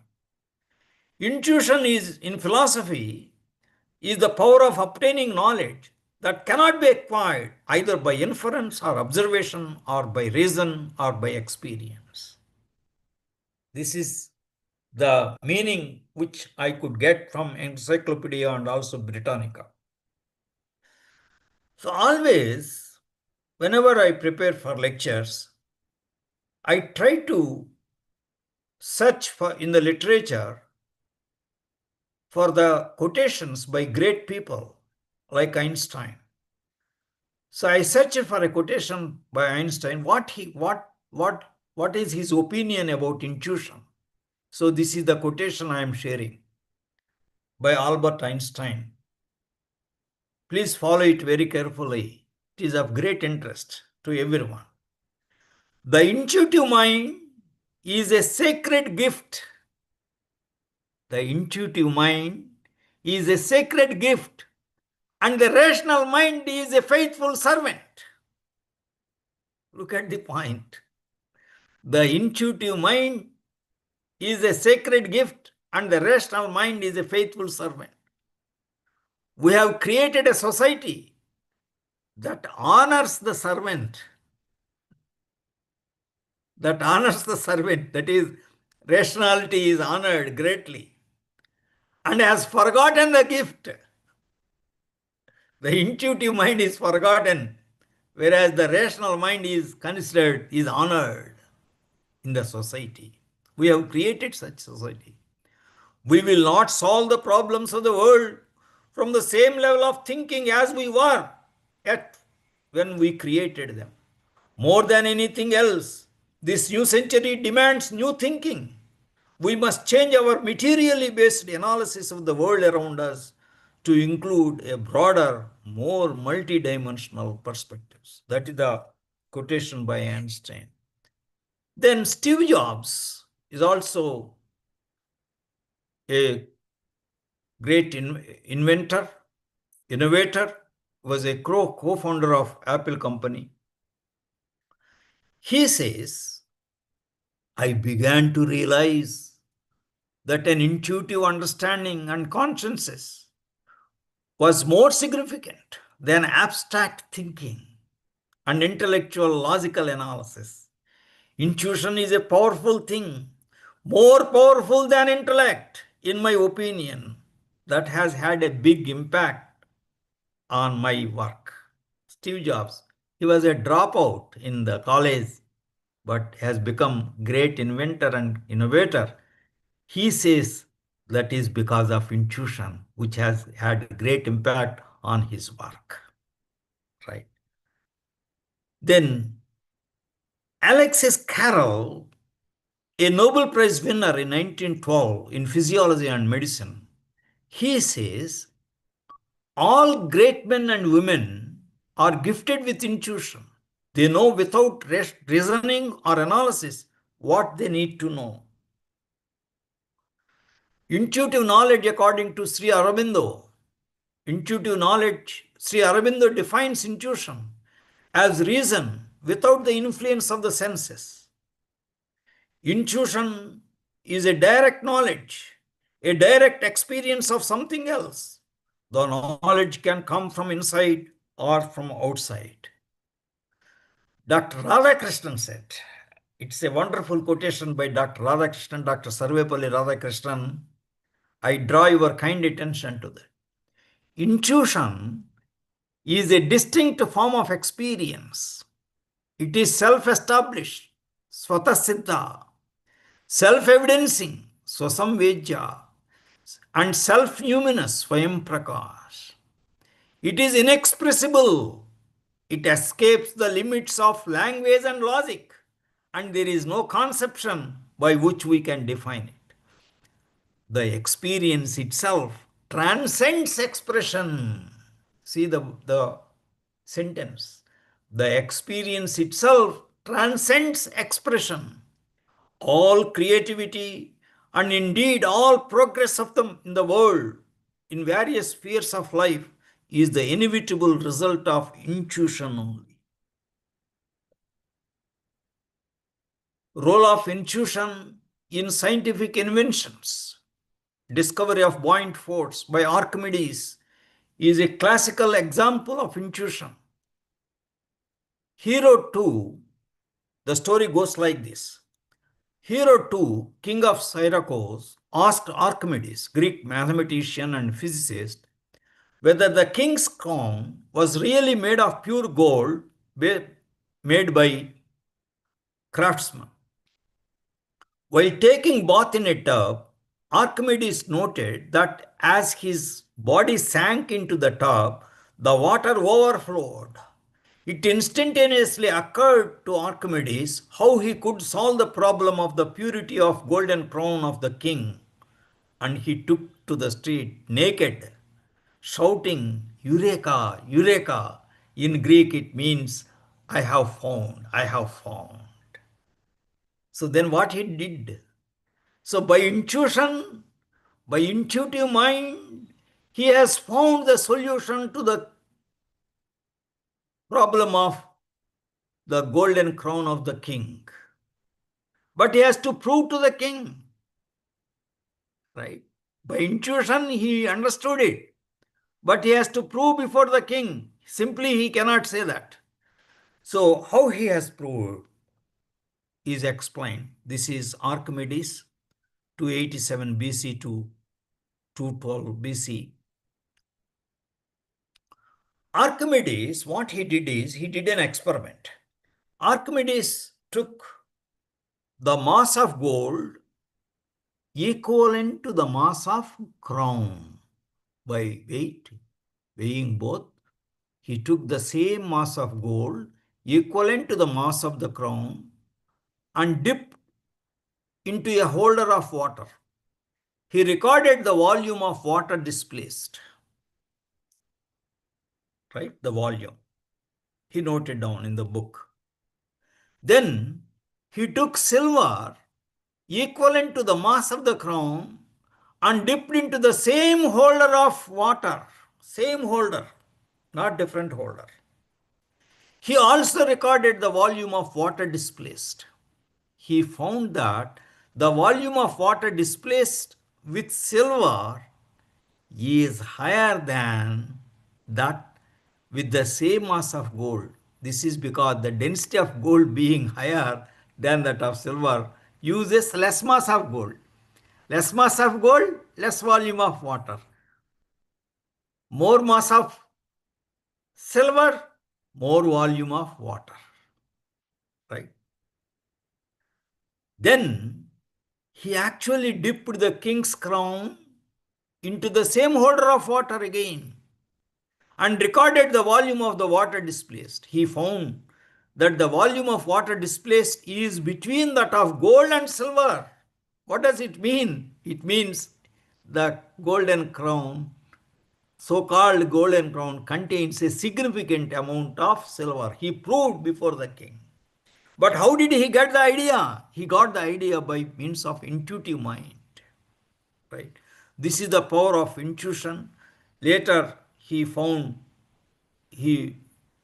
Intuition is, in philosophy, is the power of obtaining knowledge that cannot be acquired either by inference or observation or by reason or by experience. This is the meaning which I could get from Encyclopedia and also Britannica. So always, whenever I prepare for lectures, I try to search for in the literature for the quotations by great people like Einstein. So I searched for a quotation by Einstein. What is his opinion about intuition? So this is the quotation I am sharing by Albert Einstein. Please follow it very carefully. It is of great interest to everyone. The intuitive mind is a sacred gift. The intuitive mind is a sacred gift, and the rational mind is a faithful servant. Look at the point. The intuitive mind is a sacred gift, and the rational mind is a faithful servant. We have created a society that honors the servant. That is, rationality is honored greatly, and has forgotten the gift. The intuitive mind is forgotten, whereas the rational mind is considered, is honored in the society. We have created such society. We will not solve the problems of the world from the same level of thinking as we were at when we created them. More than anything else, this new century demands new thinking. We must change our materially based analysis of the world around us to include a broader, more multidimensional perspectives. That is the quotation by Einstein. Then Steve Jobs is also a great inventor, innovator, was a co-founder of Apple company. He says, I began to realize that an intuitive understanding and consciousness was more significant than abstract thinking and intellectual logical analysis. Intuition is a powerful thing, more powerful than intellect, in my opinion, that has had a big impact on my work. Steve Jobs, he was a dropout in the college, but has become great inventor and innovator. He says that is because of intuition, which has had great impact on his work. Right. Then Alexis Carrel, a Nobel Prize winner in 1912 in physiology and medicine, he says all great men and women are gifted with intuition. They know without reasoning or analysis what they need to know. Intuitive knowledge, according to Sri Aurobindo, Sri Aurobindo defines intuition as reason without the influence of the senses. Intuition is a direct knowledge, a direct experience of something else. The knowledge can come from inside or from outside. Dr. Radhakrishnan said, it's a wonderful quotation by Dr. Radhakrishnan, Dr. Sarvepalli Radhakrishnan. I draw your kind attention to that. Intuition is a distinct form of experience. It is self-established, swatasiddha, self-evidencing, swasamvedya, and self-numinous, swayam prakash. It is inexpressible. It escapes the limits of language and logic, and there is no conception by which we can define it. The experience itself transcends expression. See the sentence. The experience itself transcends expression. All creativity and indeed all progress in the world in various spheres of life is the inevitable result of intuition only. Role of intuition in scientific inventions. Discovery of buoyant force by Archimedes is a classical example of intuition. Hero 2, the story goes like this. Hero 2, king of Syracuse, asked Archimedes, Greek mathematician and physicist, whether the king's crown was really made of pure gold made by craftsmen. While taking bath in a tub, Archimedes noted that as his body sank into the tub, the water overflowed. It instantaneously occurred to Archimedes how he could solve the problem of the purity of golden crown of the king, and he took to the street naked, shouting, Eureka, Eureka. In Greek it means, I have found, I have found. So then what he did? So by intuition, by intuitive mind, he has found the solution to the problem of the golden crown of the king. But he has to prove to the king, right? By intuition, he understood it. But he has to prove before the king. Simply, he cannot say that. So how he has proved is explained. This is Archimedes, 287 BC to 212 BC. Archimedes, what he did is, he did an experiment. Archimedes took the mass of gold equivalent to the mass of crown by weighing both. He took the same mass of gold equivalent to the mass of the crown and dipped into a holder of water. He recorded the volume of water displaced, right? The volume. He noted down in the book. Then he took silver equivalent to the mass of the crown and dipped into the same holder of water. Same holder, not different holder. He also recorded the volume of water displaced. He found that the volume of water displaced with silver is higher than that with the same mass of gold. This is because the density of gold being higher than that of silver uses less mass of gold. Less mass of gold, less volume of water. More mass of silver, more volume of water. Right? Then he actually dipped the king's crown into the same holder of water again and recorded the volume of the water displaced. He found that the volume of water displaced is between that of gold and silver. What does it mean? It means the golden crown, so-called golden crown, contains a significant amount of silver. He proved before the king. But how did he get the idea? He got the idea by means of intuitive mind. Right? This is the power of intuition. Later, he found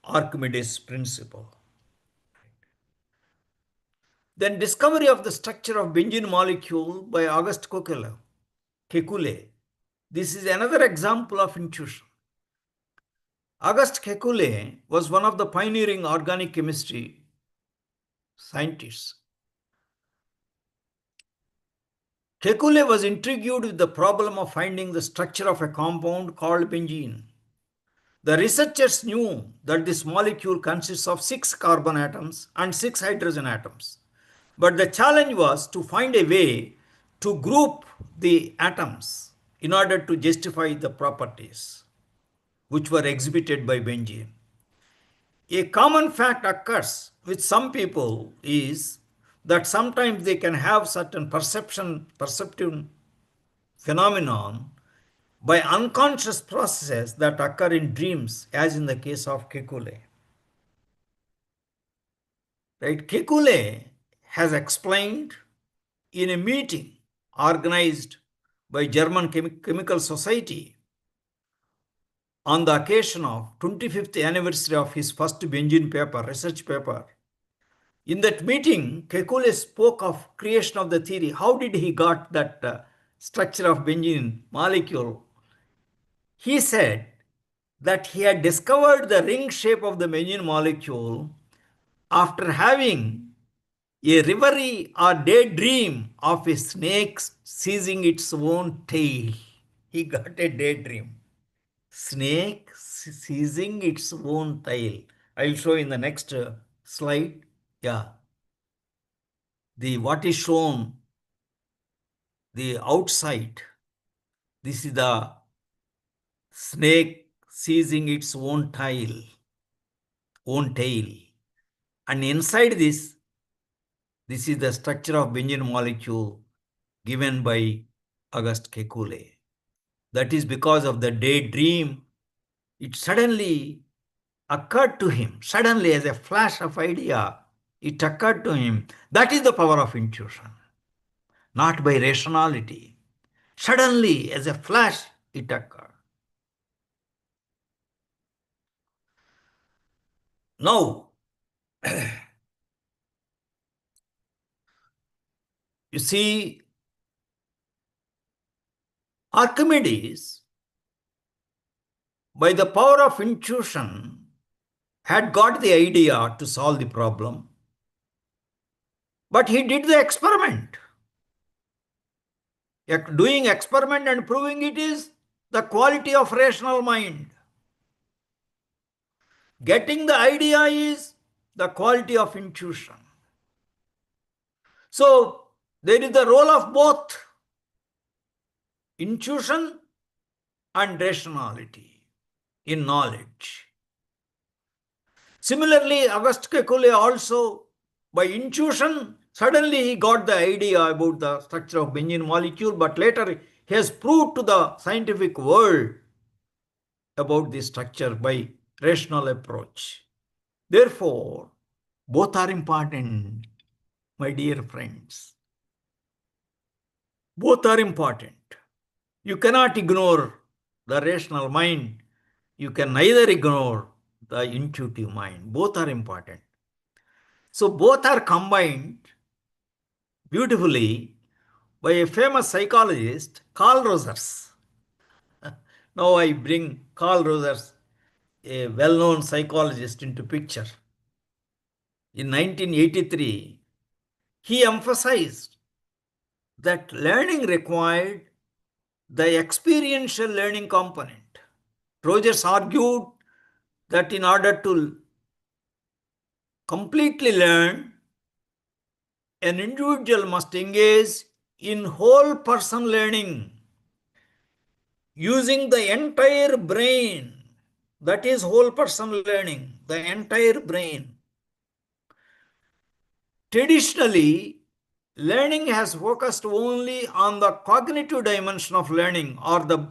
Archimedes' principle. Then discovery of the structure of benzene molecule by Auguste Kekulé. This is another example of intuition. Auguste Kekulé was one of the pioneering organic chemistry scientists. Kekulé was intrigued with the problem of finding the structure of a compound called benzene. The researchers knew that this molecule consists of 6 carbon atoms and 6 hydrogen atoms. But the challenge was to find a way to group the atoms in order to justify the properties which were exhibited by benzene. A common fact occurs with some people is that sometimes they can have certain perceptive phenomenon by unconscious processes that occur in dreams, as in the case of Kekulé. Right? Kekulé has explained in a meeting organized by German Chemical Society on the occasion of 25th anniversary of his first benzene paper, research paper. In that meeting, Kekulé spoke of creation of the theory. How did he got that structure of benzene molecule? He said that he had discovered the ring shape of the benzene molecule after having a reverie or daydream of a snake seizing its own tail. He got a daydream. Snake seizing its own tail. I will show in the next slide. Yeah. What is shown, the outside. This is the snake seizing its own tail. And inside this is the structure of benzene molecule given by Auguste Kekulé. That is because of the daydream. It suddenly occurred to him, suddenly as a flash of idea, it occurred to him. That is the power of intuition, not by rationality. Suddenly, as a flash, it occurred. Now, you see, Archimedes, by the power of intuition, had got the idea to solve the problem, but he did the experiment. Doing experiment and proving it is the quality of rational mind. Getting the idea is the quality of intuition. So, there is the role of both intuition and rationality in knowledge. Similarly, Auguste Kekulé also, by intuition, suddenly he got the idea about the structure of benzene molecule, but later he has proved to the scientific world about this structure by rational approach. Therefore, both are important. my dear friends. Both are important. You cannot ignore the rational mind. You can neither ignore the intuitive mind. Both are important. So both are combined beautifully by a famous psychologist, Carl Rogers. Now I bring Carl Rogers, a well-known psychologist, into picture. In 1983, he emphasized that learning required the experiential learning component. Rogers argued that in order to completely learn, an individual must engage in whole person learning using the entire brain. That is whole person learning, the entire brain. Traditionally, learning has focused only on the cognitive dimension of learning, or the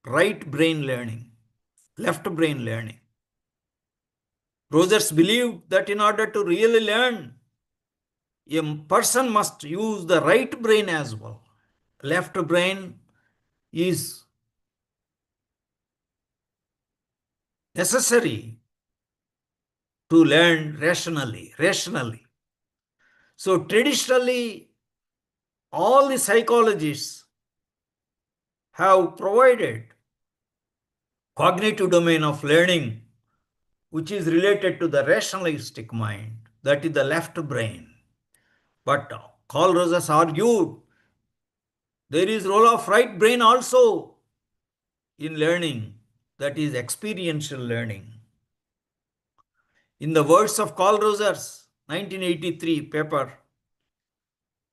right brain learning, left brain learning. Rogers believed that in order to really learn, a person must use the right brain as well. Left brain is necessary to learn rationally. So traditionally, all the psychologists have provided cognitive domain of learning, which is related to the rationalistic mind, that is the left brain. But Carl Rogers argued there is role of right brain also in learning, that is experiential learning. In the words of Carl Rogers, 1983 paper,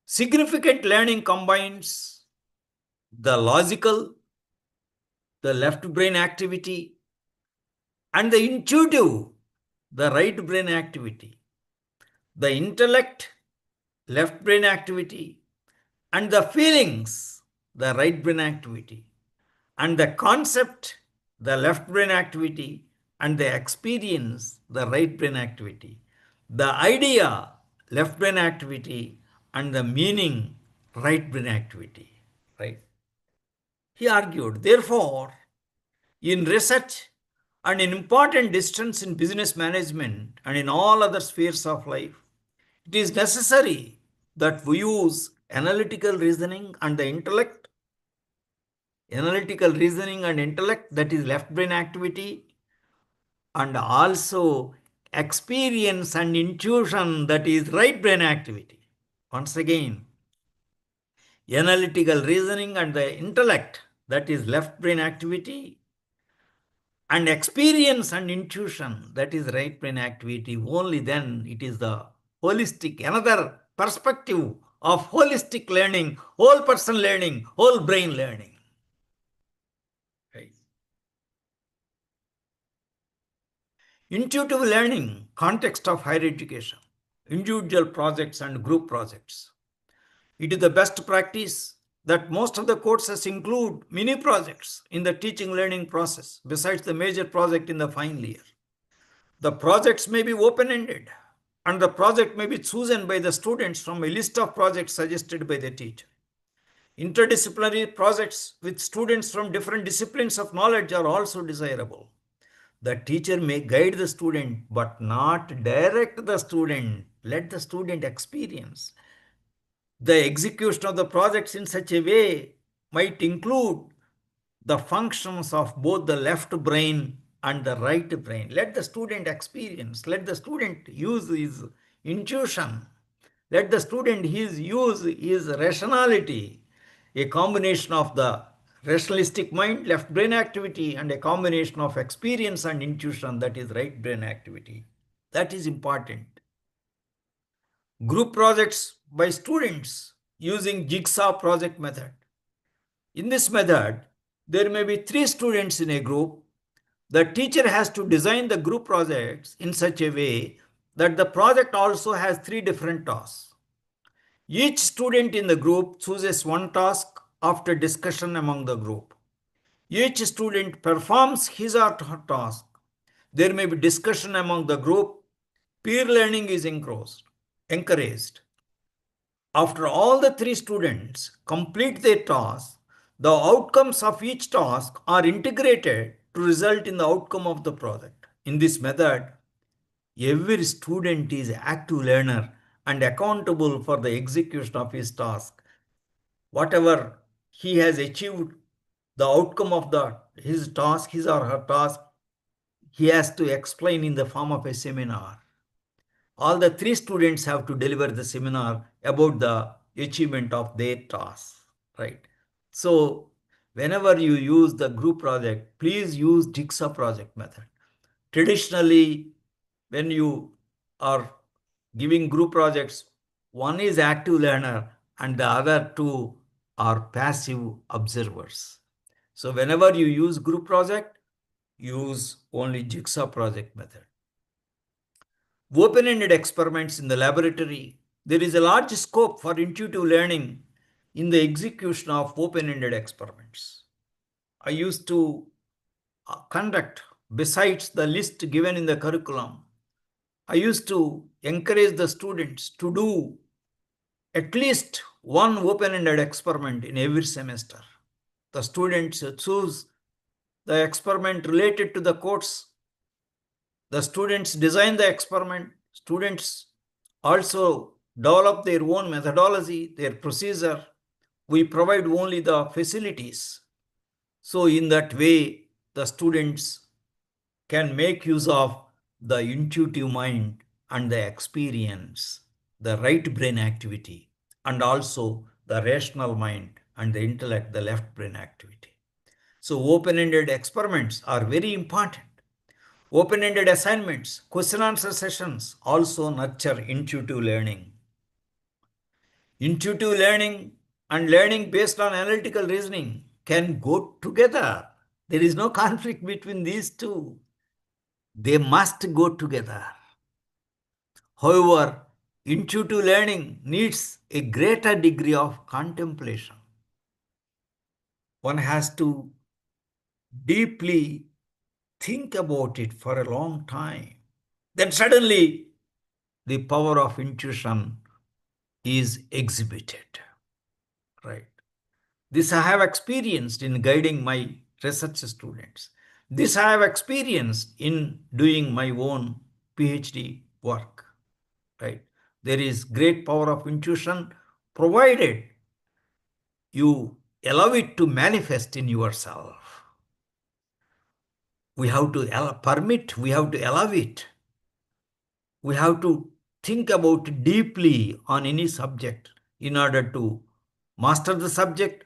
significant learning combines the logical, the left brain activity, and the intuitive, the right brain activity, the intellect, left brain activity, and the feelings, the right brain activity, and the concept, the left brain activity, and the experience, the right brain activity, the idea, left brain activity, and the meaning, right brain activity. Right? He argued, therefore, in research and in important decisions in business management and in all other spheres of life, it is necessary that we use analytical reasoning and the intellect, that is left brain activity, and also experience and intuition, that is right brain activity. Once again, analytical reasoning and the intellect, that is left brain activity, and experience and intuition, that is right brain activity. Only then it is the holistic, another perspective of holistic learning, whole person learning, whole brain learning. Right. Intuitive learning, context of higher education, individual projects and group projects. It is the best practice that most of the courses include mini projects in the teaching learning process, besides the major project in the final year. The projects may be open-ended, and the project may be chosen by the students from a list of projects suggested by the teacher. Interdisciplinary projects with students from different disciplines of knowledge are also desirable. The teacher may guide the student, but not direct the student. Let the student experience. The execution of the projects in such a way might include the functions of both the left brain and the right brain. Let the student experience. Let the student use his intuition. Let the student use his rationality. A combination of the rationalistic mind, left brain activity, and a combination of experience and intuition, that is right brain activity. That is important. Group projects by students using jigsaw project method. In this method, there may be 3 students in a group. The teacher has to design the group projects in such a way that the project also has 3 different tasks. Each student in the group chooses one task after discussion among the group. Each student performs his or her task. There may be discussion among the group. Peer learning is encouraged. encouraged. After all the three students complete their task, the outcomes of each task are integrated to result in the outcome of the project. In this method, every student is an active learner and accountable for the execution of his task. Whatever he has achieved, the outcome of his task, his or her task, he has to explain in the form of a seminar. All the three students have to deliver the seminar about the achievement of their task, right? So whenever you use the group project, please use jigsaw project method. Traditionally, when you are giving group projects, one is active learner and the other two are passive observers. So whenever you use group project, use only jigsaw project method. Open-ended experiments in the laboratory. There is a large scope for intuitive learning in the execution of open-ended experiments. I used to conduct, besides the list given in the curriculum, I used to encourage the students to do at least one open-ended experiment in every semester. The students choose the experiment related to the course. The students design the experiment. Students also develop their own methodology, their procedure. We provide only the facilities. So in that way, the students can make use of the intuitive mind and the experience, the right brain activity, and also the rational mind and the intellect, the left brain activity. So open-ended experiments are very important. Open-ended assignments, question-answer sessions also nurture intuitive learning. Intuitive learning and learning based on analytical reasoning can go together. There is no conflict between these two. They must go together. However, intuitive learning needs a greater degree of contemplation. One has to deeply think about it for a long time. Then suddenly, the power of intuition is exhibited. Right. This I have experienced in guiding my research students. This I have experienced in doing my own PhD work. Right. There is great power of intuition provided you allow it to manifest in yourself. We have to permit, we have to allow it. We have to think about deeply on any subject in order to master the subject,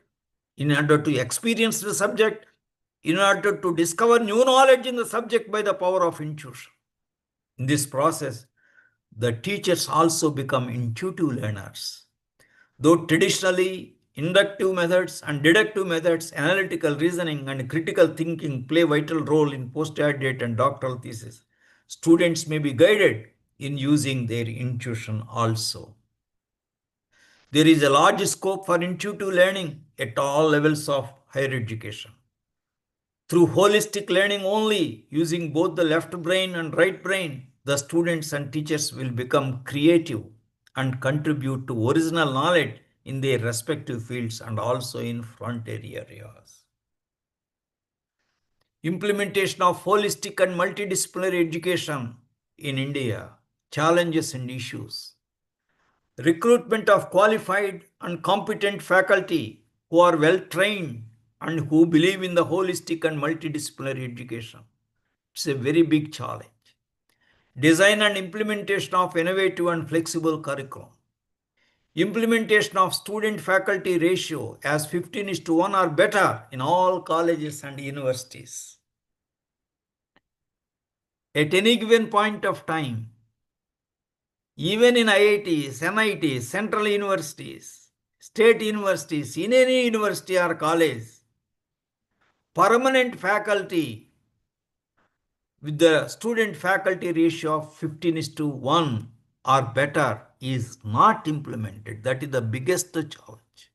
in order to experience the subject, in order to discover new knowledge in the subject by the power of intuition. In this process, the teachers also become intuitive learners. Though traditionally, inductive methods and deductive methods, analytical reasoning and critical thinking play a vital role in postgraduate and doctoral thesis, students may be guided in using their intuition also. There is a large scope for intuitive learning at all levels of higher education. Through holistic learning only, using both the left brain and right brain, the students and teachers will become creative and contribute to original knowledge in their respective fields and also in frontier areas. Implementation of holistic and multidisciplinary education in India, challenges and issues. Recruitment of qualified and competent faculty who are well trained and who believe in the holistic and multidisciplinary education. It's a very big challenge. Design and implementation of innovative and flexible curriculum. Implementation of student-faculty ratio as 15:1 or better in all colleges and universities. At any given point of time, even in IITs, NITs, central universities, state universities, in any university or college, permanent faculty with the student-faculty ratio of 15:1 or better is not implemented. That is the biggest challenge.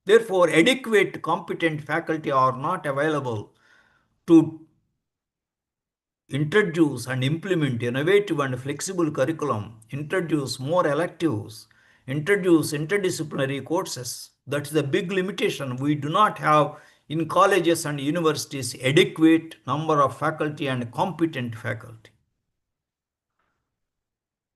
Therefore, adequate competent faculty are not available to introduce and implement innovative and flexible curriculum, introduce more electives, introduce interdisciplinary courses. That's the big limitation. We do not have in colleges and universities adequate number of faculty and competent faculty.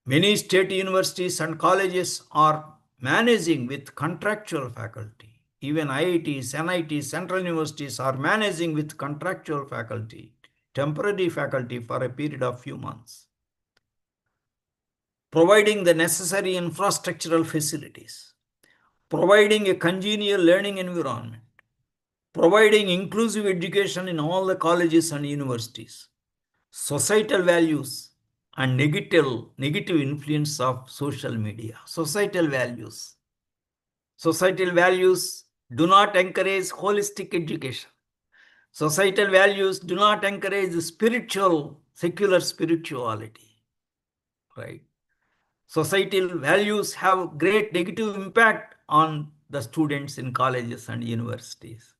Many state universities and colleges are managing with contractual faculty. Even IITs, NITs, central universities are managing with contractual faculty, temporary faculty for a period of few months, providing the necessary infrastructural facilities, providing a congenial learning environment, providing inclusive education in all the colleges and universities, societal values and negative influence of social media. Societal values do not encourage holistic education. Societal values do not encourage secular spirituality, right? Societal values have great negative impact on the students in colleges and universities.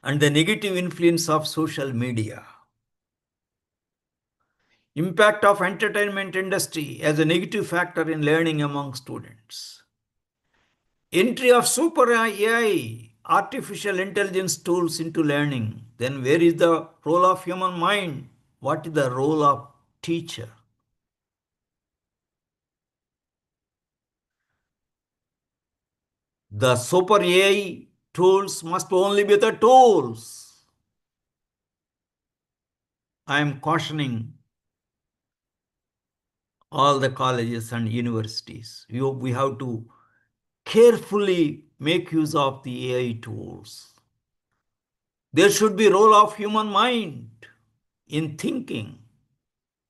And the negative influence of social media. Impact of entertainment industry as a negative factor in learning among students. Entry of super AI, artificial intelligence tools into learning. Then where is the role of human mind? What is the role of teacher? The super AI tools must only be the tools. I am cautioning all the colleges and universities. We have to carefully make use of the AI tools. There should be role of human mind in thinking,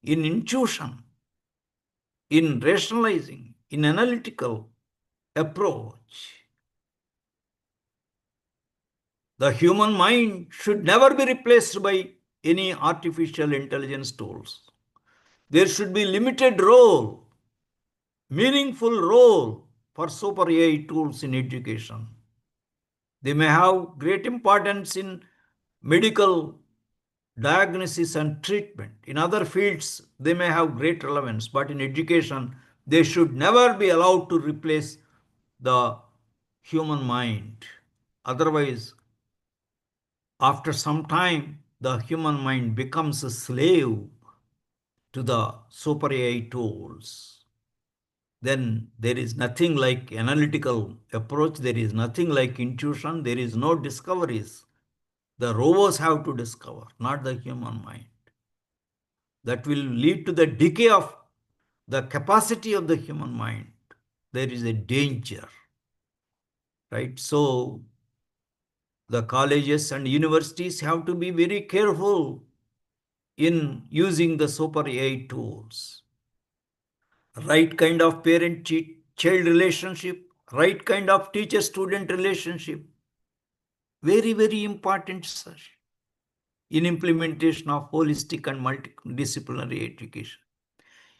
in intuition, in rationalizing, in analytical approach. The human mind should never be replaced by any artificial intelligence tools. There should be limited role, meaningful role for super AI tools in education. They may have great importance in medical diagnosis and treatment. In other fields, they may have great relevance, but in education, they should never be allowed to replace the human mind. Otherwise, after some time, the human mind becomes a slave to the super AI tools. Then there is nothing like analytical approach, there is nothing like intuition, there is no discoveries. The robots have to discover, not the human mind. That will lead to the decay of the capacity of the human mind. There is a danger, right? So the colleges and universities have to be very careful in using the super AI tools. Right kind of parent-child relationship, right kind of teacher-student relationship. Very, very important, sir, in implementation of holistic and multidisciplinary education.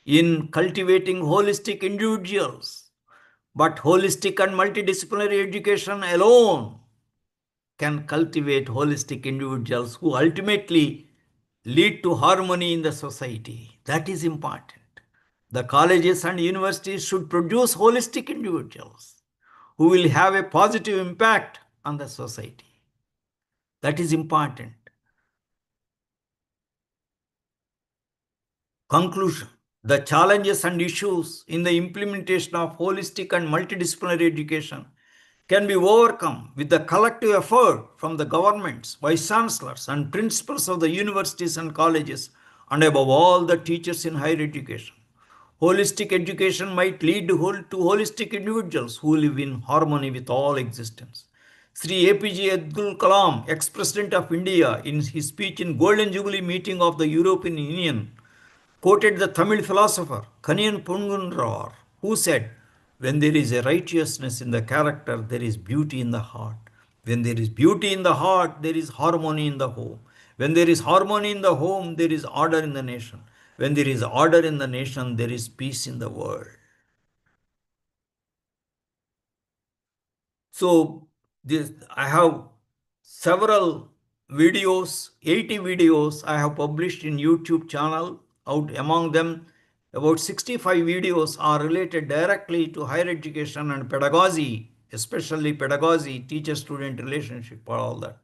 In cultivating holistic individuals. But holistic and multidisciplinary education alone can cultivate holistic individuals who ultimately lead to harmony in the society. That is important. The colleges and universities should produce holistic individuals who will have a positive impact on the society. That is important. Conclusion. The challenges and issues in the implementation of holistic and multidisciplinary education can be overcome with the collective effort from the governments, vice chancellors, and principals of the universities and colleges, and above all the teachers in higher education. Holistic education might lead to holistic individuals who live in harmony with all existence. Sri APJ Abdul Kalam, ex-President of India, in his speech in Golden Jubilee meeting of the European Union, quoted the Tamil philosopher Kaniyan Pungunrar, who said, "When there is a righteousness in the character, there is beauty in the heart. When there is beauty in the heart, there is harmony in the home. When there is harmony in the home, there is order in the nation. When there is order in the nation, there is peace in the world." So I have several videos, 80 videos I have published in YouTube channel. Out among them, about 65 videos are related directly to higher education and pedagogy, especially pedagogy, teacher-student relationship, or all that.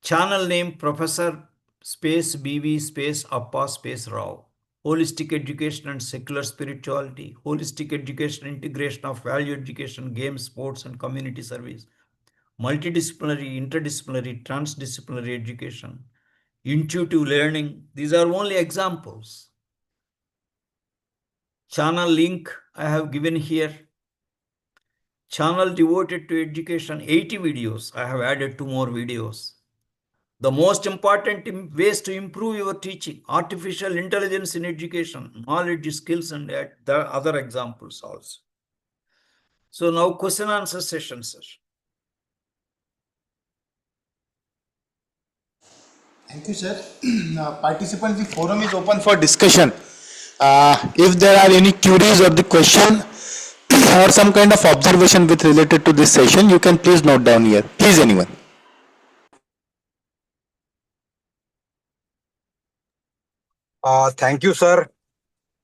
Channel name Professor space BV space Appa space Rao. Holistic education and secular spirituality. Holistic education, integration of value education, games, sports, and community service. Multidisciplinary, interdisciplinary, transdisciplinary education. Intuitive learning. These are only examples. Channel link I have given here. Channel devoted to education, 80 videos. I have added 2 more videos. The most important ways to improve your teaching, artificial intelligence in education, knowledge, skills, and the other examples also. So now question answer session, sir. Thank you, sir. Participants, the forum is open for discussion. If there are any queries or the question or some kind of observation with related to this session, you can please note down here. Please, anyone. Thank you, sir,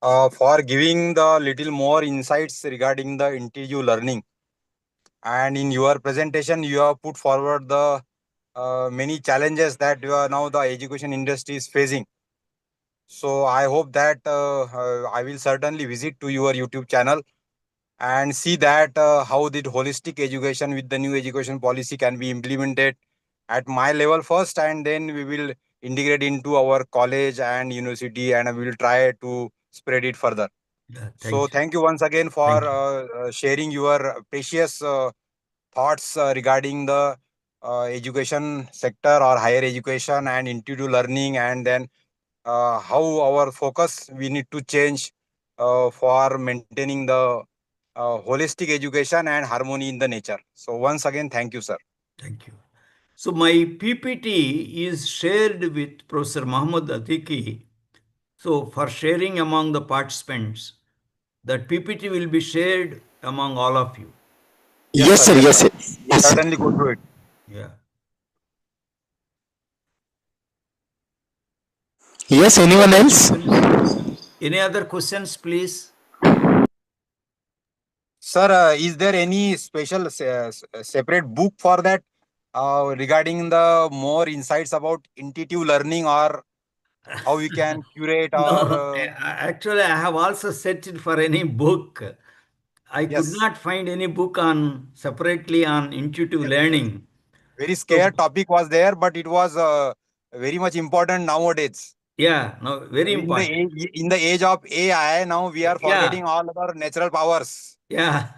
for giving the little more insights regarding the intuitive learning. And in your presentation, you have put forward the many challenges that now the education industry is facing. So I hope that I will certainly visit to your YouTube channel and see that how the holistic education with the new education policy can be implemented at my level first, and then we will integrate into our college and university, and we will try to spread it further. Yeah, So thank you. thank you once again for Thank you. sharing your precious thoughts regarding the education sector or higher education and intuitive learning, and then how our focus we need to change for maintaining the holistic education and harmony in the nature. So once again, thank you, sir. Thank you. So my PPT is shared with Professor Muhammad Atiki. So for sharing among the participants, that PPT will be shared among all of you. Yes, Yes, sir. sir. Yes, Yes, sir. sir. We'll Yes, sir. certainly go through it. Yeah. Yes, Any anyone other else? questions? Any other questions, please? Sir, is there any special separate book for that regarding the more insights about intuitive learning, or how we can curate or No, actually, I have also searched for any book. I could yes, not find any book on separately on intuitive yes, yes. learning. Very So, scared topic was there, but it was very much important nowadays. yeah, no, very important. In the age of AI, now we are Yeah, forgetting all our natural powers. yeah,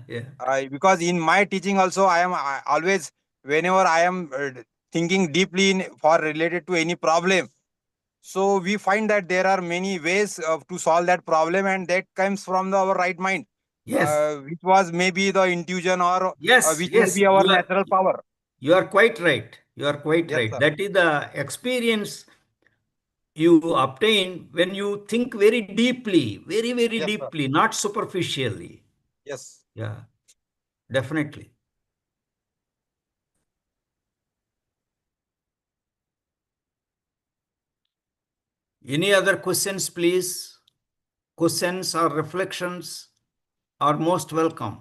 yeah. Because in my teaching also, I always, whenever I am thinking deeply in for related to any problem, so we find that there are many ways to solve that problem, and that comes from our right mind, Yes, which was maybe the intuition, or yes, which may yes. be our natural power. You are quite right. You are quite Yes, right. sir. That is the experience you obtain when you think very deeply, very, very Yes, sir. deeply, not superficially. Yes. Yeah, definitely. Any other questions, please? Questions or reflections are most welcome.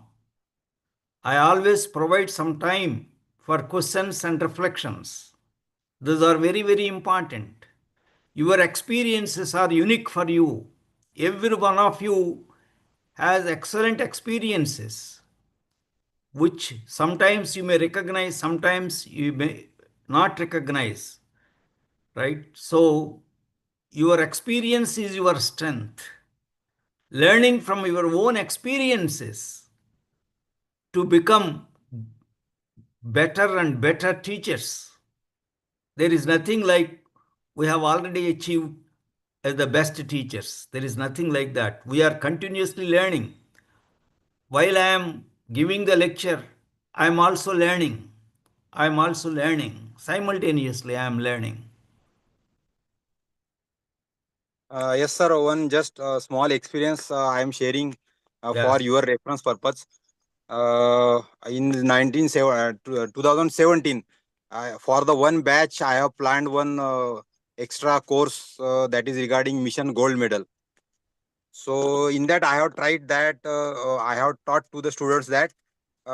I always provide some time for questions and reflections. These are very, very important. Your experiences are unique for you. Every one of you has excellent experiences, which sometimes you may recognize, sometimes you may not recognize, right? So, your experience is your strength. Learning from your own experiences to become better and better teachers. There is nothing like we have already achieved as the best teachers. There is nothing like that. We are continuously learning. While I am giving the lecture, I am also learning. I am also learning. Simultaneously, I am learning. Yes, sir. One just small experience I am sharing Yeah. for your reference purpose. In 2017, For the one batch, I have planned one extra course that is regarding mission gold medal. So in that, I have tried that I have taught to the students that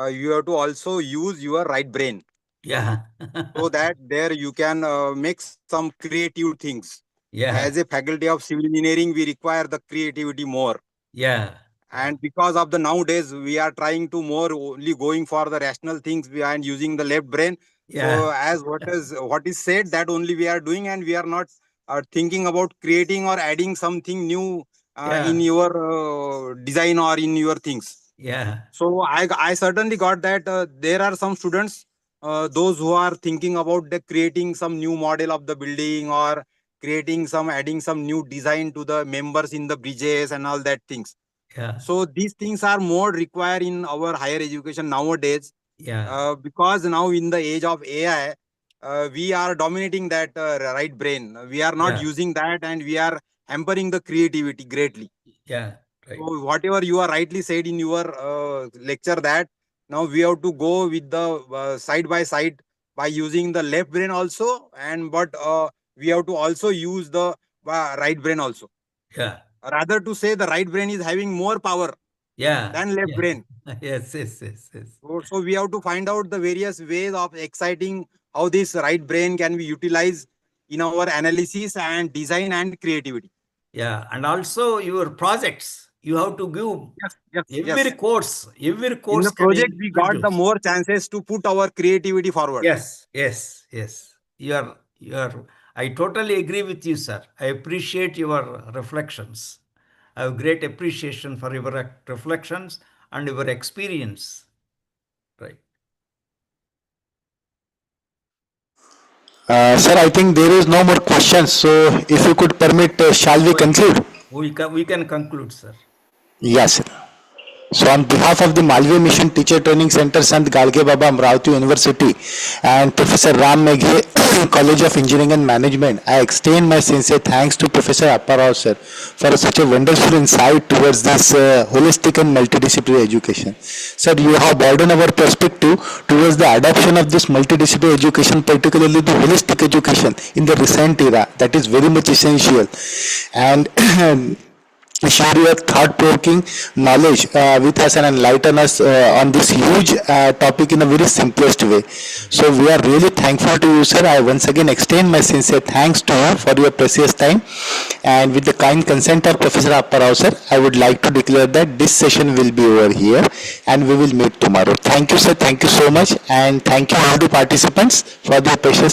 you have to also use your right brain, Yeah. so that there you can make some creative things. As Yeah. a faculty of civil engineering, we require the creativity more. Yeah. Yeah. And because of the nowadays, we are trying to more only going for the rational things and using the left brain. So Yeah. as what is said, that only we are doing, and we are not thinking about creating or adding something new in Yeah. your design or in your things. Yeah. So I certainly got that there are some students, those who are thinking about the creating some new model of the building, or creating some adding some new design to the members in the bridges and all that things. Yeah. So these things are more required in our higher education nowadays, Yeah. because now in the age of AI, we are dominating that right brain. We are not Yeah. using that, and we are hampering the creativity greatly. Yeah. Right. So whatever you are rightly said in your lecture, that now we have to go with the side by side by using the left brain also, and but we have to also use the right brain also. Yeah. Rather to say the right brain is having more power Yeah. than left Yeah. brain. Yes. Yes. Yes. Yes. So we have to find out the various ways of exciting how this right brain can be utilized in our analysis and design and creativity. Yeah. And also your projects, you have to Yes, yes, give every yes. course. Every In course the can project, we got the introduce. more chances to put our creativity forward. Yes. Yes. Yes. You are. I totally agree with you, sir. I appreciate your reflections. I have great appreciation for your reflections and your experience. Right. Sir, I think there is no more questions. So, if you could permit, shall we conclude? We can conclude, sir. Yes, sir. So on behalf of the Malviya Mission Teacher Training Center, Sant Galge Baba, Amravati University, and Professor Ram Meghe, College of Engineering and Management, I extend my sincere thanks to Professor Apparao sir for such a wonderful insight towards this holistic and multidisciplinary education. Sir, you have broadened our perspective towards the adoption of this multidisciplinary education, particularly the holistic education in the recent era. That is very much essential. And share your thought-provoking knowledge with us and enlighten us on this huge topic in a very simplest way. So we are really thankful to you, sir. I once again extend my sincere thanks to you for your precious time. And with the kind consent of Professor Apparao, sir, I would like to declare that this session will be over here and we will meet tomorrow. Thank you, sir. Thank you so much. And thank you all the participants for their precious